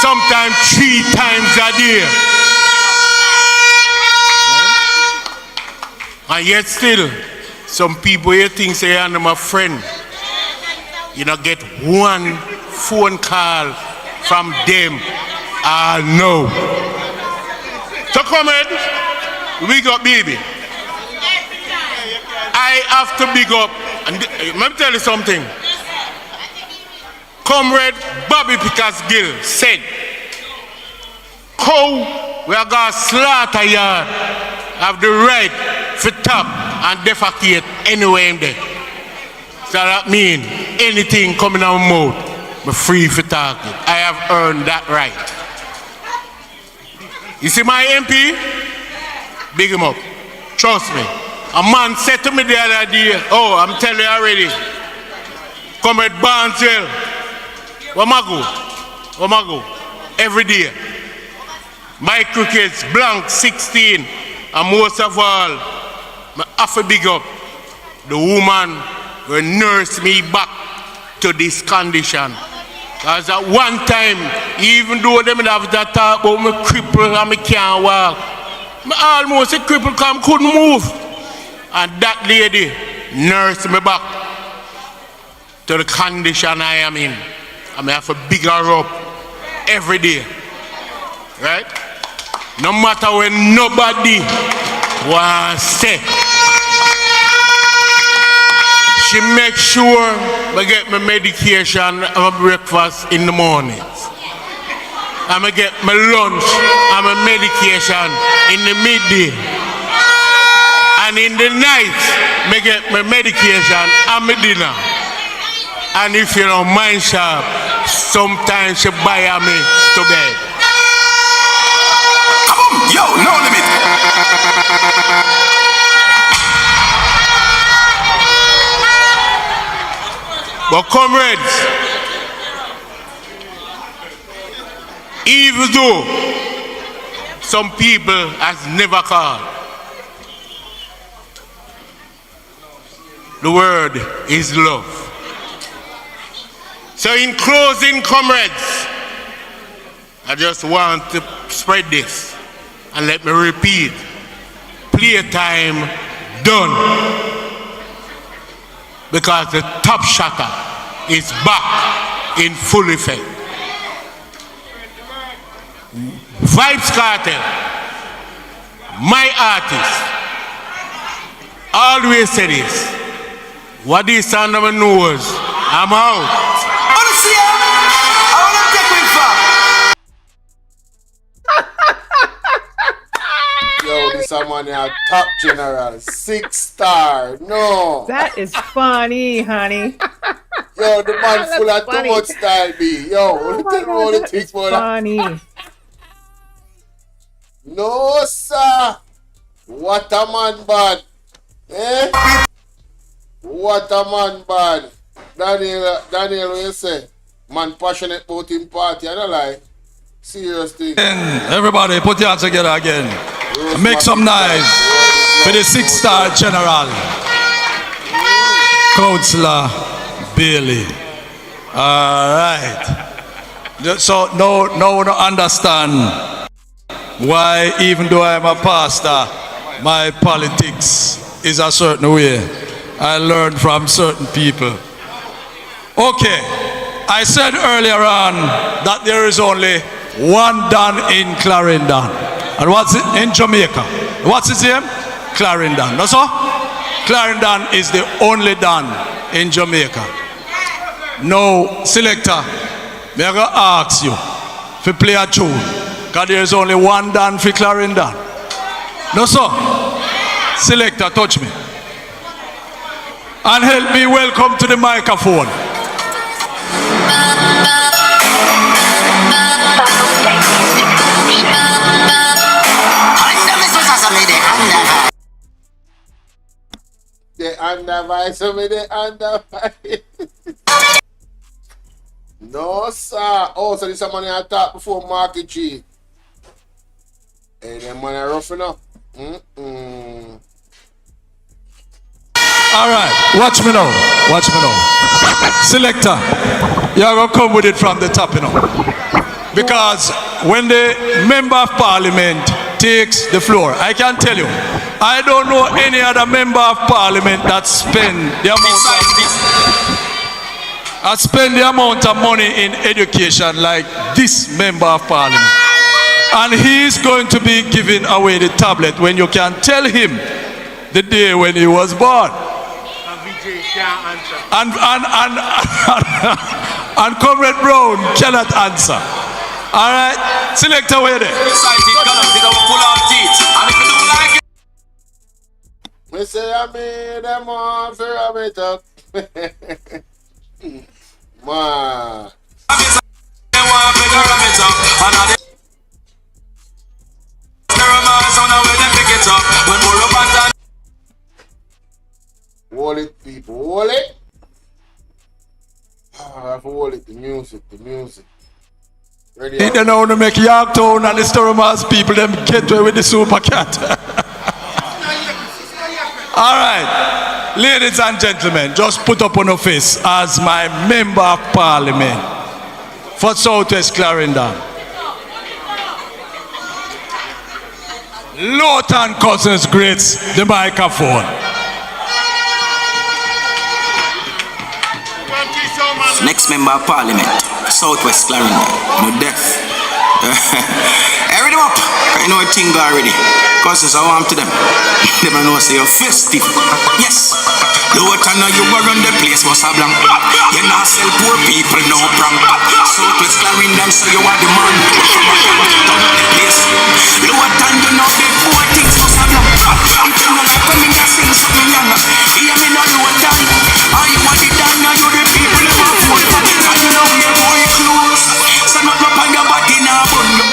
sometimes 3 times a day. And yet still, some people you think say I'm my friend. You know, get one phone call from them. No. So comrades, big up, baby. I have to big up, and let me tell you something. Comrade Bobby Pickers Gill said, how we are going to slaughter yard have the right to tap and defecate anywhere in there. So that means anything coming out of my mouth, I'm free for talking. I have earned that right. You see my MP? Big him up. Trust me. A man said to me the other day, oh, I'm telling you already, Comrade Barnesville, where I go? Every day. My crickets, blank 16, and most of all, I have to big up the woman who nursed me back to this condition. Because at one time, even though they have that talk about me cripple and me can't walk, I almost a cripple because I couldn't move. And that lady nursed me back to the condition I am in. I have to big her up every day. Right? No matter when nobody wants to say. She makes sure I get my medication and my breakfast in the mornings. I get my lunch and my medication in the midday. And in the night, I get my medication and my dinner. And if you don't mind sharp, sometimes she buy me to bed. Yo, no limit. But comrades, even though some people has never called, the word is love. So in closing, comrades, I just want to spread this. And let me repeat, playtime done. Because the top shutter is back in full effect. Vibes Cartel, my artist, always say this. What is under my nose? I'm out. Yo, this a man a top general, 6-star. No. That is funny, honey. Yo, the man That's full of too funny. much style, B. Yo, Oh what my you tell me God, what you that think is about that? funny. No, sir. What a man bad. Eh? What a man bad. Daniel, what you say? Man passionate about him party, I don't lie. Serious thing. Everybody put your hands together again. Make some noise for the 6-star general, Councillor Bailey. All right. So now we understand why, even though I'm a pastor, my politics is a certain way. I learned from certain people. Okay, I said earlier on that there is only one Don in Clarendon. And what's it in Jamaica? What's his name? Clarendon. That's all? Clarendon is the only Don in Jamaica. Now, selector, may I go ask you to play a tune? Because there is only one Don for Clarendon. No, sir. Selector, touch me. And help me welcome to the microphone. The undervisor with the undervisor. No, sir. Oh, so this is money I talked before Market G. Hey, them money rough enough. All right, watch me now. Watch me now. Selector, you're going to come with it from the top, you know. Because when the member of parliament takes the floor, I can tell you, I don't know any other member of parliament that spend the amount of money in education like this member of parliament. And he's going to be giving away the tablet when you can tell him the day when he was born. And Comrade Brown cannot answer. All right, select away there. Me say I made them all for a bit up. Man. Hold it, people, hold it. I have to hold it, the music. Ready? They don't know how to make Yorktown and the Stormers people them get away with the super cat. All right, ladies and gentlemen, just put up on your face as my member of parliament for Southwest Clarendon. Lawton Cousins greets the microphone. Next member of parliament, Southwest Clarendon, no death. Read them up. I know a thing already. Cause I want to them. They don't know say you're festive. Yes. The water now you were on the place was a blank. You now sell poor people no prank. Southwest Clarendon, so you are the man. Down the place. The water you know before things was a blank. If you know like when me sing something young, hear me no low down. Are you want it done now you the people who are full. And you know your boy close. So not up on your body now bun you.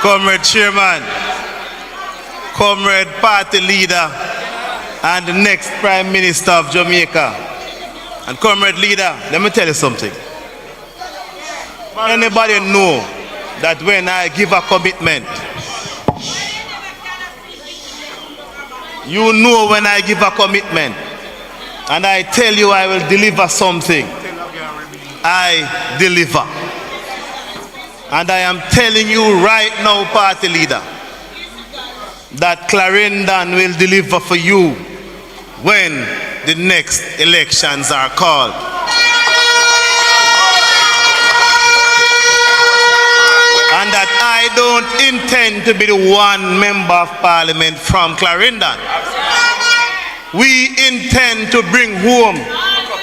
Comrade Chairman, Comrade Party Leader, and the next Prime Minister of Jamaica. And Comrade Leader, let me tell you something. Anybody know that when I give a commitment, you know when I give a commitment, and I tell you I will deliver something, I deliver. And I am telling you right now, Party Leader, that Clarendon will deliver for you when the next elections are called. And that I don't intend to be the one member of parliament from Clarendon. We intend to bring home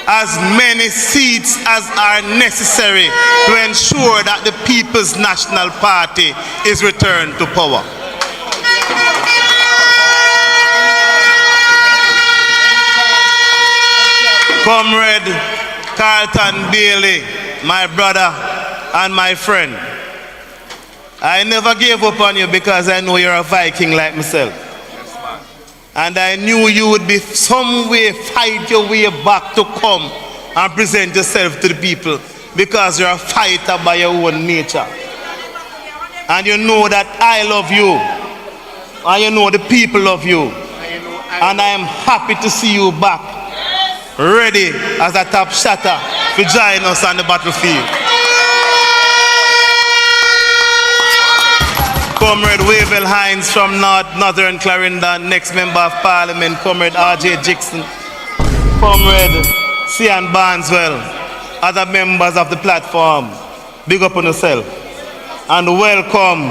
as many seats as are necessary to ensure that the People's National Party is returned to power. Comrade Carlton Bailey, my brother and my friend, I never gave up on you because I know you're a Viking like myself. And I knew you would be some way fight your way back to come and present yourself to the people because you're a fighter by your own nature. And you know that I love you. And you know the people love you. And I am happy to see you back, ready as a top shatter to join us on the battlefield. Comrade Wavell Hines from Northern Clarendon, next member of parliament, Comrade R.J. Jackson, Comrade Cian Barneswell, other members of the platform, big up on yourself, and welcome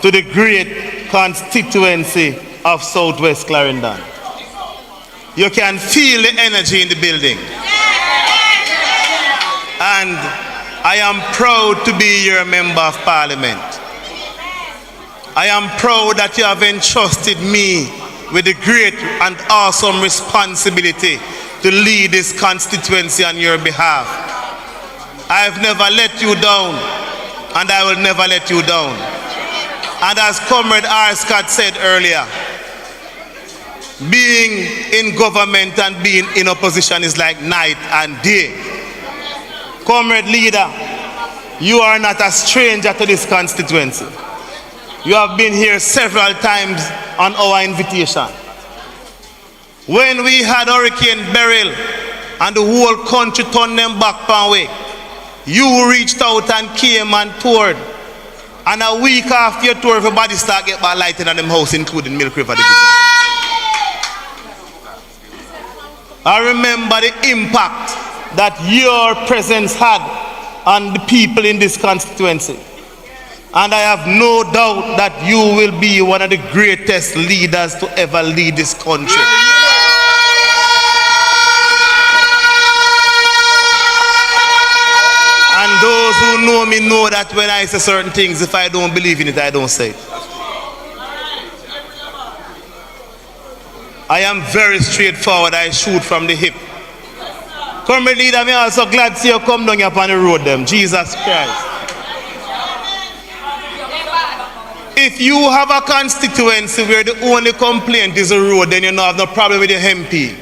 to the great constituency of Southwest Clarendon. You can feel the energy in the building. And I am proud to be your member of parliament. I am proud that you have entrusted me with the great and awesome responsibility to lead this constituency on your behalf. I've never let you down, and I will never let you down. And as Comrade R. Scott said earlier, being in government and being in opposition is like night and day. Comrade Leader, you are not a stranger to this constituency. You have been here several times on our invitation. When we had Hurricane Beryl and the whole country turned them back one way, you reached out and came and toured And a week after your tour, everybody start get back lighting on them house, including Milk River Division. I remember the impact that your presence had on the people in this constituency. And I have no doubt that you will be one of the greatest leaders to ever lead this country. And those who know me know that when I say certain things, if I don't believe in it, I don't say it. I am very straightforward. I shoot from the hip. Comrade leader, I'm also glad to see you come down here upon the road them. Jesus Christ. If you have a constituency where the only complaint is the road, then you don't have no problem with the MP.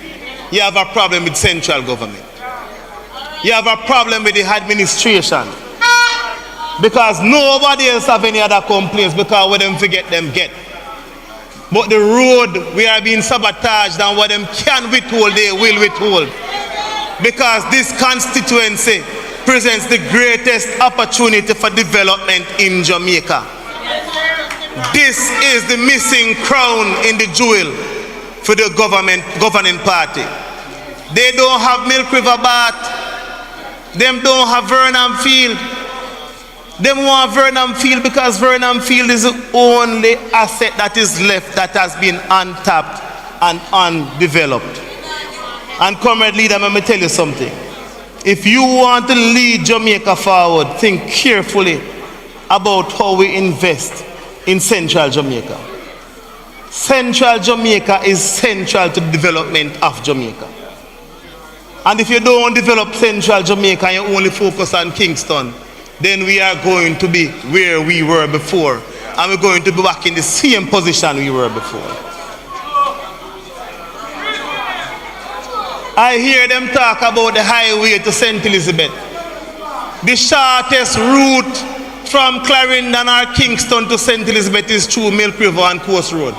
You have a problem with central government. You have a problem with the administration. Because nobody else have any other complaints because what them forget them get. But the road, we are being sabotaged, and what them can withhold, they will withhold. Because this constituency presents the greatest opportunity for development in Jamaica. This is the missing crown in the jewel for the governing party. They don't have Milk River Bath. Them don't have Vernon Field. Them want Vernon Field because Vernon Field is the only asset that is left that has been untapped and undeveloped. And comrade leader, let me tell you something. If you want to lead Jamaica forward, think carefully about how we invest in Central Jamaica. Central Jamaica is central to the development of Jamaica. And if you don't develop Central Jamaica and you only focus on Kingston, then we are going to be where we were before. And we're going to be back in the same position we were before. I hear them talk about the highway to St. Elizabeth. The shortest route from Clarendon or Kingston to St. Elizabeth is through Milk River and Coast Road.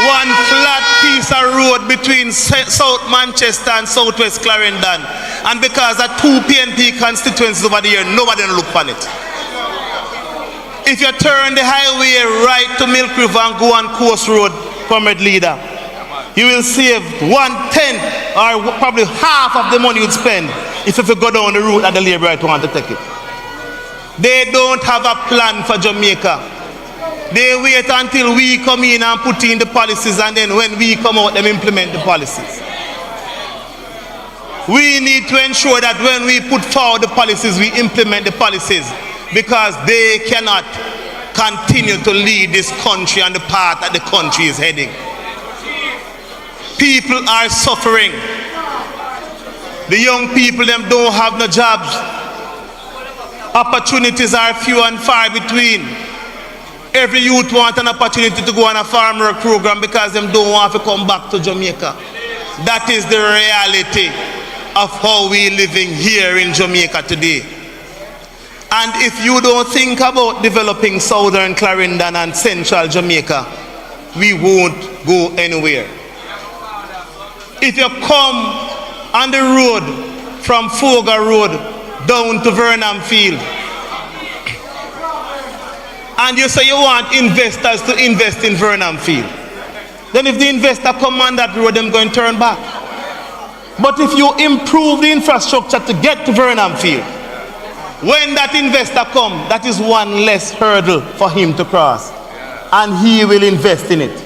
One flat piece of road between South Manchester and Southwest Clarendon. And because of two PNP constituencies over there, nobody will look on it. If you turn the highway right to Milk River and go on Coast Road, comrade leader, you will save 1/10 or probably half of the money you'd spend if you go down the route that the Labour want to take it. They don't have a plan for Jamaica. They wait until we come in and put in the policies, and then when we come out, they implement the policies. We need to ensure that when we put forward the policies, we implement the policies, because they cannot continue to lead this country on the path that the country is heading. People are suffering. The young people, them don't have no jobs. Opportunities are few and far between. Every youth wants an opportunity to go on a farm work program because them don't want to come back to Jamaica. That is the reality of how we living here in Jamaica today. And if you don't think about developing Southern Clarendon and Central Jamaica, we won't go anywhere. If you come on the road from Foga Road down to Vernon Field, and you say you want investors to invest in Vernon Field, then if the investor come on that road, them going to turn back. But if you improve the infrastructure to get to Vernon Field, when that investor come, that is one less hurdle for him to cross, and he will invest in it.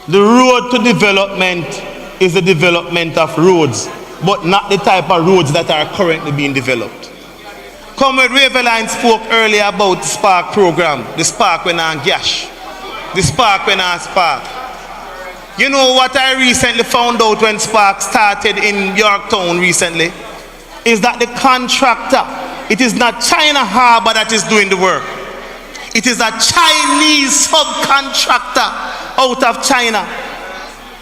The road to development is the development of roads, but not the type of roads that are currently being developed. Comrade Raveline spoke earlier about the Spark program, the Spark when on Gash, the Spark when on Spark. You know what I recently found out when Spark started in Yorktown recently? Is that the contractor, it is not China Harbour that is doing the work. It is a Chinese subcontractor out of China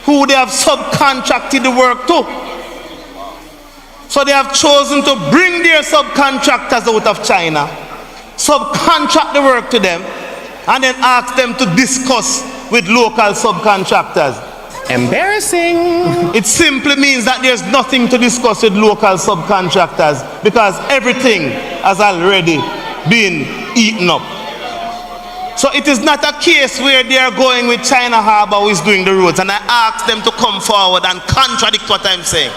who they have subcontracted the work to. So they have chosen to bring their subcontractors out of China, subcontract the work to them, and then ask them to discuss with local subcontractors. Embarrassing. It simply means that there's nothing to discuss with local subcontractors because everything has already been eaten up. So it is not a case where they are going with China Harbour who is doing the roads, and I ask them to come forward and contradict what I'm saying.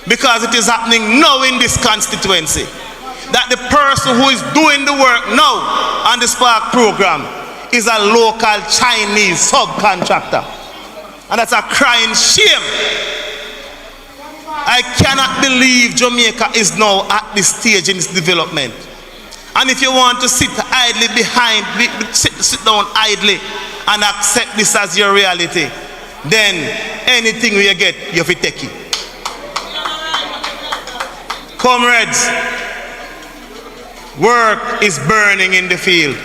Because it is happening now in this constituency that the person who is doing the work now on the Spark program is a local Chinese subcontractor. And that's a crying shame. I cannot believe Jamaica is now at this stage in its development. And if you want to sit idly sit down idly and accept this as your reality, then anything you get, you have to take it. Comrades, work is burning in the field.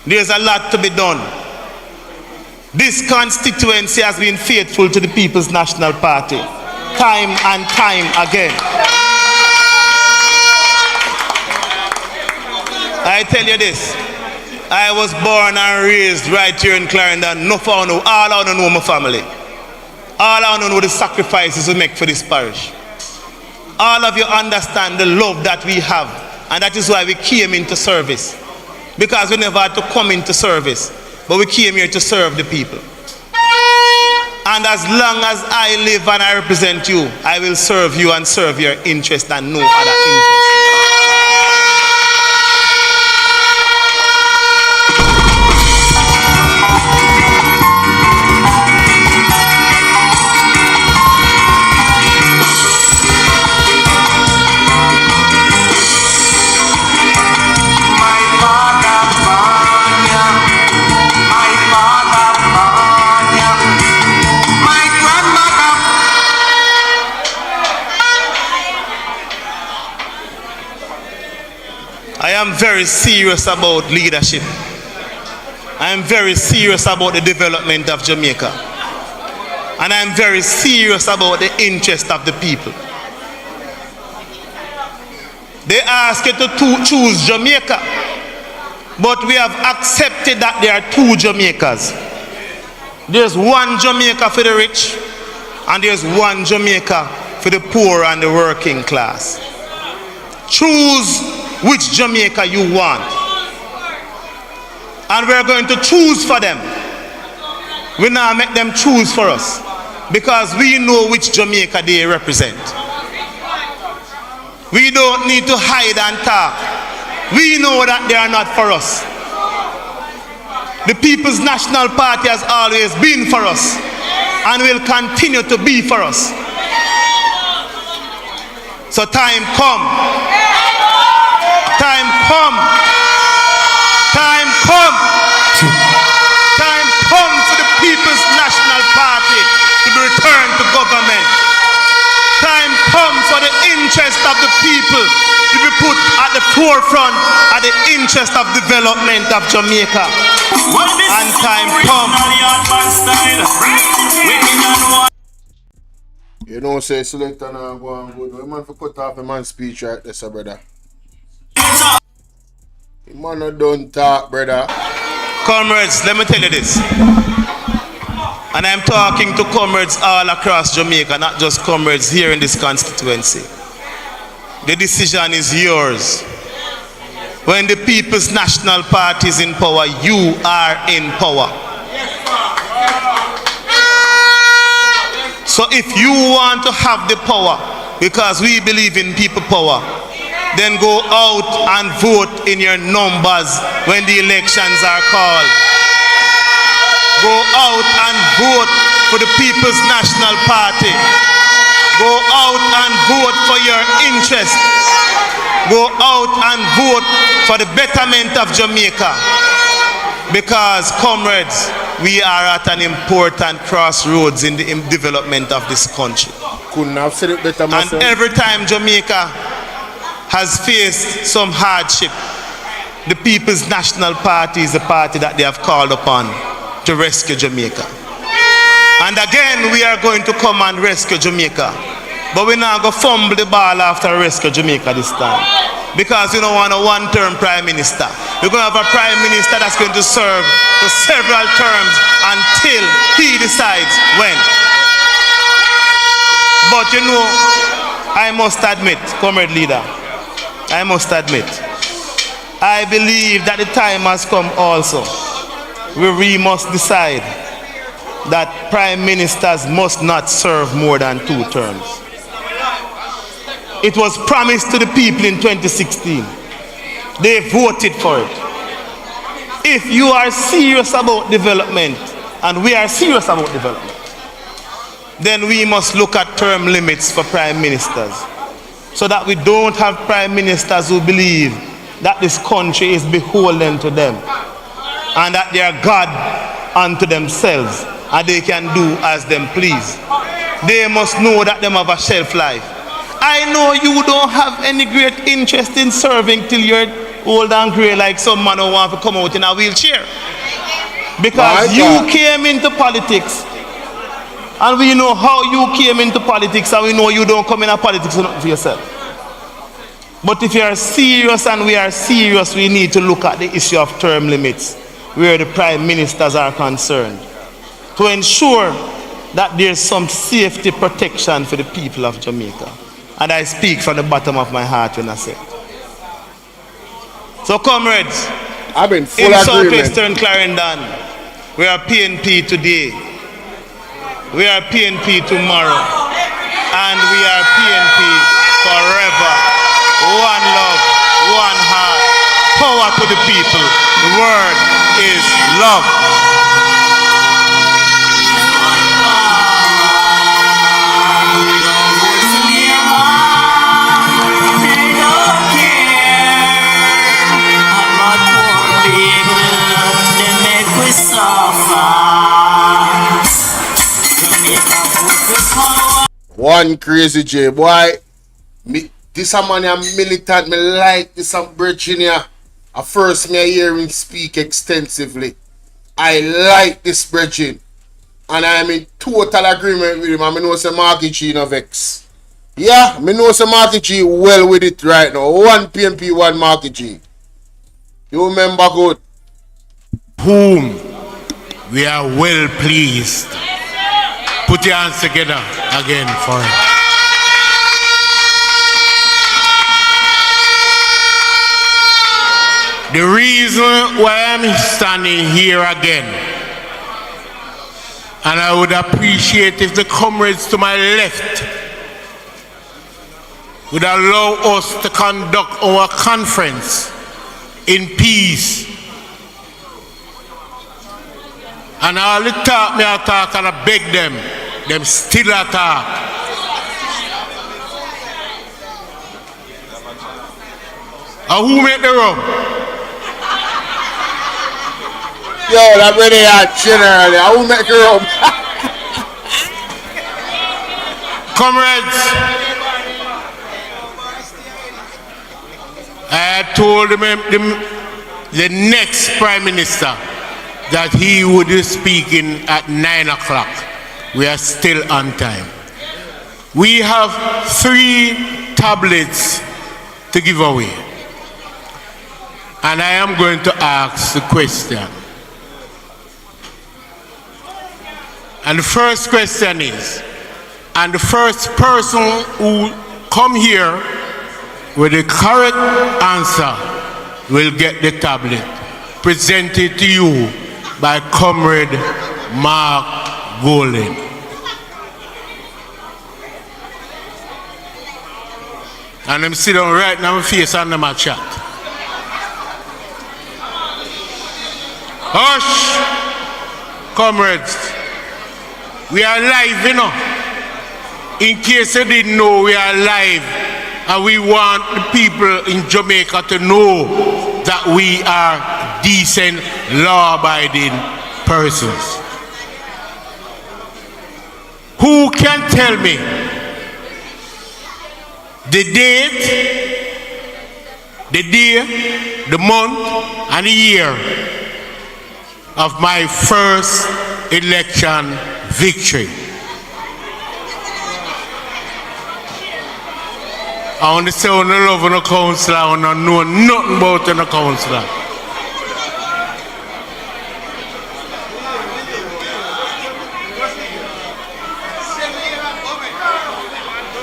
There's a lot to be done. This constituency has been faithful to the People's National Party, time and time again. I tell you this, I was born and raised right here in Clarendon. All I know my family. All I know the sacrifices we make for this parish. All of you understand the love that we have, and that is why we came into service. Because we never had to come into service, but we came here to serve the people. And as long as I live and I represent you, I will serve you and serve your interest and no other interest. I am very serious about leadership. I am very serious about the development of Jamaica. And I am very serious about the interest of the people. They ask you to choose Jamaica, but we have accepted that there are two Jamaicas. There's one Jamaica for the rich, and there's one Jamaica for the poor and the working class. Choose which Jamaica you want. And we're going to choose for them. We now make them choose for us, because we know which Jamaica they represent. We don't need to hide and talk. We know that they are not for us. The People's National Party has always been for us and will continue to be for us. So time come. Time come. Time come. Time come for the People's National Party to be returned to government. Time come for the interest of the people to be put at the forefront of the interest of development of Jamaica. And time come. You know, say selector now go on good. We man for cut off a man's speech right there, sir, brother. The man not done talk, brother. Comrades, let me tell you this. And I'm talking to comrades all across Jamaica, not just comrades here in this constituency. The decision is yours. When the People's National Party is in power, you are in power. So if you want to have the power, because we believe in people power, then go out and vote in your numbers when the elections are called. Go out and vote for the People's National Party. Go out and vote for your interest. Go out and vote for the betterment of Jamaica. Because, comrades, we are at an important crossroads in the development of this country. Couldn't have said it better myself. And every time Jamaica has faced some hardship, the People's National Party is the party that they have called upon to rescue Jamaica. And again, we are going to come and rescue Jamaica. But we're not going to fumble the ball after rescue Jamaica this time. Because we don't want a one-term prime minister. We're going to have a prime minister that's going to serve for several terms until he decides when. But you know, I must admit, comrade leader, I must admit, I believe that the time has come also where we must decide that prime ministers must not serve more than 2 terms. It was promised to the people in 2016. They voted for it. If you are serious about development, and we are serious about development, then we must look at term limits for prime ministers, so that we don't have prime ministers who believe that this country is beholden to them and that they are God unto themselves and they can do as them please. They must know that them have a shelf life. I know you don't have any great interest in serving till you're old and grey like some man who want to come out in a wheelchair. Because you came into politics, and we know how you came into politics, and we know you don't come into politics for yourself. But if you are serious and we are serious, we need to look at the issue of term limits where the prime ministers are concerned, to ensure that there's some safety protection for the people of Jamaica. And I speak from the bottom of my heart when I say it. So comrades, I've been full in agreement. Southwestern Clarendon, we are PNP today, we are PNP tomorrow, and we are PNP forever. One love, one heart, power to the people. The word is love. One crazy J boy. This a man a militant. Me like this a Virginia. At first me hear him speak extensively. I like this Virgin. And I am in total agreement with him. And I know say Marky G no vex. Yeah, me know say Marky G well with it right now. One PNP, one Marky G. You remember good. Whom we are well pleased. Put your hands together again for him. The reason why I'm standing here again, and I would appreciate if the comrades to my left would allow us to conduct our conference in peace. And all the talk me I talk and I beg them still attack. And who make the rum? Yo, that really hot generally. I will make the rum. Comrades, I told the next Prime Minister that he would be speaking at 9 o'clock. We are still on time. We have 3 tablets to give away. And I am going to ask the question. And the first question is, and the first person who come here with the correct answer will get the tablet presented to you by Comrade Mark Golden. And I'm sitting right now, my face under my chat. Hush, comrades. We are live, you know. In case you didn't know, we are live. And we want the people in Jamaica to know that we are decent, law-abiding persons. Who can tell me the date, the day, the month, and the year of my first election victory? I want to say on the love on the counselor, I want to know nothing about the counselor.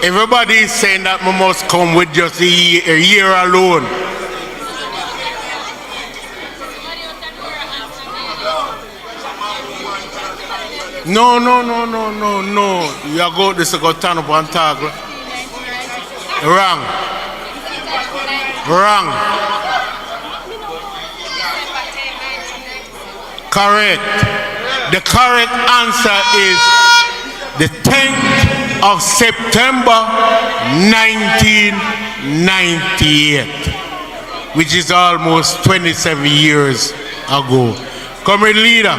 Everybody is saying that we must come with just a year alone. No. You are going to go turn up and talk. Wrong. Correct. The correct answer is the 10th of September 1998, which is almost 27 years ago. Comrade leader.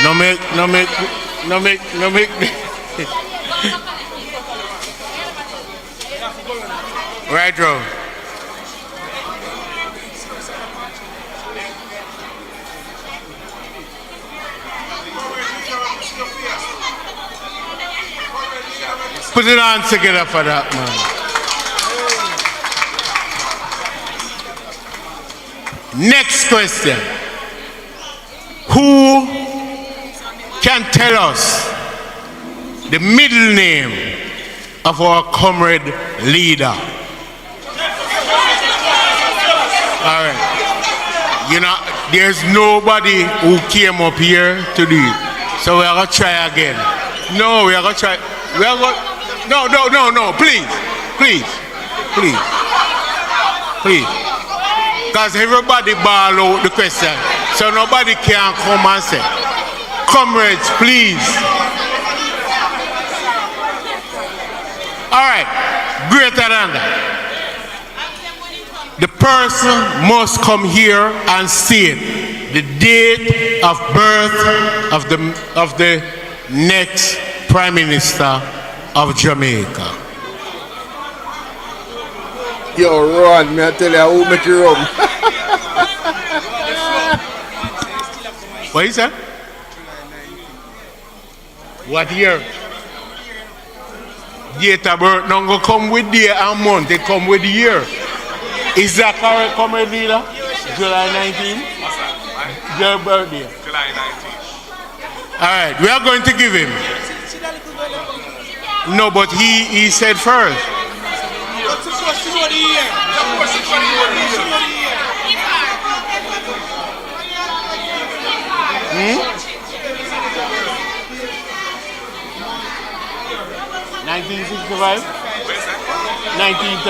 No make. Right, bro. Put it on together for that, man. Next question. Who can tell us the middle name of our comrade leader? All right. You know, there's nobody who came up here to do it. So we are going to try again. No, we are going to try. We are going. No. Please. Because everybody ball out the question. So nobody can come and say, comrades, please. All right. Greater than that. The person must come here and state the date of birth of the next Prime Minister of Jamaica. Yo, Ron, me I tell you, who make you rum? What is that? What year? Date of birth, don't go come with day and month, they come with the year. Is that correct, comrade leader? July 19th? Your birthday? July 19th. All right, we are going to give him. No, but he said first. Hmm? 1965? 19th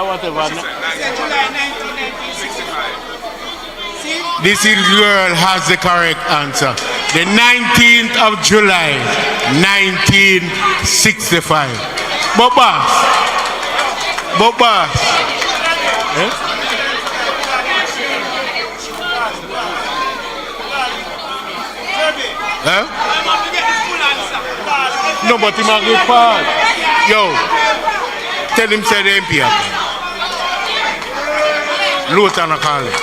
whatever. This girl has the correct answer. The 19th of July, 1965. Bobas. Eh? Huh? No, but he might get part. Yo, tell him say the MP. Luton call it.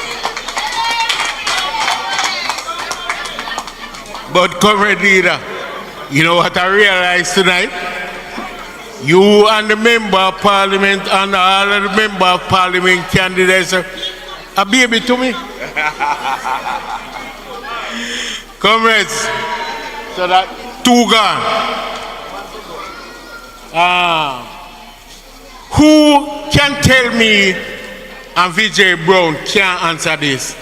But comrade leader, you know what I realized tonight? You and the member of parliament and all of the member of parliament candidates are a baby to me. Comrades, so that two gone. Who can tell me, and Vijay Brown can't answer this,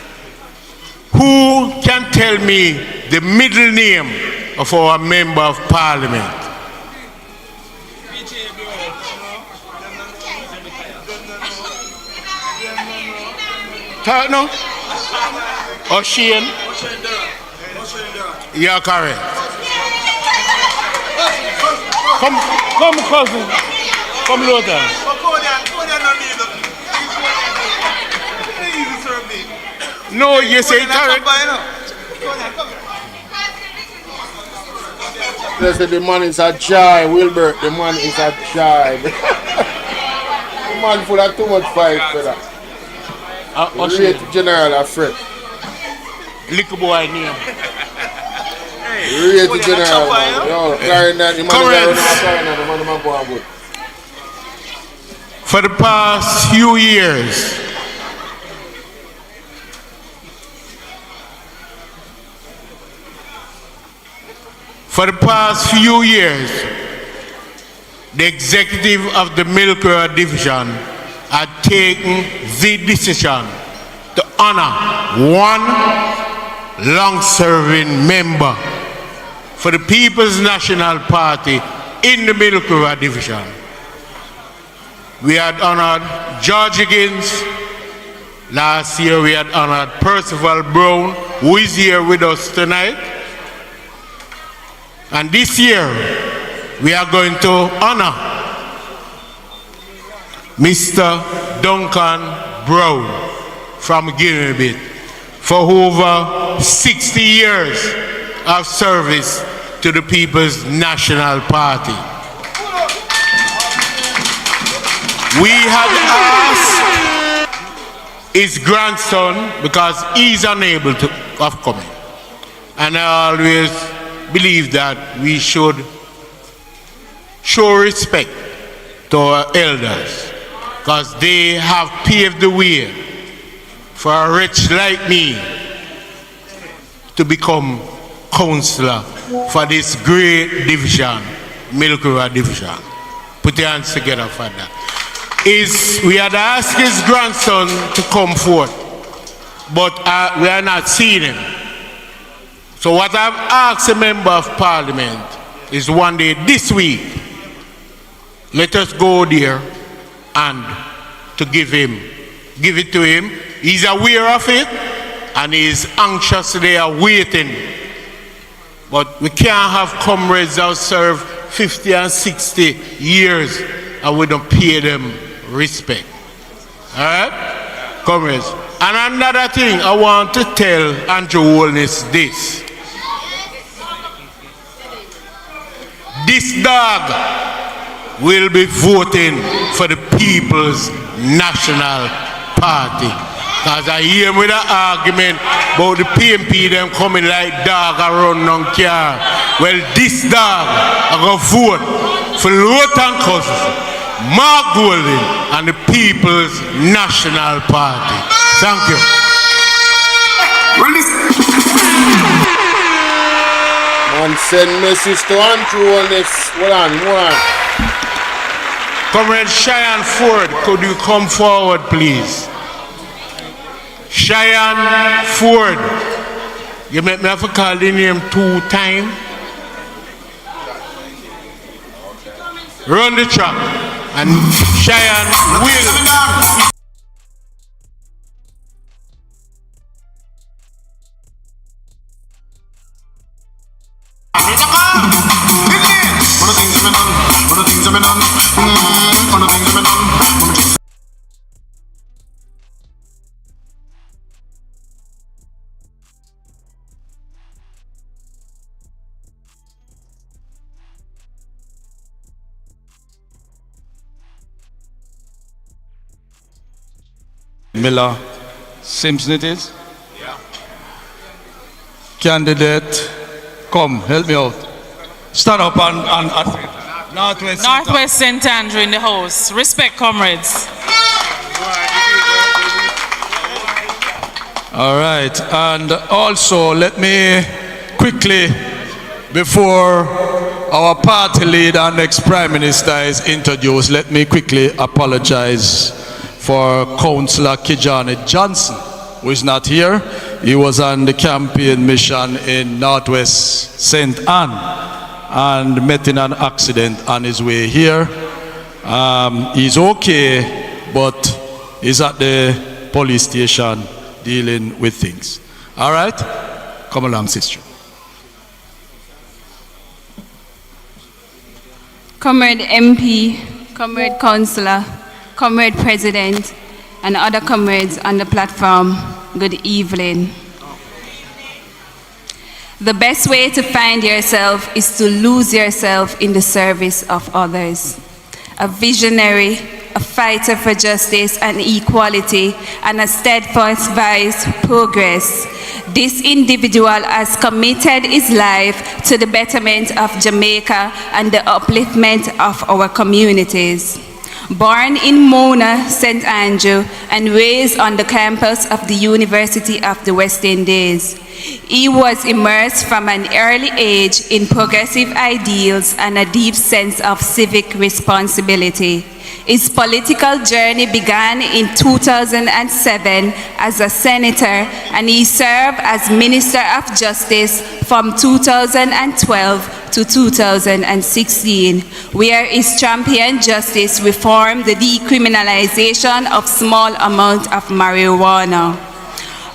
who can tell me the middle name of our member of parliament? No? O'Shane? You're correct. Come, cousin. Come, Luther. No, you say correct. They say the man is a joy, Wilbur. The man is a joy. The man full of too much fight for that. Great General Alfred. Little boy name. Ready to general, man. Yo, Clarendon, you man go on good. For the past few years, the executive of the Milk River Division had taken the decision to honor one long-serving member for the People's National Party in the Milk River Division. We had honored George Higgins. Last year we had honored Percival Brown, who is here with us tonight. And this year we are going to honor Mr. Duncan Brown from Guinea for over 60 years of service to the People's National Party. We have asked his grandson, because he's unable to come in. And I always believe that we should show respect to our elders, because they have paved the way for a wretch like me to become councillor for this great division, Milk River Division. Put your hands together for that. We had asked his grandson to come forth, but we are not seeing him. So what I've asked a member of parliament is one day this week, let us go there and to give it to him. He's aware of it and he's anxiously waiting. But we can't have comrades that serve 50 and 60 years and we don't pay them respect. Alright? Comrades. And another thing I want to tell Andrew Holness this. This dog will be voting for the People's National Party. Because I hear with an argument about the PMP them coming like dog around on car. Well, this dog I go vote for Lothan Cousins, Mark Golden and the People's National Party. Thank you. Man, send message to Andrew on this. Hold on. Comrade Cheyenne Ford, could you come forward, please? Cheyenne Ford. You make me have to call the name 2 times. Run the track. And Cheyenne will. Miller Simpson it is? Yeah. Candidate, come, help me out. Stand up and Northwest St. Andrew in the house. Respect, comrades. All right, and also let me quickly, before our party leader and next Prime Minister is introduced, let me quickly apologize for Councillor Kijani Johnson, who is not here. He was on the campaign mission in Northwest St. Anne and met in an accident on his way here. He's okay, but he's at the police station dealing with things. All right? Come along, sister. Comrade MP, Comrade Councillor, Comrade President, and other comrades on the platform, good evening. The best way to find yourself is to lose yourself in the service of others. A visionary, a fighter for justice and equality, and a steadfast vice progress. This individual has committed his life to the betterment of Jamaica and the upliftment of our communities. Born in Mona, St. Andrew, and raised on the campus of the University of the West Indies, he was immersed from an early age in progressive ideals and a deep sense of civic responsibility. His political journey began in 2007 as a senator, and he served as Minister of Justice from 2012 to 2016, where he championed justice reform, the decriminalization of small amount of marijuana.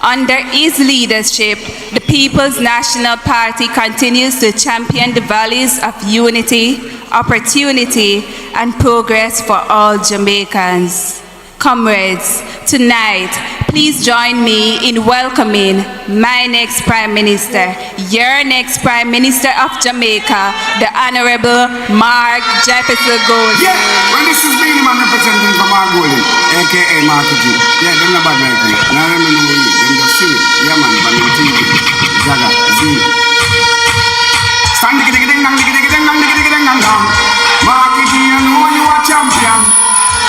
Under his leadership, the People's National Party continues to champion the values of unity, opportunity, and progress for all Jamaicans. Comrades, tonight, please join me in welcoming my next Prime Minister, your next Prime Minister of Jamaica, the Honorable Mark Jefferson Gold. Yeah, well, this is being man representing from Margoli, aka Mark G. Yeah, them not bad like me. Now let me know you. Them just see me. Yeah, man, but I'm TV. Zaga, Z. Stand diggy diggy ding dang diggy diggy ding dang diggy diggy ding dang dang. Mark G, you know you are champion.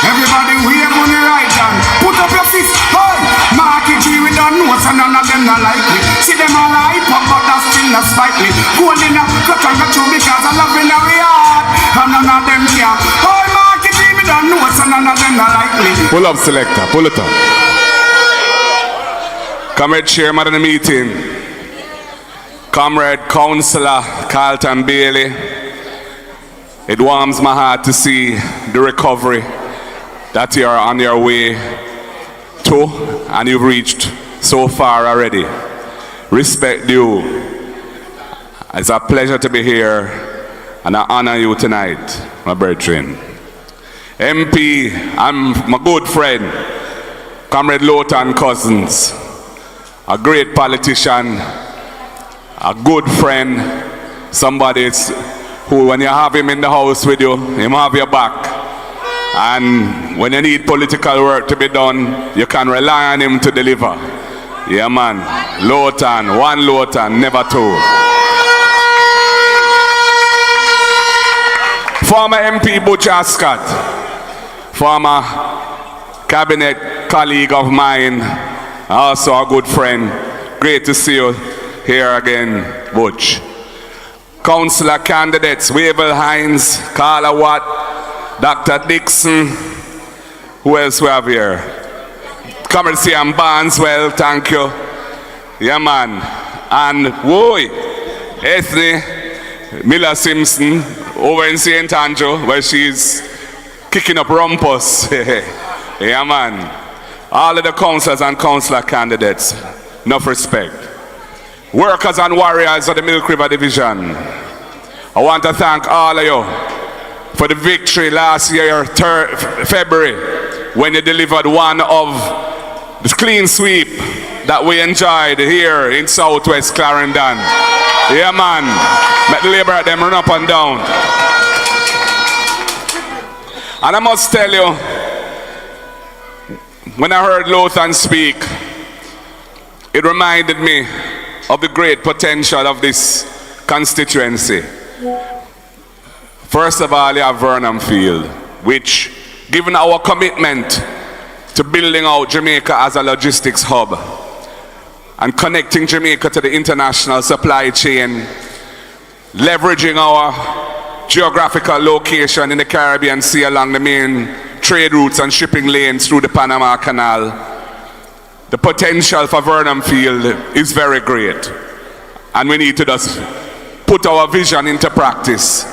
Everybody wave on the right hand. Put up your fist. Hey, Marky G, we don't know so none of them not like me. See them all hype up, but that's still not spite me. Gold in a cut and cut you because I love in a yard. And none of them care. Hey, Marky G, we don't know so none of them not like me. Pull up, selector. Pull it up. Comrade Chairman of the meeting. Comrade Councillor Carlton Bailey. It warms my heart to see the recovery that you are on your way to, and you've reached so far already. Respect due. It's a pleasure to be here, and I honor you tonight, my brethren. MP, I'm my good friend, Comrade Lowton Cousins, a great politician, a good friend, somebody who, when you have him in the house with you, he will have your back. And when you need political work to be done, you can rely on him to deliver. Yeah, man. Lowton, one Lowton, never two. Former MP Butch Ascot, former cabinet colleague of mine, also a good friend. Great to see you here again, Butch. Councillor candidates, Wavell Hines, Carla Watt, Dr. Dixon, who else we have here? Comrade C.M. Barneswell, thank you. Yeah, man. And, whoa, Ethne Miller Simpson over in St. Andrew, where she's kicking up rumpus. Yeah, man. All of the councillors and councillor candidates, enough respect. Workers and warriors of the Milk River Division, I want to thank all of you for the victory last year, February, when you delivered one of the clean sweep that we enjoyed here in Southwest Clarendon. Yeah, man. Let the labor at them run up and down. And I must tell you, when I heard Lowton speak, it reminded me of the great potential of this constituency. First of all, you have Vernon Field, which, given our commitment to building out Jamaica as a logistics hub and connecting Jamaica to the international supply chain, leveraging our geographical location in the Caribbean Sea along the main trade routes and shipping lanes through the Panama Canal, the potential for Vernon Field is very great. And we need to just put our vision into practice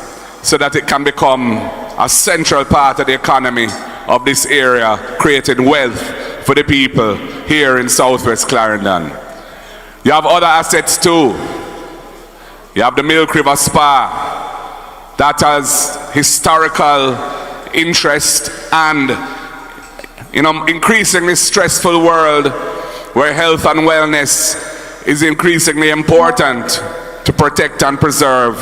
so that it can become a central part of the economy of this area, creating wealth for the people here in Southwest Clarendon. You have other assets too. You have the Milk River Spa that has historical interest, and in an increasingly stressful world where health and wellness is increasingly important to protect and preserve,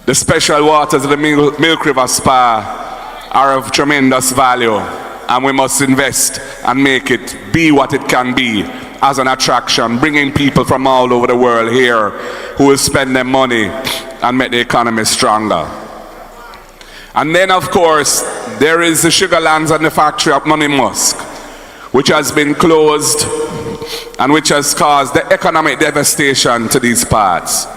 the special waters of the Milk River Spa are of tremendous value, and we must invest and make it be what it can be as an attraction, bringing people from all over the world here who will spend their money and make the economy stronger. And then, of course, there is the sugar lands and the factory of Money Musk, which has been closed and which has caused the economic devastation to these parts.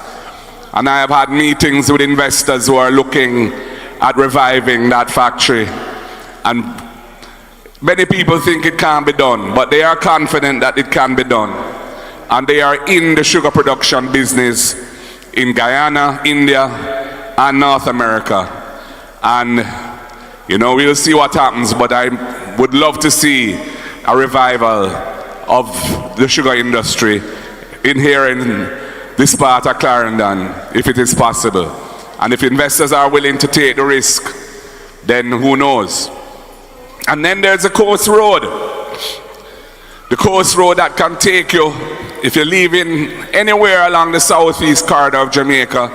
And I have had meetings with investors who are looking at reviving that factory. And many people think it can't be done, but they are confident that it can be done. And they are in the sugar production business in Guyana, India, and North America. And, you know, we'll see what happens, but I would love to see a revival of the sugar industry in here in this part of Clarendon, if it is possible. And if investors are willing to take the risk, then who knows? And then there's the Coast Road. The Coast Road that can take you, if you're leaving anywhere along the southeast corridor of Jamaica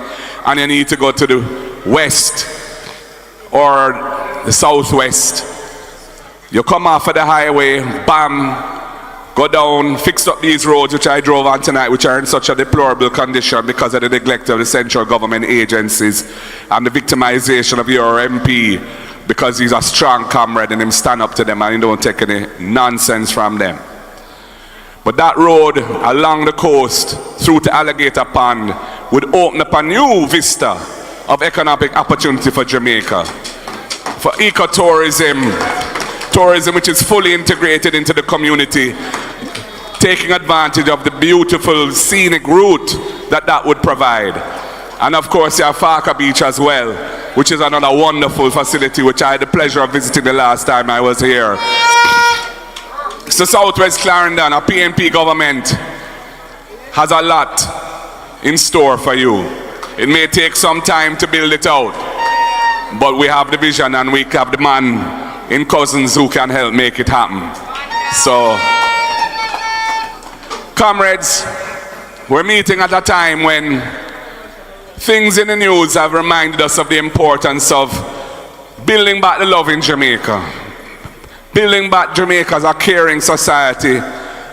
and you need to go to the west or the southwest, you come off of the highway, bam, go down, fix up these roads which I drove on tonight, which are in such a deplorable condition because of the neglect of the central government agencies and the victimization of your MP, because he's a strong comrade and him stand up to them and he don't take any nonsense from them. But that road along the coast through to Alligator Pond would open up a new vista of economic opportunity for Jamaica, for ecotourism, tourism which is fully integrated into the community, taking advantage of the beautiful scenic route that would provide. And of course you have Farka Beach as well, which is another wonderful facility which I had the pleasure of visiting the last time I was here. So Southwest Clarendon, our PNP government has a lot in store for you. It may take some time to build it out, but we have the vision and we have the man in Cousins who can help make it happen. So, comrades, we're meeting at a time when things in the news have reminded us of the importance of building back the love in Jamaica. Building back Jamaica as a caring society,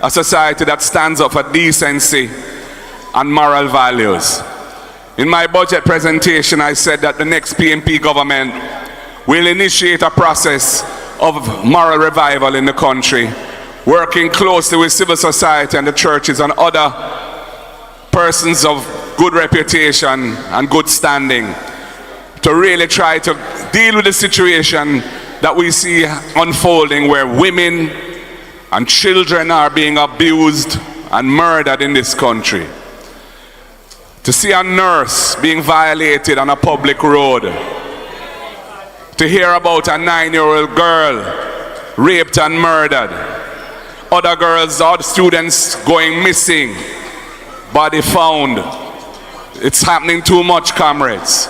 a society that stands up for decency and moral values. In my budget presentation, I said that the next PNP government will initiate a process of moral revival in the country, working closely with civil society and the churches and other persons of good reputation and good standing to really try to deal with the situation that we see unfolding, where women and children are being abused and murdered in this country. To see a nurse being violated on a public road, to hear about a 9-year-old girl raped and murdered, other girls, other students going missing, body found. It's happening too much, comrades.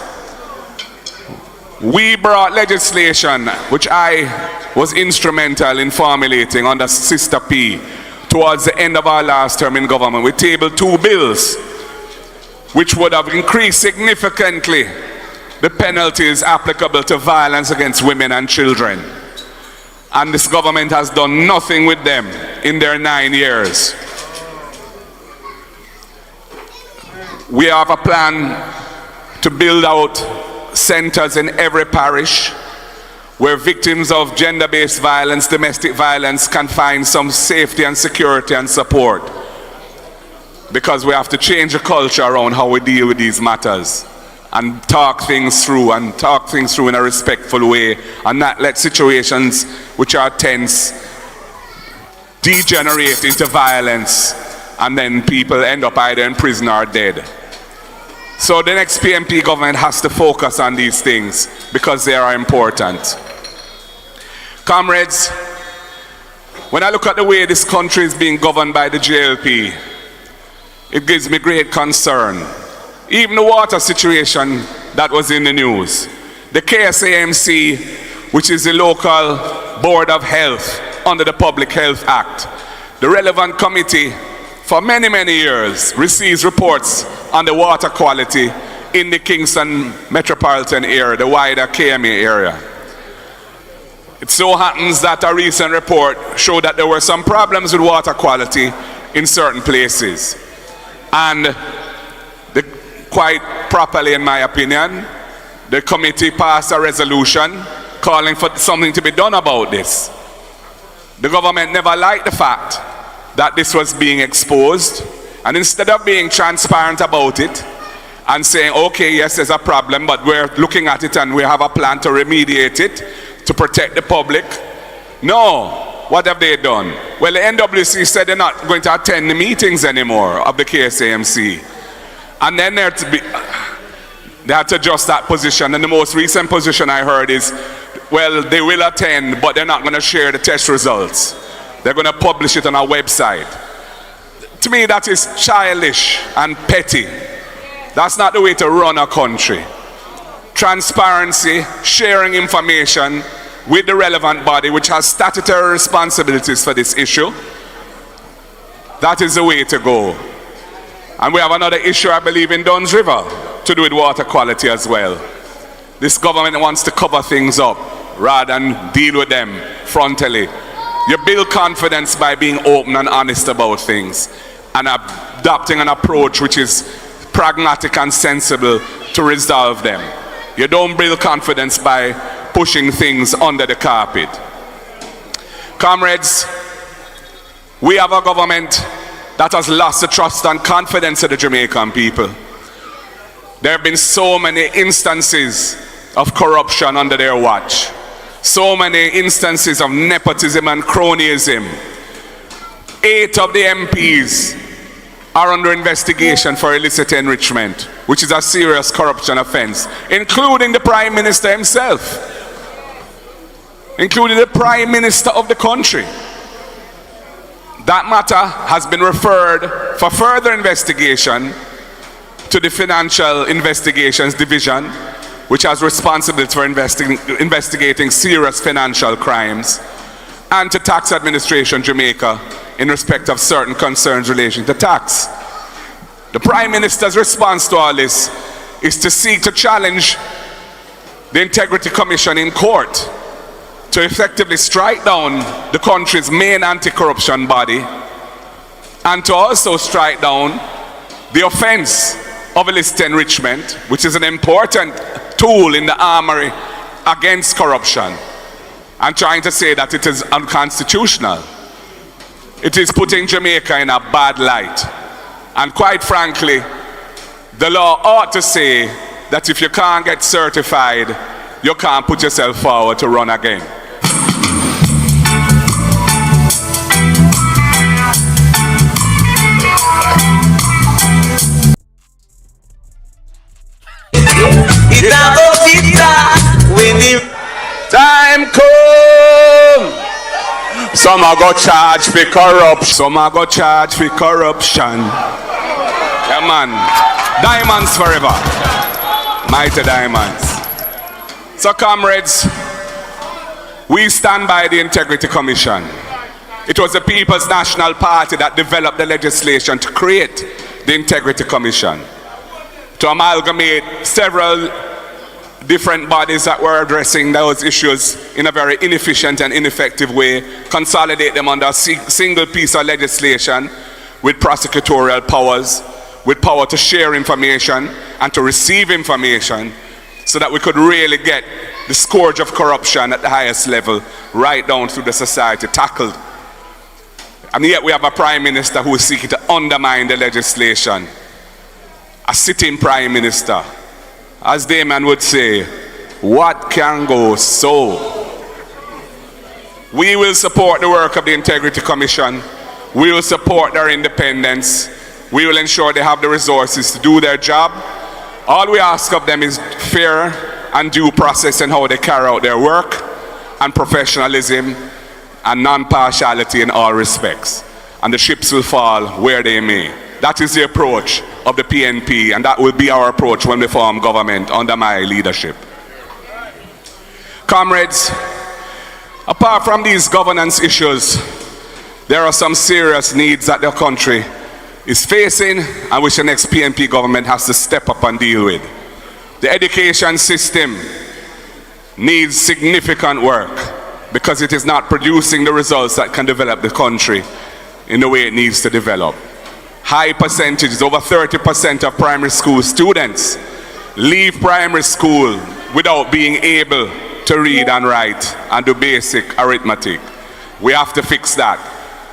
We brought legislation, which I was instrumental in formulating under Sister P towards the end of our last term in government. We tabled 2 bills which would have increased significantly the penalties applicable to violence against women and children. And this government has done nothing with them in their 9 years. We have a plan to build out centers in every parish where victims of gender-based violence, domestic violence can find some safety and security and support. Because we have to change the culture around how we deal with these matters and talk things through in a respectful way and not let situations which are tense degenerate into violence and then people end up either in prison or dead. So the next PNP government has to focus on these things because they are important. Comrades, when I look at the way this country is being governed by the JLP, it gives me great concern. Even the water situation that was in the news. The KSAMC, which is the local board of health under the Public Health Act, the relevant committee for many, many years receives reports on the water quality in the Kingston metropolitan area, the wider KMA area. It so happens that a recent report showed that there were some problems with water quality in certain places. And quite properly, in my opinion, the committee passed a resolution calling for something to be done about this. The government never liked the fact that this was being exposed, and instead of being transparent about it and saying, okay, yes, there's a problem, but we're looking at it and we have a plan to remediate it, to protect the public. No, what have they done? Well, the NWC said they're not going to attend the meetings anymore of the KSAMC. And then they had to adjust that position. And the most recent position I heard is, well, they will attend, but they're not going to share the test results. They're going to publish it on our website. To me, that is childish and petty. That's not the way to run a country. Transparency, sharing information with the relevant body, which has statutory responsibilities for this issue. That is the way to go. And we have another issue, I believe, in Duns River to do with water quality as well. This government wants to cover things up rather than deal with them frontally. You build confidence by being open and honest about things and adopting an approach which is pragmatic and sensible to resolve them. You don't build confidence by pushing things under the carpet. Comrades, we have a government that has lost the trust and confidence of the Jamaican people. There have been so many instances of corruption under their watch. So many instances of nepotism and cronyism. 8 of the MPs are under investigation for illicit enrichment, which is a serious corruption offense, including the Prime Minister himself. Including the Prime Minister of the country. That matter has been referred for further investigation to the Financial Investigations Division, which has responsibility for investigating serious financial crimes, and to Tax Administration Jamaica in respect of certain concerns relating to tax. The Prime Minister's response to all this is to seek to challenge the Integrity Commission in court to effectively strike down the country's main anti-corruption body and to also strike down the offense of illicit enrichment, which is an important tool in the armory against corruption, and trying to say that it is unconstitutional. It is putting Jamaica in a bad light. And quite frankly, the law ought to say that if you can't get certified, you can't put yourself forward to run again. Time come. Some are go charge for corruption. Some are go charge for corruption. Yeah, man. Diamonds forever. Mighty diamonds. So, comrades, we stand by the Integrity Commission. It was the People's National Party that developed the legislation to create the Integrity Commission, to amalgamate several different bodies that were addressing those issues in a very inefficient and ineffective way, consolidate them under a single piece of legislation with prosecutorial powers, with power to share information and to receive information, so that we could really get the scourge of corruption at the highest level right down through the society tackled. And yet we have a Prime Minister who is seeking to undermine the legislation. A sitting Prime Minister. As Damon would say, what can go so? We will support the work of the Integrity Commission. We will support their independence. We will ensure they have the resources to do their job. All we ask of them is fair and due process in how they carry out their work, and professionalism and non-partiality in all respects. And the ships will fall where they may. That is the approach of the PNP, and that will be our approach when we form government under my leadership. Comrades, apart from these governance issues, there are some serious needs that the country is facing and which the next PNP government has to step up and deal with. The education system needs significant work because it is not producing the results that can develop the country in the way it needs to develop. High percentages, over 30% of primary school students leave primary school without being able to read and write and do basic arithmetic. We have to fix that.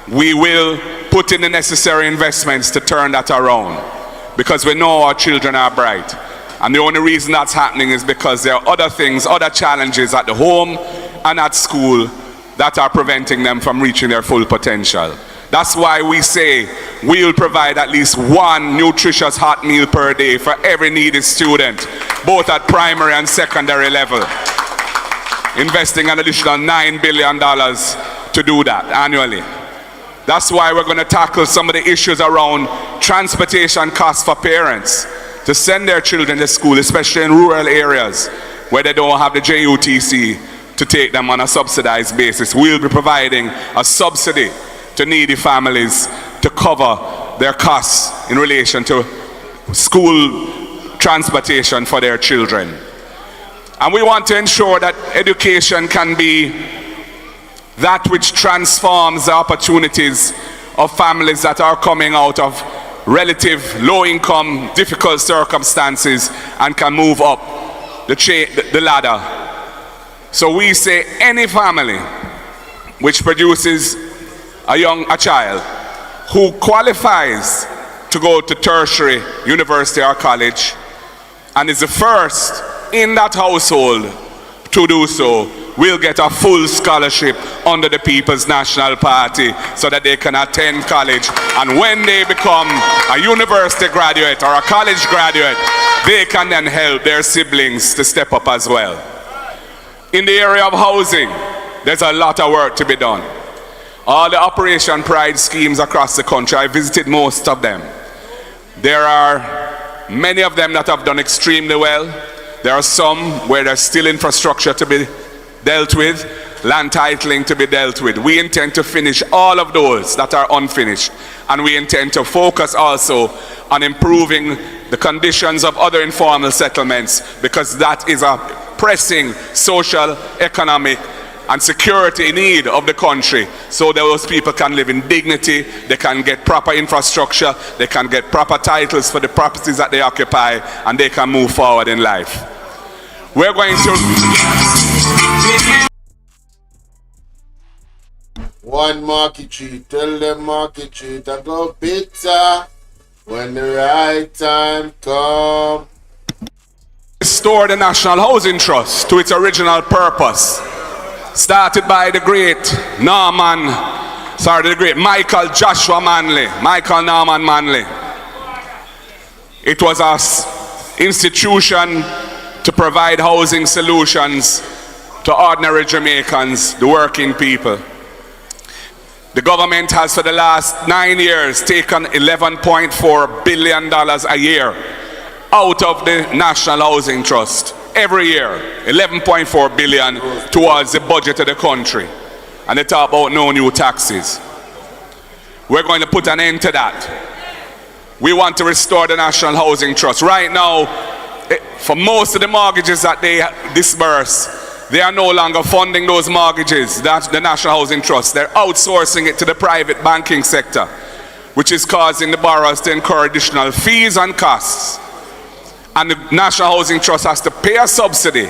We will put in the necessary investments to turn that around because we know our children are bright. And the only reason that's happening is because there are other things, other challenges at the home and at school that are preventing them from reaching their full potential. That's why we say we'll provide at least one nutritious hot meal per day for every needy student, both at primary and secondary level. Investing an additional $9 billion to do that annually. That's why we're going to tackle some of the issues around transportation costs for parents to send their children to school, especially in rural areas where they don't have the JUTC to take them on a subsidized basis. We'll be providing a subsidy to needy families to cover their costs in relation to school transportation for their children. And we want to ensure that education can be that which transforms the opportunities of families that are coming out of relative low income, difficult circumstances and can move up the ladder. So we say any family which produces a child who qualifies to go to tertiary, university or college and is the first in that household to do so will get a full scholarship under the People's National Party so that they can attend college. And when they become a university graduate or a college graduate, they can then help their siblings to step up as well. In the area of housing, there's a lot of work to be done. All the Operation Pride schemes across the country, I visited most of them. There are many of them that have done extremely well. There are some where there's still infrastructure to be dealt with, land titling to be dealt with. We intend to finish all of those that are unfinished. And we intend to focus also on improving the conditions of other informal settlements because that is a pressing social, economic, and security need of the country, so those people can live in dignity, they can get proper infrastructure, they can get proper titles for the properties that they occupy, and they can move forward in life. We're going to... One market treat, tell them market treat, I go pizza when the right time come. Restore the National Housing Trust to its original purpose. Started by the great Michael Joshua Manley, Michael Norman Manley. It was an institution to provide housing solutions to ordinary Jamaicans, the working people. The government has for the last 9 years taken $11.4 billion a year out of the National Housing Trust. Every year, 11.4 billion towards the budget of the country. And they talk about no new taxes. We're going to put an end to that. We want to restore the National Housing Trust. Right now, for most of the mortgages that they disburse, they are no longer funding those mortgages, that's the National Housing Trust. They're outsourcing it to the private banking sector, which is causing the borrowers to incur additional fees and costs. And the National Housing Trust has to pay a subsidy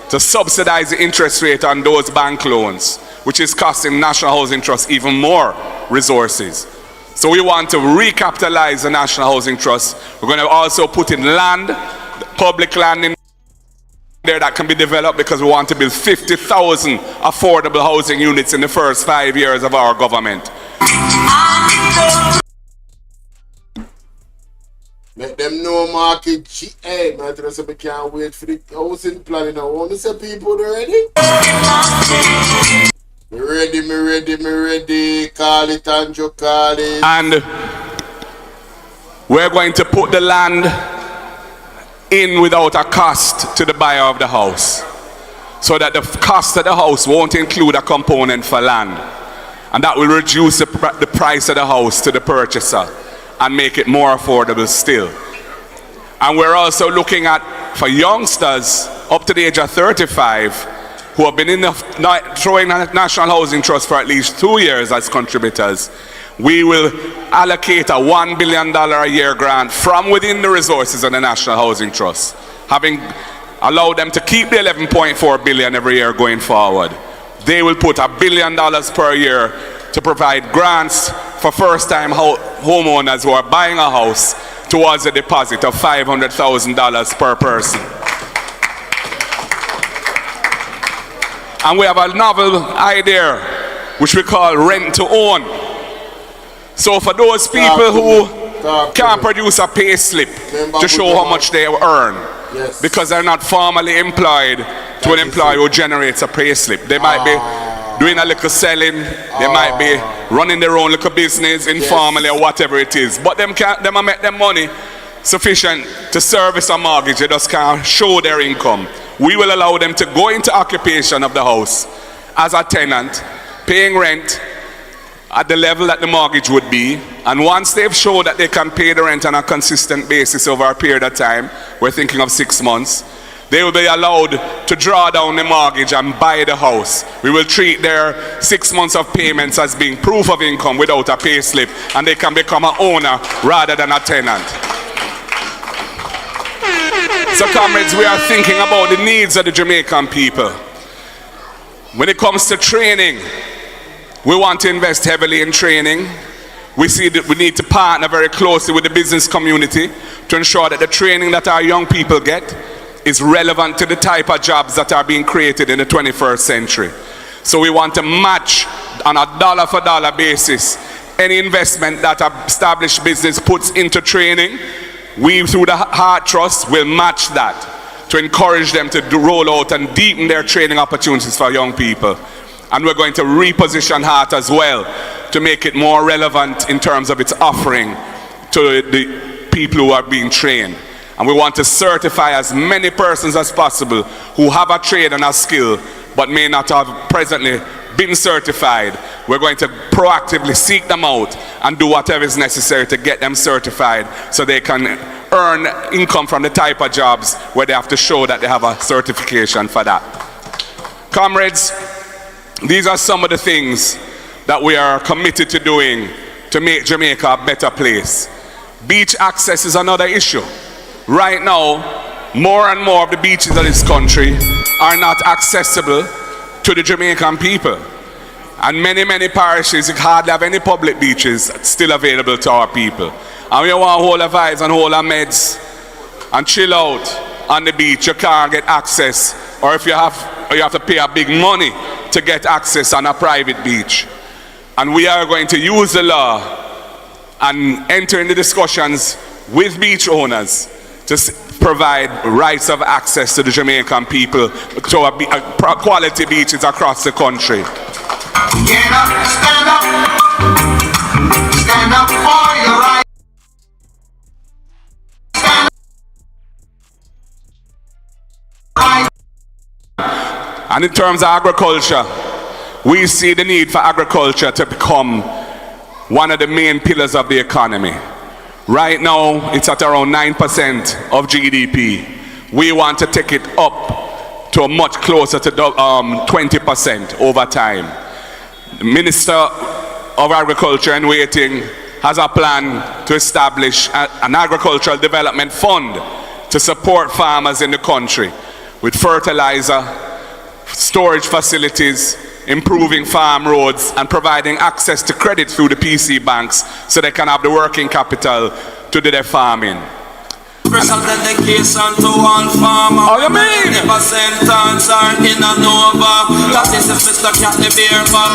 to subsidize the interest rate on those bank loans, which is costing National Housing Trust even more resources. So we want to recapitalize the National Housing Trust. We're going to also put in land, public land in there that can be developed because we want to build 50,000 affordable housing units in the first 5 years of our government. Make them know market. Hey, man, I say we can't wait for the housing planning. I want to say people ready. Me ready. Call it, Andrew, call it. And we're going to put the land in without a cost to the buyer of the house, so that the cost of the house won't include a component for land. And that will reduce the price of the house to the purchaser and make it more affordable still. And we're also looking at, for youngsters up to the age of 35 who have been throwing National Housing Trust for at least 2 years as contributors, we will allocate a $1 billion a year grant from within the resources of the National Housing Trust, having allowed them to keep the $11.4 billion every year going forward. They will put $1 billion per year to provide grants for first-time homeowners who are buying a house towards a deposit of $500,000 per person. And we have a novel idea which we call rent to own. So for those people who can't produce a pay slip to show how much they earn, because they're not formally employed to an employer who generates a pay slip, they might be doing a little selling, they might be running their own little business informally or whatever it is, but them make them money sufficient to service a mortgage. They just can't show their income. We will allow them to go into occupation of the house as a tenant, paying rent at the level that the mortgage would be, and once they've shown that they can pay the rent on a consistent basis over a period of time, we're thinking of 6 months, they will be allowed to draw down the mortgage and buy the house. We will treat their 6 months of payments as being proof of income without a pay slip, and they can become an owner rather than a tenant. So comrades, we are thinking about the needs of the Jamaican people. When it comes to training, we want to invest heavily in training. We see that we need to partner very closely with the business community to ensure that the training that our young people get is relevant to the type of jobs that are being created in the 21st century. So we want to match on a dollar-for-dollar basis any investment that an established business puts into training. We, through the Heart Trust, will match that to encourage them to roll out and deepen their training opportunities for young people. And we're going to reposition Heart as well to make it more relevant in terms of its offering to the people who are being trained. And we want to certify as many persons as possible who have a trade and a skill but may not have presently been certified. We're going to proactively seek them out and do whatever is necessary to get them certified so they can earn income from the type of jobs where they have to show that they have a certification for that. Comrades, these are some of the things that we are committed to doing to make Jamaica a better place. Beach access is another issue. Right now, more and more of the beaches of this country are not accessible to the Jamaican people. And many parishes hardly have any public beaches still available to our people. And we want to hold our vibes and hold our meds and chill out on the beach. You can't get access, or if you have to pay a big money to get access on a private beach. And we are going to use the law and enter into discussions with beach owners to provide rights of access to the Jamaican people to quality beaches across the country. Get up, stand up for your right. And in terms of agriculture, we see the need for agriculture to become one of the main pillars of the economy. Right now, it's at around 9% of GDP. We want to take it up to much closer to 20% over time. The Minister of Agriculture in waiting has a plan to establish an agricultural development fund to support farmers in the country with fertilizer, storage facilities, improving farm roads, and providing access to credit through the PC banks so they can have the working capital to do their farming. Special dedication to all farmers. How you mean? Never sentence or in and over. That is if Mr. Cat the beer man.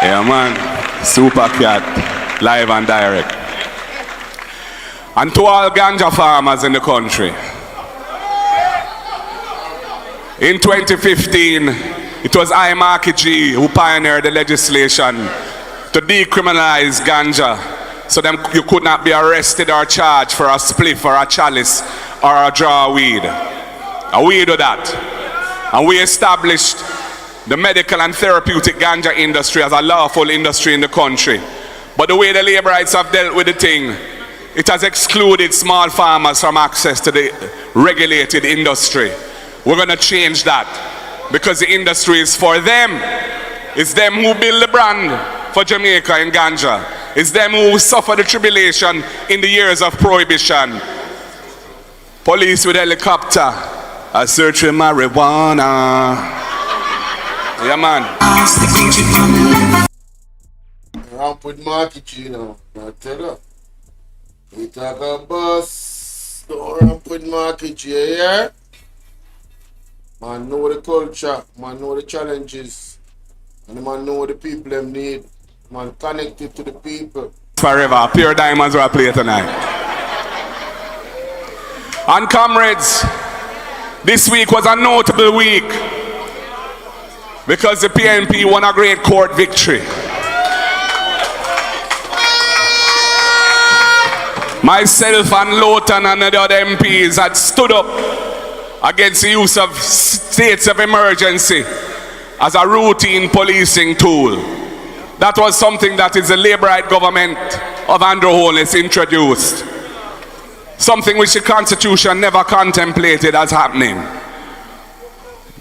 Yeah man, Super Cat, live and direct. And to all ganja farmers in the country, in 2015, it was I, Marky G, who pioneered the legislation to decriminalize ganja, so you could not be arrested or charged for a spliff or a chalice or a draw weed. And we do that. And we established the medical and therapeutic ganja industry as a lawful industry in the country. But the way the labor rights have dealt with the thing, it has excluded small farmers from access to the regulated industry. We're going to change that because the industry is for them. It's them who build the brand for Jamaica and ganja. It's them who suffer the tribulation in the years of prohibition. Police with helicopter are searching marijuana. Yeah, man. Ramp with Marky G now. I tell you. We talk a bus. Don't ramp with Marky G, yeah? Man know the culture. Man know the challenges. And the man know what the people them need. Man connected to the people. Forever. Pure diamonds will play tonight. And comrades, this week was a notable week because the PNP won a great court victory. Myself and Lawton and the other MPs had stood up against the use of states of emergency as a routine policing tool. That was something that is the Labourite government of Andrew Holness introduced. Something which the Constitution never contemplated as happening.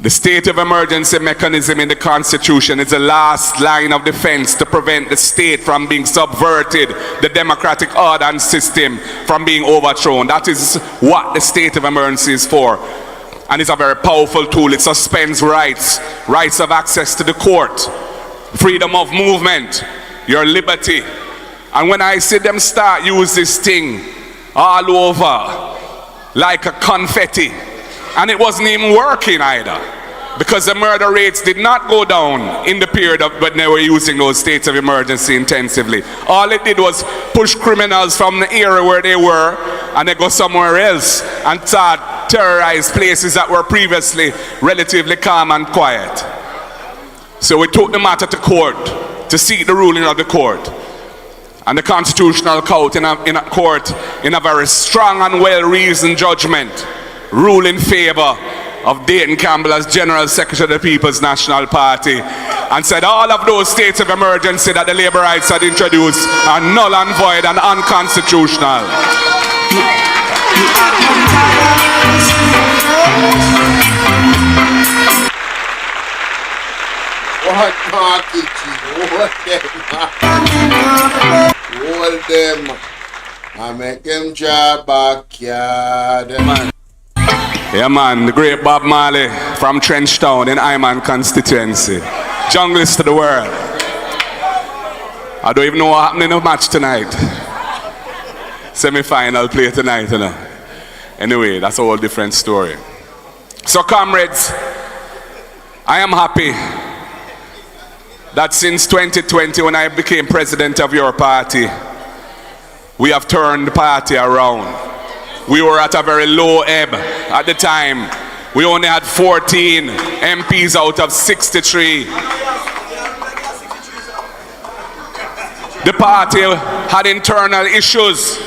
The state of emergency mechanism in the Constitution is the last line of defense to prevent the state from being subverted, the democratic order and system from being overthrown. That is what the state of emergency is for. And it's a very powerful tool. It suspends rights, rights of access to the court, freedom of movement, your liberty. And when I see them start use this thing all over like a confetti, and it wasn't even working either, because the murder rates did not go down in the period of when they were using those states of emergency intensively. All it did was push criminals from the area where they were and they go somewhere else and start terrorize places that were previously relatively calm and quiet. So we took the matter to court to seek the ruling of the court. And the Constitutional Court in a court in a very strong and well-reasoned judgment ruled in favor of Dayton Campbell as General Secretary of the People's National Party and said all of those states of emergency that the Labourites had introduced are null and void and unconstitutional. What Marky G? Hold them. I make them job backyard. Man. Yeah, man, the great Bob Marley from Trenchtown in Iman constituency. Junglist to the world. I don't even know what happened in the match tonight. Semi-final play tonight, you know. Anyway, that's a whole different story. So, comrades, I am happy that since 2020, when I became president of your party, we have turned the party around. We were at a very low ebb at the time. We only had 14 MPs out of 63. The party had internal issues.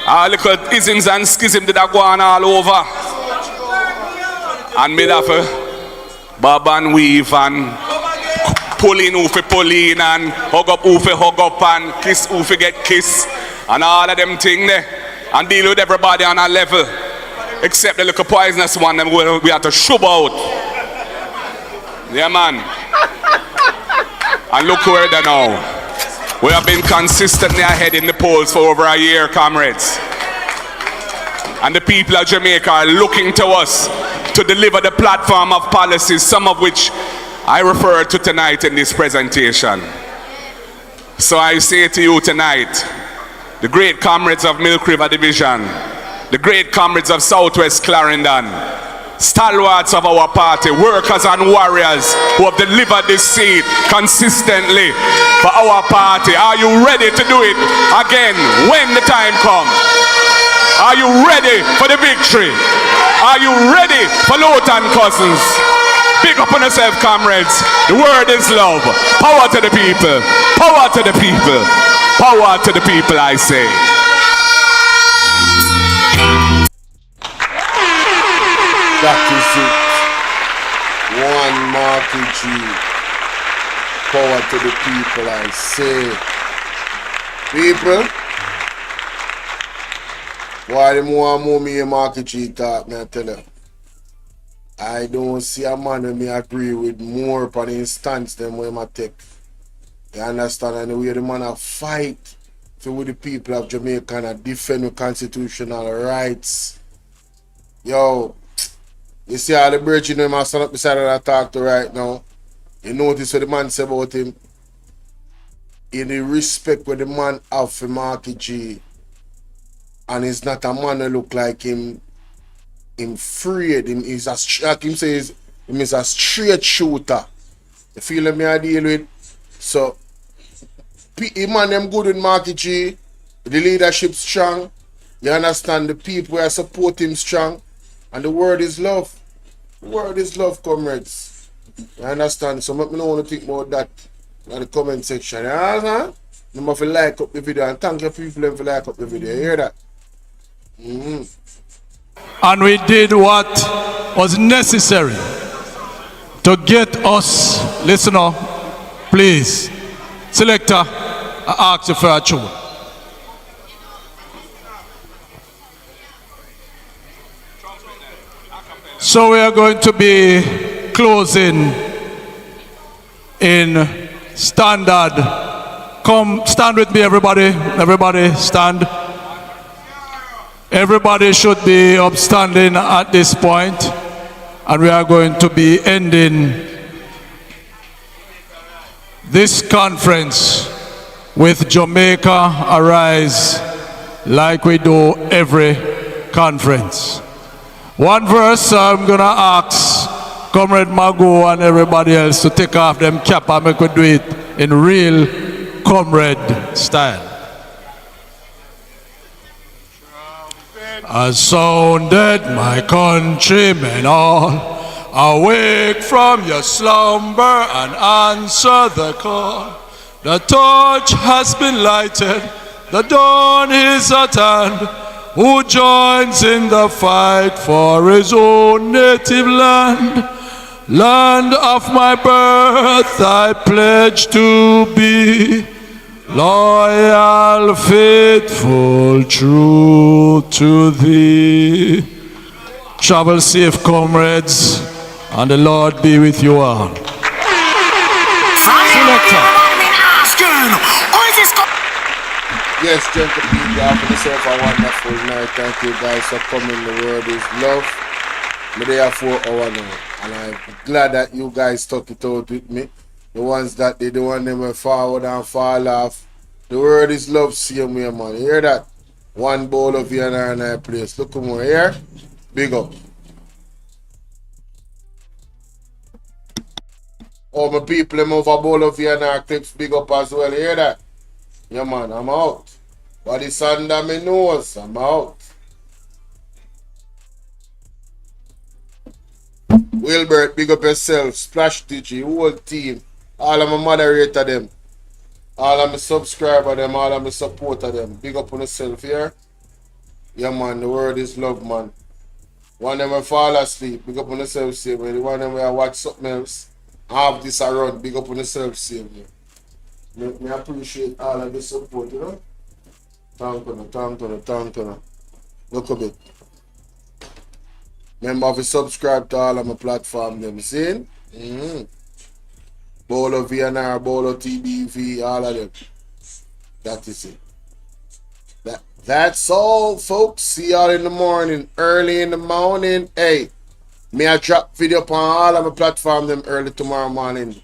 Little isms and schisms did go on all over. And made up bob and weave and pulling who fi pulling and hug up who fi hug up and kiss who fi get kiss and all of them things there. And deal with everybody on a level. Except the little poisonous one them we have to shove out. Yeah, man. And look where they're now. We have been consistently ahead in the polls for over a year, comrades. And the people of Jamaica are looking to us to deliver the platform of policies, some of which I refer to tonight in this presentation. So I say to you tonight, the great comrades of Milk River Division, the great comrades of Southwest Clarendon, stalwarts of our party, workers and warriors who have delivered this seat consistently for our party. Are you ready to do it again when the time comes? Are you ready for the victory? Are you ready for Lawton Cousins? Big up on yourself, comrades. The word is love. Power to the people. Power to the people. Power to the people, I say. That is it. One Marky G. Power to the people, I say. People, Why the more me and Marky G talk, me I tell you. I don't see a man who me agree with more upon the instance than when I take. You understand? And the way the man a fight for with the people of Jamaica and defend the constitutional rights. Yo, you see all the bridge you know him stand up beside and I talk to right now. You notice what the man say about him. In the respect what the man have for Marky G. And he's not a man who look like him afraid. Him is a like him says him is a straight shooter. You feel me I deal with? So man them good with Marky G, the leadership strong. You understand the people who support him strong. And the word is love. The word is love, comrades. You understand? So let me know what you think about that in the comment section. You understand? Remember to like up the video and thank your people for like up the video. You hear that? And we did what was necessary to get us, listen up, please. Selector, I ask you for a tune. So we are going to be closing in standard. Come, stand with me, everybody. Everybody, stand. Everybody should be upstanding at this point, and we are going to be ending this conference with Jamaica Arise like we do every conference. One verse I'm gonna ask Comrade Mago and everybody else to take off them cap and we could do it in real comrade style. Has sounded my countrymen all, awake from your slumber and answer the call. The torch has been lighted, the dawn is at hand. Who joins in the fight for his own native land? Land of my birth, I pledge to be loyal, faithful, true to thee. Travel safe, comrades, and the Lord be with you all. Selector. Yes, gentle people, have yourself a wonderful night. Thank you guys for coming. The word is love. I'm there for hour now, and I'm glad that you guys talk it out with me. The ones that they don't want them to forward and fall off. The word is love, same way, man. You hear that? One bowl of Vienna and I place. Look more here. Big up. All my people, them over bowl of Vienna clips, big up as well. You hear that? Yeah, man, I'm out. Body sand on my nose, I'm out. Wilbert, big up yourself. Splash Digi, whole team. All of my moderator them. All of my subscriber them, all of my supporter them. Big up on yourself here. Yeah, man, the word is love, man. One of them will fall asleep, big up on yourself, same way. The one of them will watch something else. Have this around, big up on yourself, same way. Me appreciate all of the support, you know. Thank you. Look a bit. Remember to subscribe to all of my platform them, see? Bolo VNR, Bolo TBV, all of them. That is it. That's all, folks. See y'all in the morning, early in the morning. Hey, me I drop video upon all of my platform them early tomorrow morning.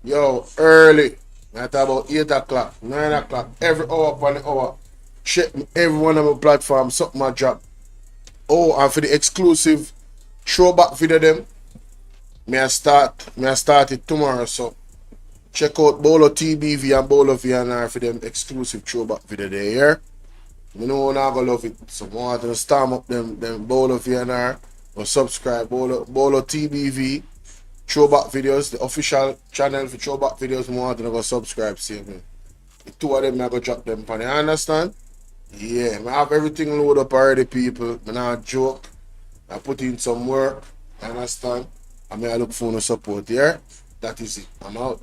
Yo, early. At about 8 o'clock, 9 o'clock, every hour upon the hour. Check every one of my platforms, something I drop. Oh, and for the exclusive throwback video them, may I start it tomorrow. So check out Bolo TBV and Bolo VNR for them exclusive throwback video there. You know I'm gonna love it. So I want to storm up them Bolo VNR or subscribe Bolo TBV. Throwback videos, the official channel for throwback videos, more than I go subscribe, see me. The two of them I go drop them on. You understand? Yeah, I have everything loaded up already, people. I'm not joke. I put in some work, you understand? I may look for no support, yeah? That is it. I'm out.